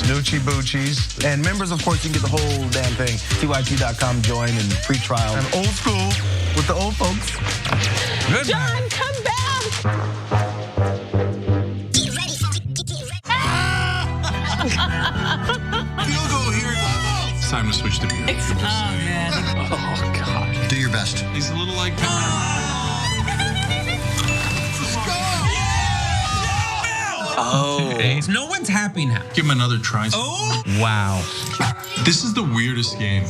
Speaker 4: Snoochie Boochies. And members, of course, you can get the whole damn thing. TYT.com, join and free trial. I'm old school with the old folks.
Speaker 1: Good.
Speaker 26: John, come back.
Speaker 1: Field goal here. It's time to switch to beer.
Speaker 26: Oh, man.
Speaker 1: Oh, God.
Speaker 22: Do your best.
Speaker 1: He's a little like
Speaker 27: Oh. No one's happy now.
Speaker 1: Give him another try.
Speaker 27: Oh.
Speaker 1: Wow. This is the weirdest game.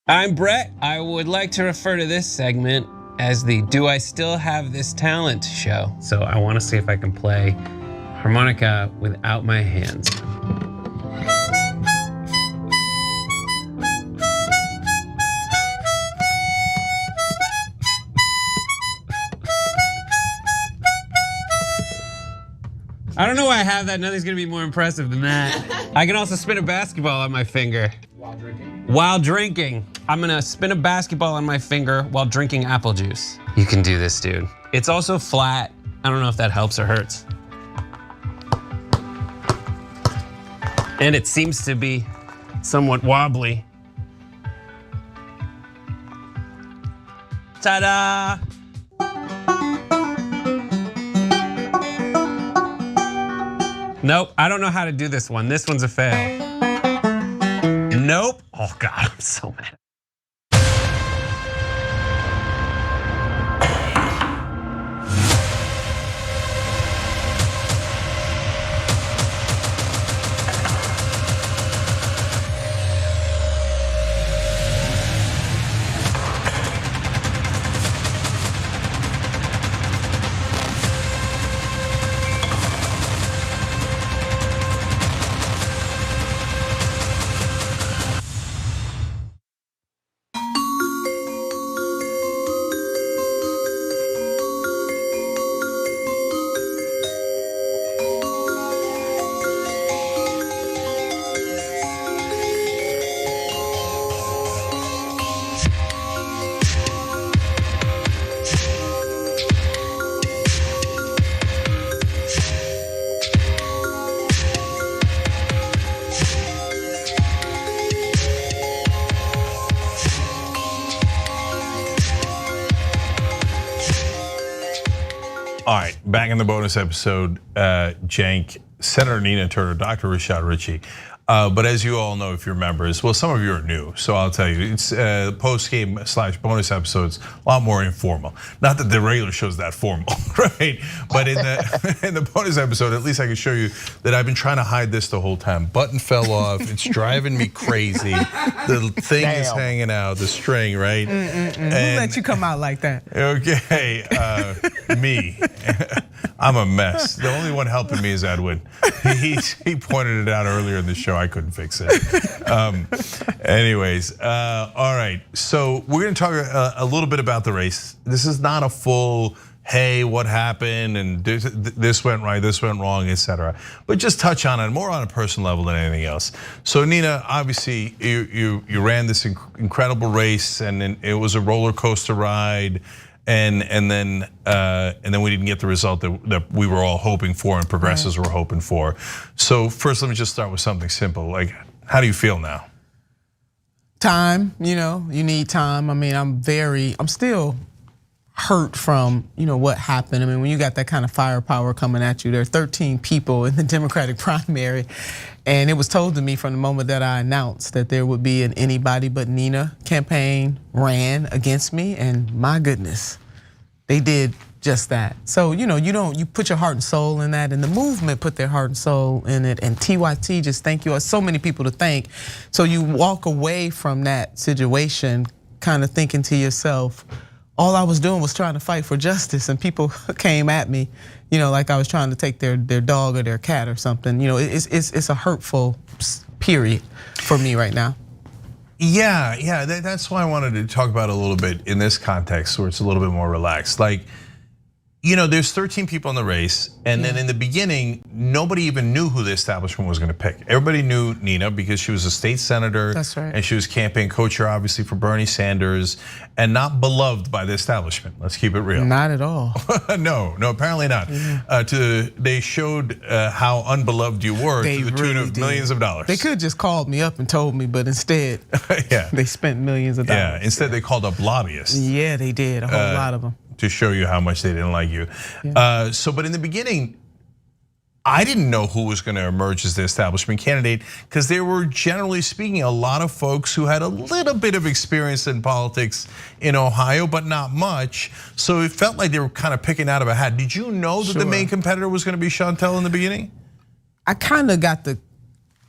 Speaker 27: I'm Brett. I would like to refer to this segment as the Do I Still Have This Talent show. So I want to see if I can play harmonica without my hands. I don't know why I have that. Nothing's gonna be more impressive than that. I can also spin a basketball on my finger. While drinking. I'm gonna spin a basketball on my finger while drinking apple juice. You can do this, dude. It's also flat. I don't know if that helps or hurts. And it seems to be somewhat wobbly. Ta-da! Nope, I don't know how to do this one. This one's a fail. Nope. Oh God, I'm so mad.
Speaker 1: back in the bonus episode, Cenk, Senator Nina Turner, Dr. Rashad Ritchie. But as you all know, if you're members, well, some of you are new, so I'll tell you, it's post-game / bonus episodes, a lot more informal. Not that the regular show's that formal, right? But in the bonus episode, at least I can show you that I've been trying to hide this the whole time. Button fell off, it's driving me crazy. The thing is hanging out, the string, right?
Speaker 15: Who let you come out like that?
Speaker 1: Okay, me. I'm a mess. The only one helping me is Edwin. He pointed it out earlier in the show. I couldn't fix it. Anyways, all right. So we're going to talk a little bit about the race. This is not a full, hey, what happened, and this went right, this went wrong, etc. But just touch on it more on a personal level than anything else. So Nina, obviously, you ran this incredible race, and it was a roller coaster ride. And then we didn't get the result that we were all hoping for and progressives were hoping for. So first, let me just start with something simple. Like, how do you feel now?
Speaker 15: Time, you need time. I mean, I'm still hurt from what happened. I mean, when you got that kind of firepower coming at you, there are 13 people in the Democratic primary, and it was told to me from the moment that I announced that there would be an anybody but Nina campaign ran against me, and my goodness, they did just that. So you put your heart and soul in that, and the movement put their heart and soul in it, and TYT just thank you. So many people to thank. So you walk away from that situation kind of thinking to yourself, all I was doing was trying to fight for justice, and people came at me, like I was trying to take their dog or their cat or something. It's a hurtful period for me right now.
Speaker 1: Yeah, that's why I wanted to talk about it a little bit in this context where it's a little bit more relaxed. Like, there's 13 people in the race, and then in the beginning, nobody even knew who the establishment was gonna pick. Everybody knew Nina because she was a state senator.
Speaker 15: That's right.
Speaker 1: And she was campaign co-chair, obviously, for Bernie Sanders, and not beloved by the establishment. Let's keep it real.
Speaker 15: Not at all.
Speaker 1: No, apparently not. They showed how unbeloved you were to the tune of millions of dollars.
Speaker 15: They could have just called me up and told me, but instead, they spent millions of dollars.
Speaker 1: Yeah, instead they called up lobbyists.
Speaker 15: Yeah, they did, a whole lot of them.
Speaker 1: To show you how much they didn't like you. But in the beginning, I didn't know who was gonna emerge as the establishment candidate because there were, generally speaking, a lot of folks who had a little bit of experience in politics in Ohio, but not much. So it felt like they were kind of picking out of a hat. Did you know that the main competitor was gonna be Chantel in the beginning?
Speaker 15: I kind of got the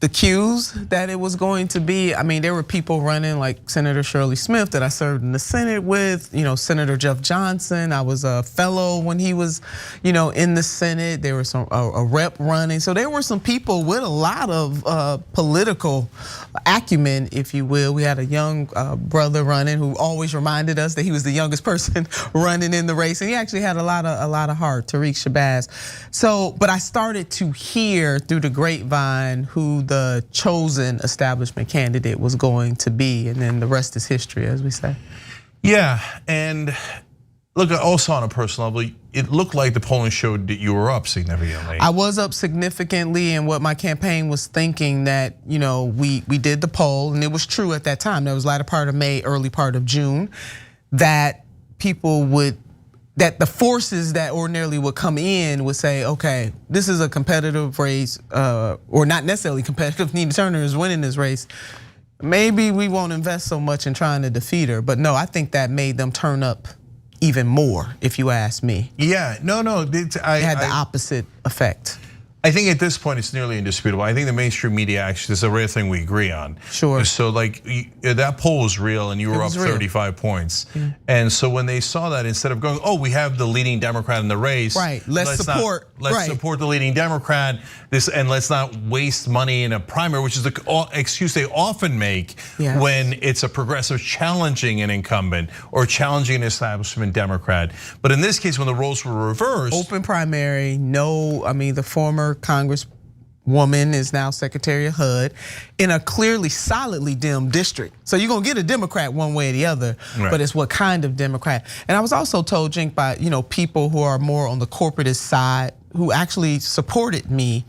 Speaker 15: cues that it was going to be. I mean, there were people running like Senator Shirley Smith that I served in the Senate with, Senator Jeff Johnson. I was a fellow when he was, in the Senate. There was a rep running. So there were some people with a lot of political acumen, if you will. We had a young brother running who always reminded us that he was the youngest person running in the race. And he actually had a lot of heart, Tariq Shabazz. So, but I started to hear through the grapevine who the chosen establishment candidate was going to be, and then the rest is history, as we say.
Speaker 1: Yeah, and look, also on a personal level, it looked like the polling showed that you were up significantly.
Speaker 15: I was up significantly, and what my campaign was thinking that, we did the poll, and it was true at that time. That was latter part of May, early part of June, that that the forces that ordinarily would come in would say, okay, this is a competitive race, or not necessarily competitive. Nina Turner is winning this race. Maybe we won't invest so much in trying to defeat her. But no, I think that made them turn up even more, if you ask me.
Speaker 1: Yeah, no,
Speaker 15: it had the opposite effect.
Speaker 1: I think at this point it's nearly indisputable. I think the mainstream media actually is a rare thing we agree on.
Speaker 15: Sure.
Speaker 1: So like that poll was real and you were up 35 points. And so when they saw that, instead of going, oh, we have the leading Democrat in the race.
Speaker 15: Right, let's support
Speaker 1: the leading Democrat, and let's not waste money in a primary, which is the excuse they often make when it's a progressive challenging an incumbent or challenging an establishment Democrat. But in this case, when the roles were reversed.
Speaker 15: Open primary, the former Congresswoman is now Secretary of HUD in a clearly solidly Dem district. So you're gonna get a Democrat one way or the other, but it's what kind of Democrat. And I was also told, Cenk, by people who are more on the corporatist side who actually supported me,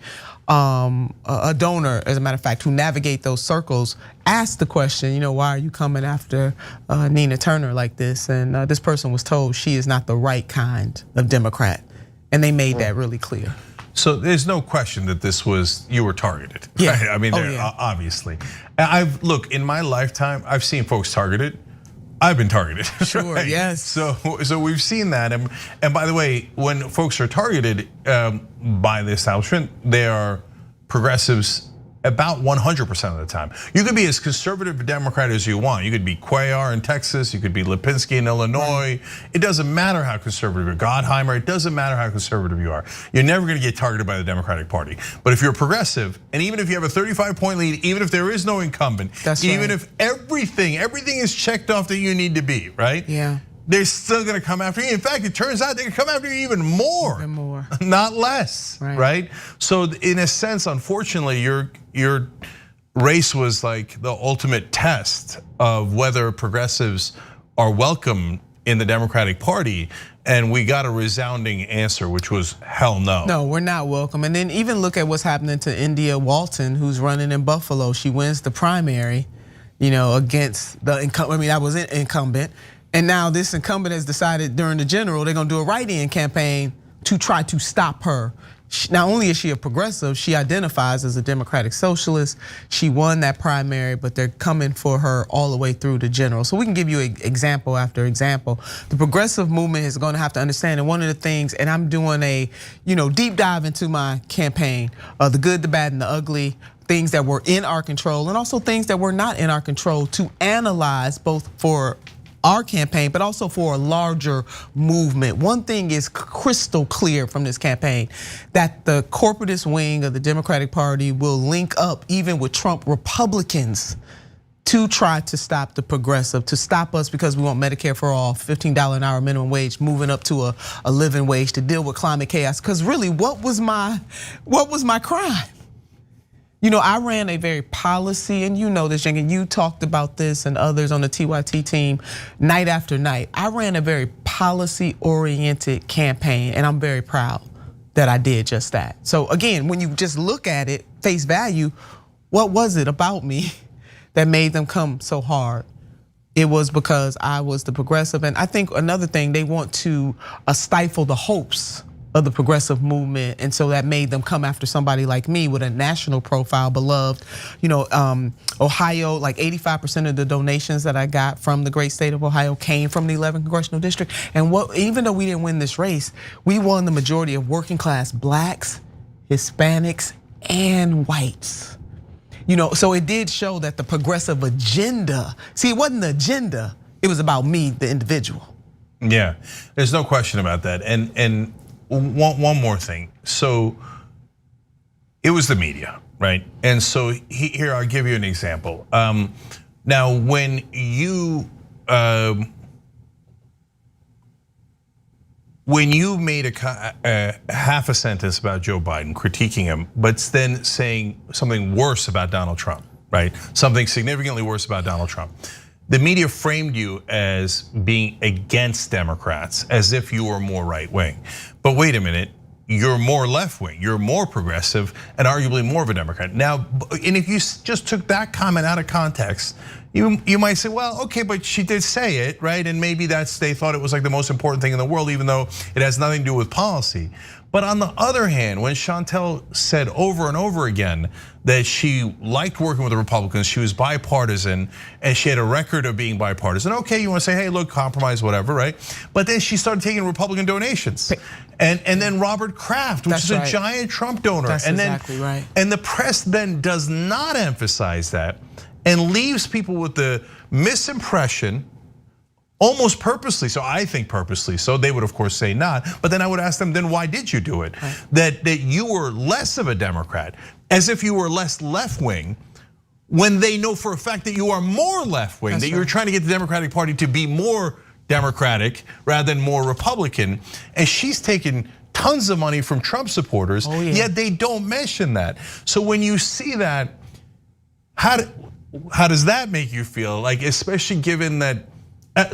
Speaker 15: a donor, as a matter of fact, who navigate those circles, asked the question, why are you coming after Nina Turner like this? And this person was told she is not the right kind of Democrat. And they made that really clear.
Speaker 1: So there's no question that you were targeted.
Speaker 15: Yeah.
Speaker 1: Right? I mean,
Speaker 15: yeah.
Speaker 1: Obviously. Look, in my lifetime, I've seen folks targeted. I've been targeted.
Speaker 15: Sure,
Speaker 1: right?
Speaker 15: yes.
Speaker 1: So we've seen that. And by the way, when folks are targeted by the establishment, they are progressives about 100% of the time. You could be as conservative a Democrat as you want. You could be Cuellar in Texas. You could be Lipinski in Illinois. It doesn't matter how conservative you're, Gottheimer. It doesn't matter how conservative you are. You're never going to get targeted by the Democratic Party. But if you're progressive, and even if you have a 35-point lead, even if there is no incumbent, even if everything is checked off that you need to be, right?
Speaker 15: Yeah.
Speaker 1: They're still going to come after you. In fact, it turns out they can come after you even more, not less, right? So in a sense, unfortunately, your race was like the ultimate test of whether progressives are welcome in the Democratic Party. And we got a resounding answer, which was hell no.
Speaker 15: No, we're not welcome. And then even look at what's happening to India Walton, who's running in Buffalo. She wins the primary, against the incumbent. I mean, that was an incumbent. And now this incumbent has decided during the general, they're gonna do a write-in campaign to try to stop her. Not only is she a progressive, she identifies as a democratic socialist. She won that primary, but they're coming for her all the way through the general. So we can give you example after example. The progressive movement is gonna have to understand, and one of the things, and I'm doing a deep dive into my campaign, the good, the bad, and the ugly, things that were in our control, and also things that were not in our control, to analyze both for our campaign, but also for a larger movement. One thing is crystal clear from this campaign, that the corporatist wing of the Democratic Party will link up even with Trump Republicans to try to stop the progressive, to stop us because we want Medicare for all, $15 an hour minimum wage, moving up to a living wage, to deal with climate chaos. Because really, what was my crime? I ran a very policy, and this, Jen, and you talked about this and others on the TYT team night after night. I ran a very policy-oriented campaign, and I'm very proud that I did just that. So again, when you just look at it, face value, what was it about me that made them come so hard? It was because I was the progressive. And I think another thing, they want to stifle the hopes of the progressive movement, and so that made them come after somebody like me with a national profile, beloved. Ohio, like 85% of the donations that I got from the great state of Ohio came from the 11th congressional district. And even though we didn't win this race, we won the majority of working class blacks, Hispanics, and whites. So it did show that the progressive agenda, see, it wasn't the agenda, it was about me, the individual.
Speaker 1: Yeah, there's no question about that. And one more thing. So it was the media, right? And so here, I'll give you an example. Now, when you made a half a sentence about Joe Biden, critiquing him, but then saying something worse about Donald Trump, right? Something significantly worse about Donald Trump. The media framed you as being against Democrats, as if you were more right wing. But wait a minute, you're more left wing, you're more progressive, and arguably more of a Democrat. Now, and if you just took that comment out of context, you might say, well, okay, but she did say it, right? And maybe they thought it was like the most important thing in the world, even though it has nothing to do with policy. But on the other hand, when Chantel said over and over again that she liked working with the Republicans, she was bipartisan, and she had a record of being bipartisan. Okay, you want to say, hey, look, compromise, whatever, right? But then she started taking Republican donations. And then Robert Kraft, which is a giant Trump donor.
Speaker 15: That's
Speaker 1: and then,
Speaker 15: exactly right.
Speaker 1: And the press then does not emphasize that and leaves people with the misimpression, almost purposely, so I think purposely, so they would of course say not, but then I would ask them, then why did you do it? Right. That you were less of a Democrat, as if you were less left wing, when they know for a fact that you are more left wing, that you're trying to get the Democratic Party to be more Democratic rather than more Republican. And she's taken tons of money from Trump supporters, yet they don't mention that. So when you see that, how does that make you feel? Like, especially given that,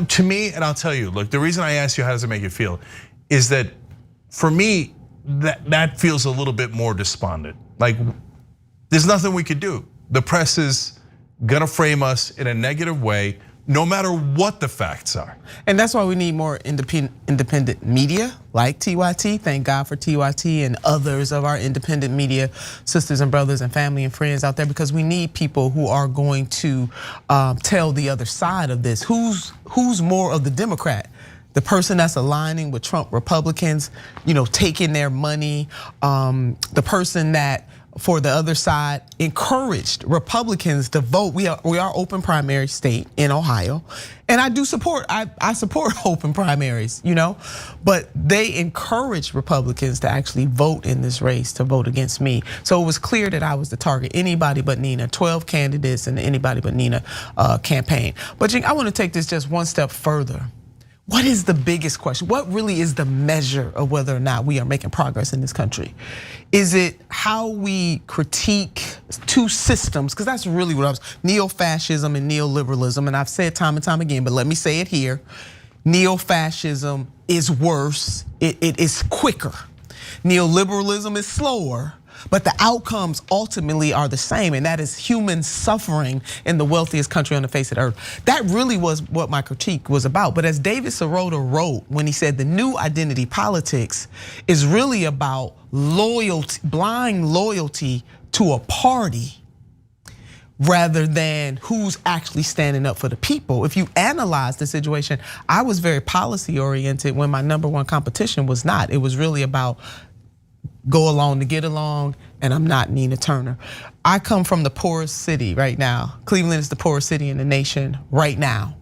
Speaker 1: to me, and I'll tell you, look, the reason I asked you how does it make you feel is that for me, that feels a little bit more despondent. Like, there's nothing we could do. The press is gonna frame us in a negative way. no matter what the facts are.
Speaker 15: And that's why we need more independent media like TYT. Thank God for TYT and others of our independent media sisters and brothers and family and friends out there, because we need people who are going to tell the other side of this. Who's more of the Democrat? The person that's aligning with Trump Republicans, taking their money, the person that for the other side encouraged Republicans to vote. We are open primary state in Ohio, and I do support. I support open primaries, but they encouraged Republicans to actually vote in this race, to vote against me. So it was clear that I was the target. Anybody but Nina, 12 candidates and anybody but Nina campaign. But I want to take this just one step further. What is the biggest question? What really is the measure of whether or not we are making progress in this country? Is it how we critique two systems? Because that's really what I was, neo-fascism and neoliberalism. And I've said time and time again, but let me say it here. Neo-fascism is worse, it is quicker. Neoliberalism is slower, but the outcomes ultimately are the same, and that is human suffering in the wealthiest country on the face of the earth. That really was what my critique was about. But as David Sirota wrote when he said the new identity politics is really about loyalty, blind loyalty to a party rather than who's actually standing up for the people. If you analyze the situation, I was very policy oriented when my number one competition was not. It was really about go along to get along, and I'm not Nina Turner. I come from the poorest city right now. Cleveland is the poorest city in the nation right now.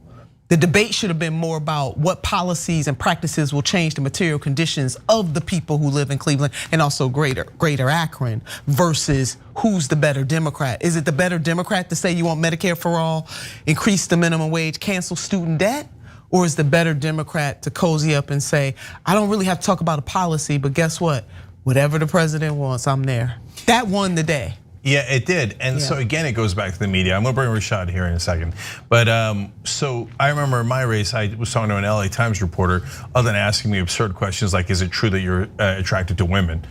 Speaker 15: The debate should have been more about what policies and practices will change the material conditions of the people who live in Cleveland and also greater Akron versus who's the better Democrat. Is it the better Democrat to say you want Medicare for all, increase the minimum wage, cancel student debt? Or is the better Democrat to cozy up and say, I don't really have to talk about a policy, but guess what? Whatever the president wants, I'm there. That won the day.
Speaker 1: Yeah, it did. And so again, it goes back to the media. I'm gonna bring Rashad here in a second. But so I remember in my race, I was talking to an LA Times reporter, other than asking me absurd questions like, is it true that you're attracted to women?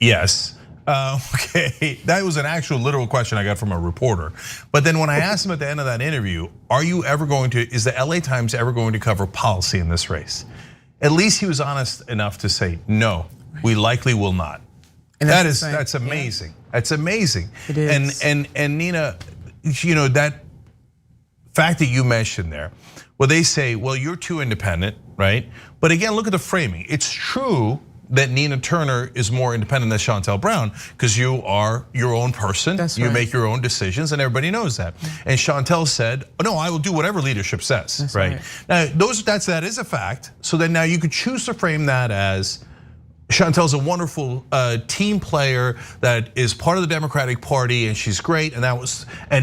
Speaker 1: Yes. Okay, that was an actual literal question I got from a reporter. But then when I asked him at the end of that interview, is the LA Times ever going to cover policy in this race? At least he was honest enough to say, no, we likely will not. And that's amazing. Yeah. That's amazing.
Speaker 15: It is.
Speaker 1: And Nina, that fact that you mentioned there, well, they say, well, you're too independent, right? But again, look at the framing. It's true that Nina Turner is more independent than Shontel Brown because you are your own person.
Speaker 15: That's
Speaker 1: you
Speaker 15: right.
Speaker 1: make your own decisions, and everybody knows that. And Shontel said, no, I will do whatever leadership says,
Speaker 15: That's
Speaker 1: right? Now, that is a fact. So then now you could choose to frame that as Shontel's a wonderful team player that is part of the Democratic Party, and she's great, and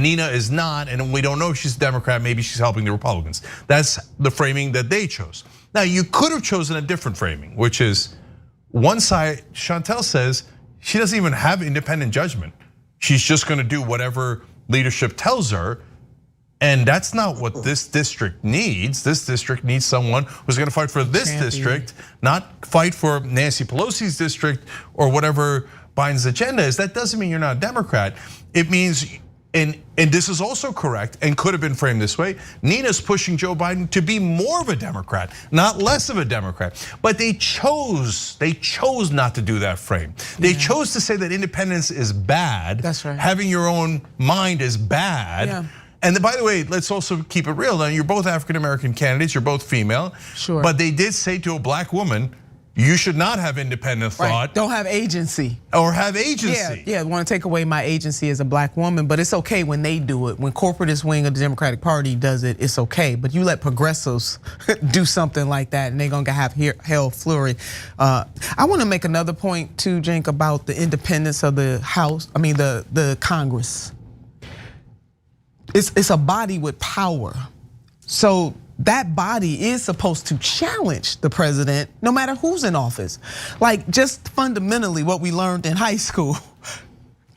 Speaker 1: Nina is not, and we don't know if she's a Democrat, maybe she's helping the Republicans. That's the framing that they chose. Now, you could have chosen a different framing, which is one side, Shontel says she doesn't even have independent judgment. She's just gonna do whatever leadership tells her. And that's not what this district needs. This district needs someone who's gonna fight for this district, not fight for Nancy Pelosi's district or whatever Biden's agenda is. That doesn't mean you're not a Democrat. It means, and this is also correct and could have been framed this way, Nina's pushing Joe Biden to be more of a Democrat, not less of a Democrat. But they chose not to do that frame. They chose to say that independence is bad.
Speaker 15: That's right.
Speaker 1: Having your own mind is bad.
Speaker 15: Yeah.
Speaker 1: And by the way, let's also keep it real. Now, you're both African-American candidates, you're both female.
Speaker 15: Sure.
Speaker 1: But they did say to a black woman, you should not have independent thought.
Speaker 15: Right. Don't have agency.
Speaker 1: Or have agency.
Speaker 15: Yeah, want to take away my agency as a black woman, but it's okay when they do it. When corporatist wing of the Democratic Party does it, it's okay. But you let progressives do something like that and they're gonna have hell flurry. I wanna make another point too, Cenk, about the independence of the House, the Congress. It's a body with power. So that body is supposed to challenge the president no matter who's in office. Like just fundamentally what we learned in high school,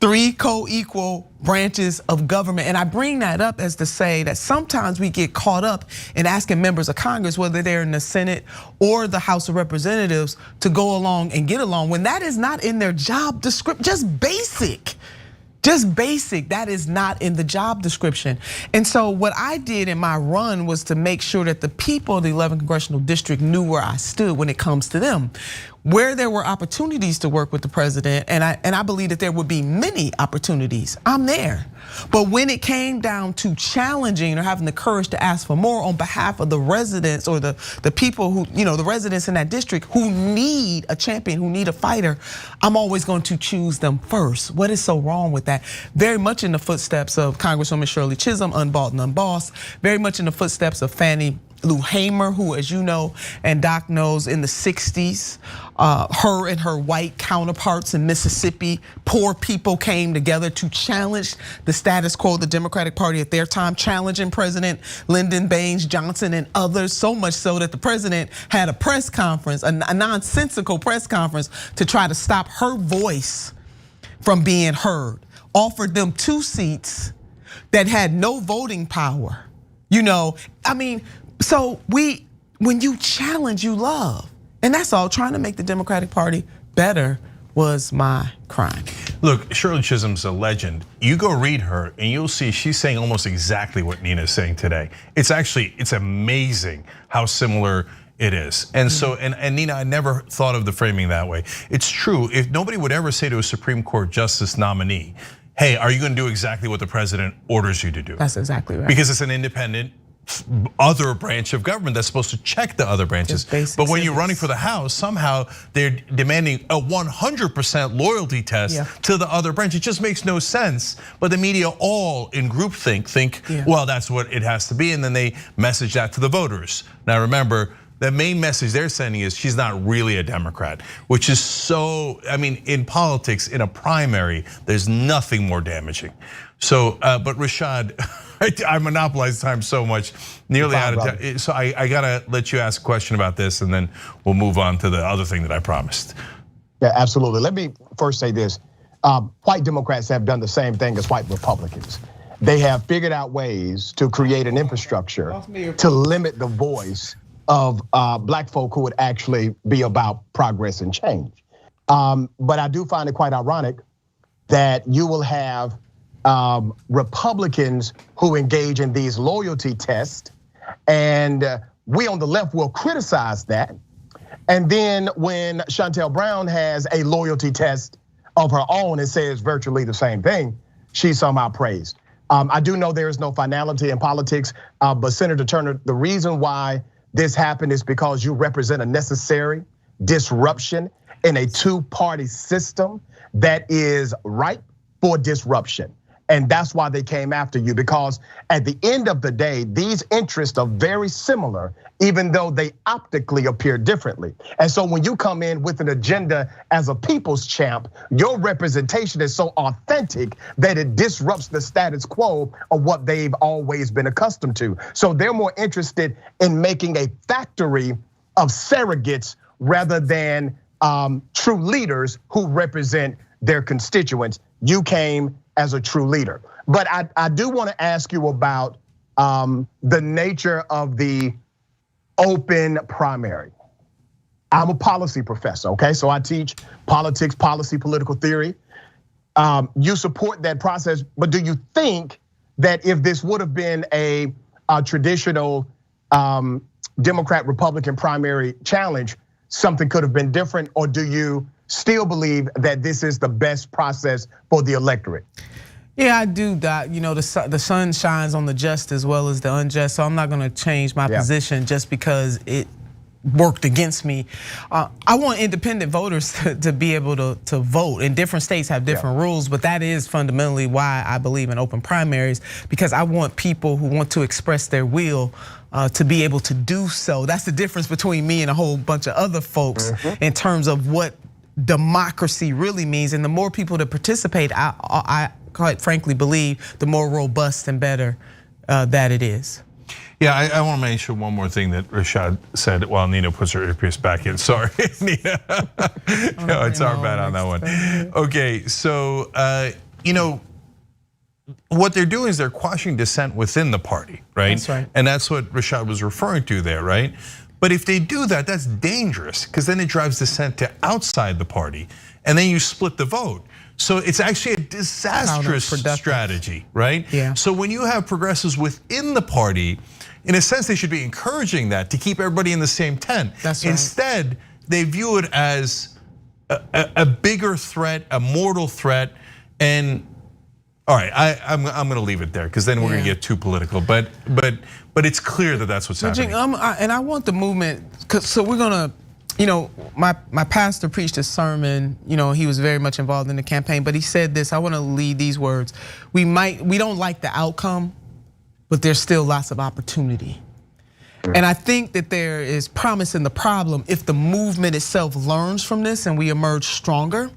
Speaker 15: 3 co-equal branches of government. And I bring that up as to say that sometimes we get caught up in asking members of Congress, whether they're in the Senate or the House of Representatives, to go along and get along when that is not in their job description, just basic. Just basic, that is not in the job description. And so what I did in my run was to make sure that the people of the 11th Congressional District knew where I stood when it comes to them. Where there were opportunities to work with the president, and I believe that there would be many opportunities, I'm there. But when it came down to challenging or having the courage to ask for more on behalf of the residents or the people who, the residents in that district who need a champion, who need a fighter, I'm always going to choose them first. What is so wrong with that? Very much in the footsteps of Congresswoman Shirley Chisholm, unbought and unbossed, very much in the footsteps of Fannie Lou Hamer, who, as you know, and Doc knows, in the 60s, her and her white counterparts in Mississippi, poor people came together to challenge the status quo of the Democratic Party at their time, challenging President Lyndon Baines Johnson and others, so much so that the president had a press conference, a nonsensical press conference, to try to stop her voice from being heard. Offered them 2 seats that had no voting power. So when you challenge, you love. And that's all. Trying to make the Democratic Party better was my crime.
Speaker 1: Look, Shirley Chisholm's a legend. You go read her and you'll see she's saying almost exactly what Nina's saying today. It's amazing how similar it is. And so, and Nina, I never thought of the framing that way. It's true, if nobody would ever say to a Supreme Court justice nominee, hey, are you gonna do exactly what the president orders you to do?
Speaker 15: That's exactly right.
Speaker 1: Because it's an independent other branch of government that's supposed to check the other branches. But when you're running for the House, somehow they're demanding a 100% loyalty test to the other branch. It just makes no sense. But the media all in groupthink think, well, that's what it has to be. And then they message that to the voters. Now remember, the main message they're sending is she's not really a Democrat, which is so, in politics, in a primary, there's nothing more damaging. So, but Rashad, I monopolized time so much, nearly out of time. So I gotta let you ask a question about this, and then we'll move on to the other thing that I promised.
Speaker 12: Yeah, absolutely. Let me first say this. White Democrats have done the same thing as white Republicans. They have figured out ways to create an infrastructure to limit the voice of black folk who would actually be about progress and change. But I do find it quite ironic that you will have Republicans who engage in these loyalty tests, and we on the left will criticize that. And then when Shontel Brown has a loyalty test of her own and says virtually the same thing, she's somehow praised. I do know there is no finality in politics, but Senator Turner, the reason why this happened is because you represent a necessary disruption in a 2-party system that is ripe for disruption. And that's why they came after you, because at the end of the day, these interests are very similar, even though they optically appear differently. And so when you come in with an agenda as a people's champ, your representation is so authentic that it disrupts the status quo of what they've always been accustomed to. So they're more interested in making a factory of surrogates rather than true leaders who represent their constituents. You came as a true leader. But I do want to ask you about the nature of the open primary. I'm a policy professor, okay? So I teach politics, policy, political theory. You support that process, but do you think that if this would have been a traditional Democrat-Republican primary challenge, something could have been different? Or do you still believe that this is the best process for the electorate?
Speaker 15: Yeah, I do, Doc. The sun shines on the just as well as the unjust, so I'm not gonna change my position just because it worked against me. I want independent voters to be able to vote, and different states have different rules, but that is fundamentally why I believe in open primaries, because I want people who want to express their will to be able to do so. That's the difference between me and a whole bunch of other folks in terms of what democracy really means. And the more people that participate, I quite frankly believe the more robust and better that it is.
Speaker 1: Yeah, I want to mention one more thing that Rashad said while Nina puts her earpiece back in. Sorry, Nina. No, it's our bad on that one. Okay, so what they're doing is they're quashing dissent within the party, right?
Speaker 15: That's right.
Speaker 1: And that's what Rashad was referring to there, right? But if they do that, that's dangerous, because then it drives dissent to outside the party. and then you split the vote. So it's actually a disastrous strategy, right?
Speaker 15: Yeah.
Speaker 1: So when you have progressives within the party, in a sense, they should be encouraging that to keep everybody in the same tent.
Speaker 15: That's right.
Speaker 1: Instead, they view it as a bigger threat, a mortal threat, and all right, I'm going to leave it there because then we're going to get too political. But it's clear that that's what's happening.
Speaker 15: And I want the movement, so we're gonna, my pastor preached a sermon. He was very much involved in the campaign, but he said this. I want to lead these words. We don't like the outcome, but there's still lots of opportunity. And I think that there is promise in the problem if the movement itself learns from this and we emerge stronger.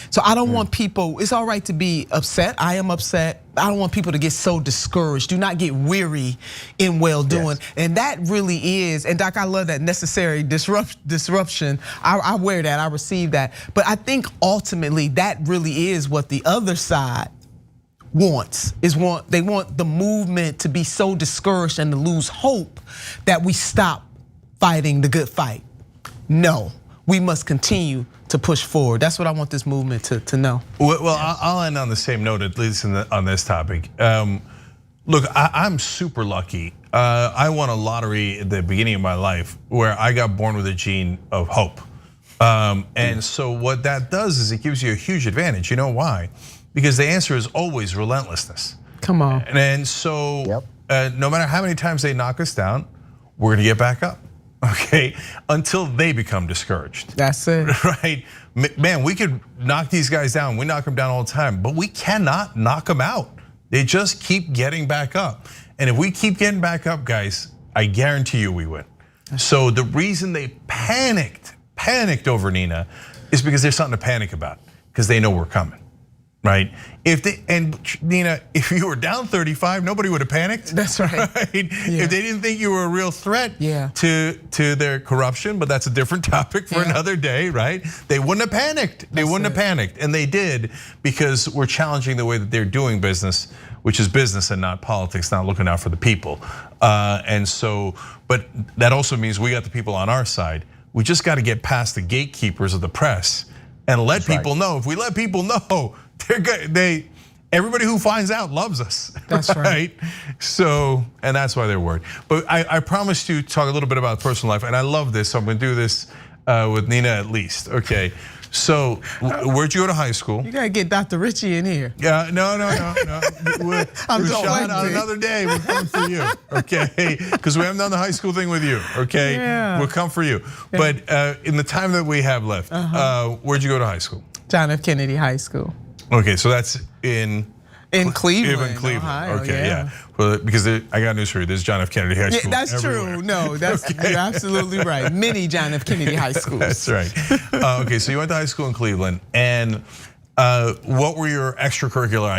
Speaker 15: So I don't want people, it's all right to be upset. I am upset. I don't want people to get so discouraged. Do not get weary in well doing. And that really is, and Doc, I love that necessary disruption. I wear that, I receive that. But I think ultimately that really is what the other side they want the movement to be so discouraged and to lose hope that we stop fighting the good fight. No, we must continue to push forward. That's what I want this movement to know.
Speaker 1: Well, I'll end on the same note, at least on this topic. Look, I'm super lucky. I won a lottery at the beginning of my life where I got born with a gene of hope. And so what that does is it gives you a huge advantage. You know why? Because the answer is always relentlessness.
Speaker 15: Come on.
Speaker 1: And so no matter how many times they knock us down, we're gonna get back up, okay? Until they become discouraged.
Speaker 15: That's it.
Speaker 1: Right? Man, we could knock these guys down. We knock them down all the time, but we cannot knock them out. They just keep getting back up. And if we keep getting back up, guys, I guarantee you we win. So the reason they panicked over Nina is because there's something to panic about, because they know we're coming. Right? Nina, if you were down 35, nobody would have panicked.
Speaker 15: That's right.
Speaker 1: If they didn't think you were a real threat to their corruption, but that's a different topic for another day, right? They wouldn't have panicked. They wouldn't have panicked, and they did because we're challenging the way that they're doing business, which is business and not politics, not looking out for the people. And so, but that also means we got the people on our side. We just got to get past the gatekeepers of the press and let people know. If we let people know, they're good. Everybody who finds out loves us.
Speaker 15: That's right.
Speaker 1: So, and that's why they're worried. But I promised to talk a little bit about personal life, and I love this. So I'm going to do this with Nina at least. Okay. So, where'd you go to high school?
Speaker 15: You gotta get Dr. Richie in here.
Speaker 1: Yeah, no.
Speaker 15: I'm so
Speaker 1: Sean, on another day, we'll come for you, okay? Because we haven't done the high school thing with you, okay?
Speaker 15: Yeah.
Speaker 1: We'll come for you. But in the time that we have left, where'd you go to high school?
Speaker 15: John F. Kennedy High School.
Speaker 1: Okay, so that's in
Speaker 15: Cleveland,
Speaker 1: Cleveland.
Speaker 15: Ohio,
Speaker 1: okay, yeah. Well, because I got news for you. There's John F. Kennedy High School.
Speaker 15: Yeah, that's
Speaker 1: everywhere.
Speaker 15: true. No, you're absolutely right. Many John F. Kennedy High Schools.
Speaker 1: That's right. Okay, so you went to high school in Cleveland, and what were your extracurricular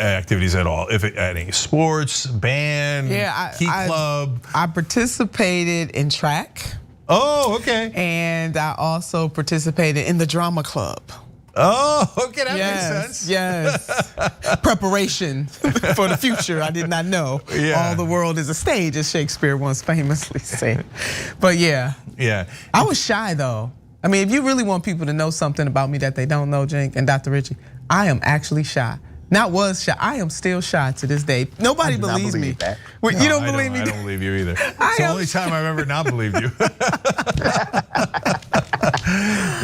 Speaker 1: activities at all? If any, sports, band, key club?
Speaker 15: I participated in track.
Speaker 1: Oh, okay.
Speaker 15: And I also participated in the drama club.
Speaker 1: Oh, okay, that makes sense.
Speaker 15: Yes, preparation for the future. I did not know. All the world is a stage, as Shakespeare once famously said. But yeah, I was shy though. I mean, if you really want people to know something about me that they don't know, Jink and Dr. Richie, I am actually shy. Not was shy, I am still shy to this day. Nobody believes me.
Speaker 1: That.
Speaker 15: Wait, you don't believe me?
Speaker 1: I don't believe you either. It's the only time I've ever not believed you.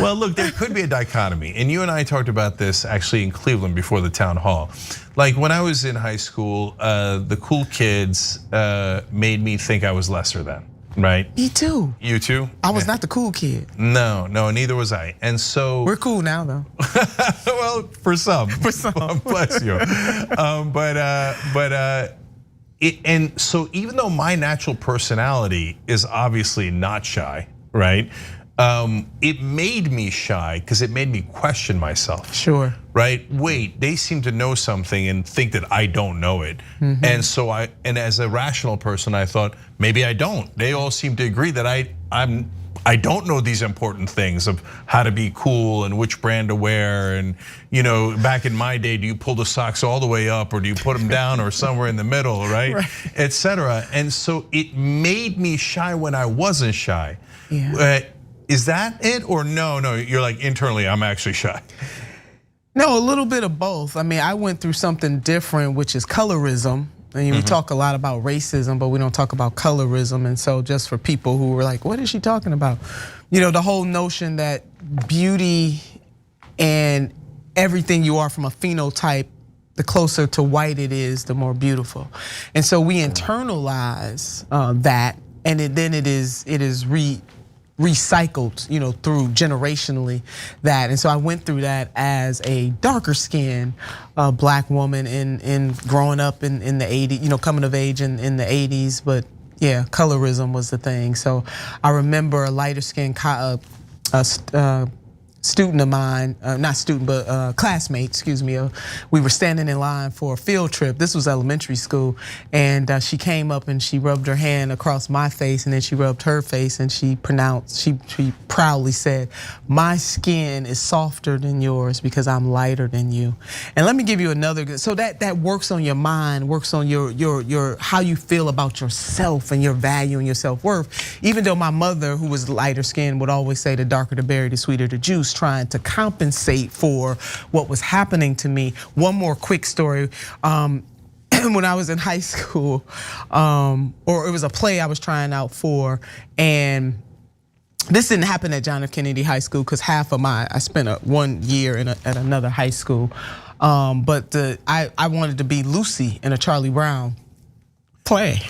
Speaker 1: Well, look, there could be a dichotomy, and you and I talked about this actually in Cleveland before the town hall. Like when I was in high school, the cool kids made me think I was lesser than, right?
Speaker 15: Me too.
Speaker 1: You too?
Speaker 15: I was not the cool kid.
Speaker 1: No, neither was I. And so
Speaker 15: we're cool now, though.
Speaker 1: Well, for some. Bless you. And so even though my natural personality is obviously not shy, right? It made me shy because it made me question myself.
Speaker 15: Sure.
Speaker 1: Right? Wait, they seem to know something and think that I don't know it. And so and as a rational person, I thought maybe I don't. They all seem to agree that I don't know these important things of how to be cool and which brand to wear. And back in my day, do you pull the socks all the way up or do you put them down or somewhere in the middle, right? Etc. And so it made me shy when I wasn't shy. Is that it, or no? You're like internally, I'm actually shy.
Speaker 15: No, a little bit of both. I mean, I went through something different, which is colorism. And we talk a lot about racism, but we don't talk about colorism. And so just for people who were like, what is she talking about? The whole notion that beauty and everything you are from a phenotype, the closer to white it is, the more beautiful. And so we internalize that, and then it is recycled, through generationally that. And so I went through that as a darker skinned black woman in growing up in the 80s, coming of age in the 80s. But yeah, colorism was the thing. So I remember a lighter skinned student of mine, not student, but classmate, excuse me. We were standing in line for a field trip. This was elementary school. And she came up and she rubbed her hand across my face, and then she rubbed her face, and she proudly said, my skin is softer than yours because I'm lighter than you. And let me give you another, so that works on your mind, works on your how you feel about yourself and your value and your self-worth. Even though my mother, who was lighter skinned, would always say the darker the berry, the sweeter the juice, trying to compensate for what was happening to me. One more quick story. When I was in high school, or it was a play I was trying out for, and this didn't happen at John F. Kennedy High School because I spent 1 year at another high school. But I wanted to be Lucy in a Charlie Brown play.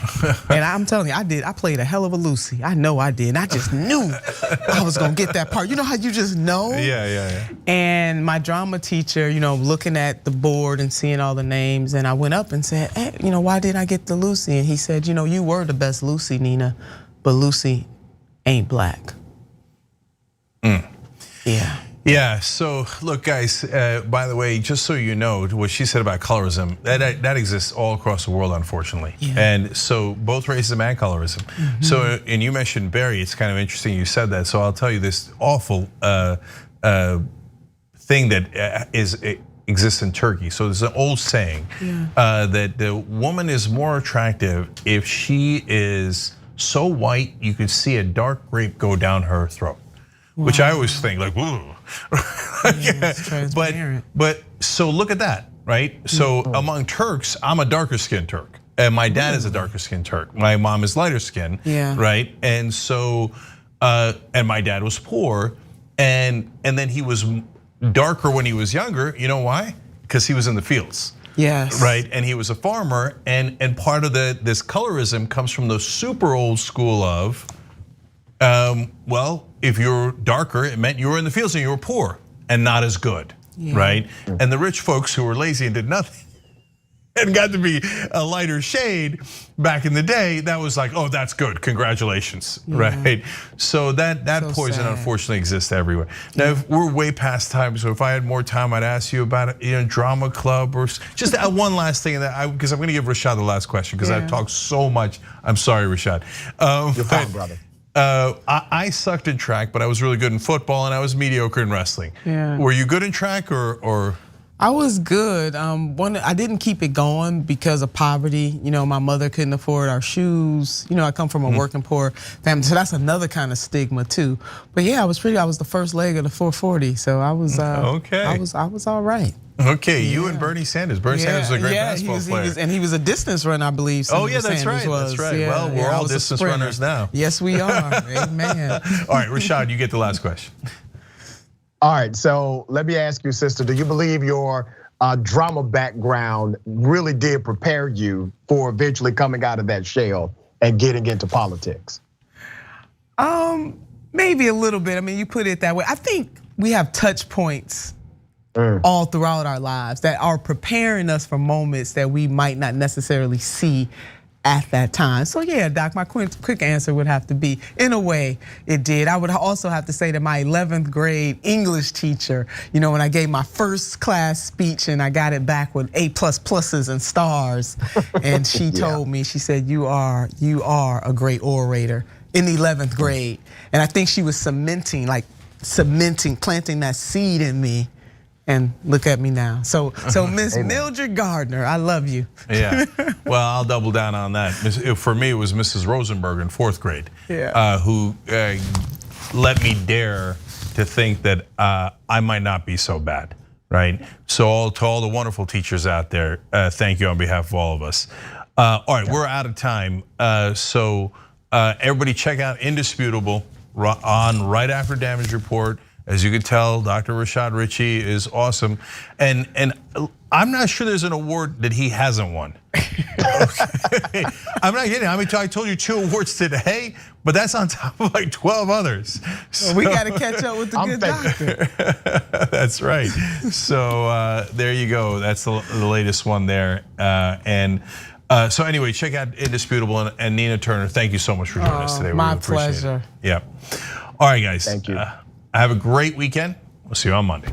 Speaker 15: And I'm telling you, I played a hell of a Lucy. I know I did. I just knew I was gonna get that part. You know how you just know?
Speaker 1: Yeah.
Speaker 15: And my drama teacher, looking at the board and seeing all the names, and I went up and said, hey, why did I get the Lucy? And he said, you were the best Lucy, Nina, but Lucy ain't black.
Speaker 1: Yeah, so look guys, by the way, just so you know, what she said about colorism, that exists all across the world, unfortunately. Yeah. And so both racism and colorism. So, and you mentioned Barry, it's kind of interesting you said that. So I'll tell you this awful thing that exists in Turkey. So there's an old saying that the woman is more attractive if she is so white you could see a dark grape go down her throat. Wow. Which I always think like, ooh. But so look at that, right? So among Turks, I'm a darker skinned Turk, and my dad is a darker skinned Turk. My mom is lighter skinned, right? And so, and my dad was poor, and then he was darker when he was younger. You know why? Because he was in the fields.
Speaker 15: Yes.
Speaker 1: Right, and he was a farmer, and part of this colorism comes from the super old school of, well, if you're darker, it meant you were in the fields and you were poor and not as good, right? And the rich folks who were lazy and did nothing and got to be a lighter shade back in the day, that was like, oh, that's good, congratulations, right? So that poison unfortunately exists everywhere. Now, if we're way past time, so if I had more time, I'd ask you about drama club or just one last thing, because I'm gonna give Rashad the last question because I've talked so much. I'm sorry, Rashad.
Speaker 12: You're fine, brother.
Speaker 1: I sucked in track, but I was really good in football, and I was mediocre in wrestling. Were you good in track or?
Speaker 15: I was good. I didn't keep it going because of poverty. My mother couldn't afford our shoes. I come from a working poor family, so that's another kind of stigma too. But yeah, I was the first leg of the 440, so I was okay. I was all right.
Speaker 1: Okay, you and Bernie Sanders. Bernie Sanders was a great basketball player.
Speaker 15: And he was a distance runner, I believe.
Speaker 1: Oh yeah, that's right. That's right. Well, we're all distance runners now.
Speaker 15: Yes, we are. Amen.
Speaker 1: All right, Rashad, you get the last question.
Speaker 12: All right, so let me ask you, sister, do you believe your drama background really did prepare you for eventually coming out of that shell and getting into politics?
Speaker 15: Maybe a little bit. I mean, you put it that way. I think we have touch points all throughout our lives that are preparing us for moments that we might not necessarily see at that time. So yeah, Doc, my quick answer would have to be, in a way, it did. I would also have to say that my 11th grade English teacher, when I gave my first class speech and I got it back with A++ and stars, and she told me, she said, you are a great orator in the 11th grade. And I think she was planting that seed in me. And look at me now. So Miss Mildred Gardner, I love you.
Speaker 1: Yeah, well, I'll double down on that. For me, it was Mrs. Rosenberg in 4th grade, who let me dare to think that I might not be so bad, right? So to all the wonderful teachers out there, thank you on behalf of all of us. All right, we're out of time. So everybody check out Indisputable on right after Damage Report. As you can tell, Dr. Rashad Ritchie is awesome. And I'm not sure there's an award that he hasn't won. Okay. I'm not kidding. I mean, I told you 2 awards today, but that's on top of like 12 others.
Speaker 15: So we got to catch up with the good doctor.
Speaker 1: That's right. So there you go. That's the latest one there. So anyway, check out Indisputable and Nina Turner. Thank you so much for joining us today.
Speaker 15: My
Speaker 1: really appreciate
Speaker 15: pleasure.
Speaker 1: it. Yeah. All right, guys.
Speaker 12: Thank you.
Speaker 1: Have a great weekend. We'll see you on Monday.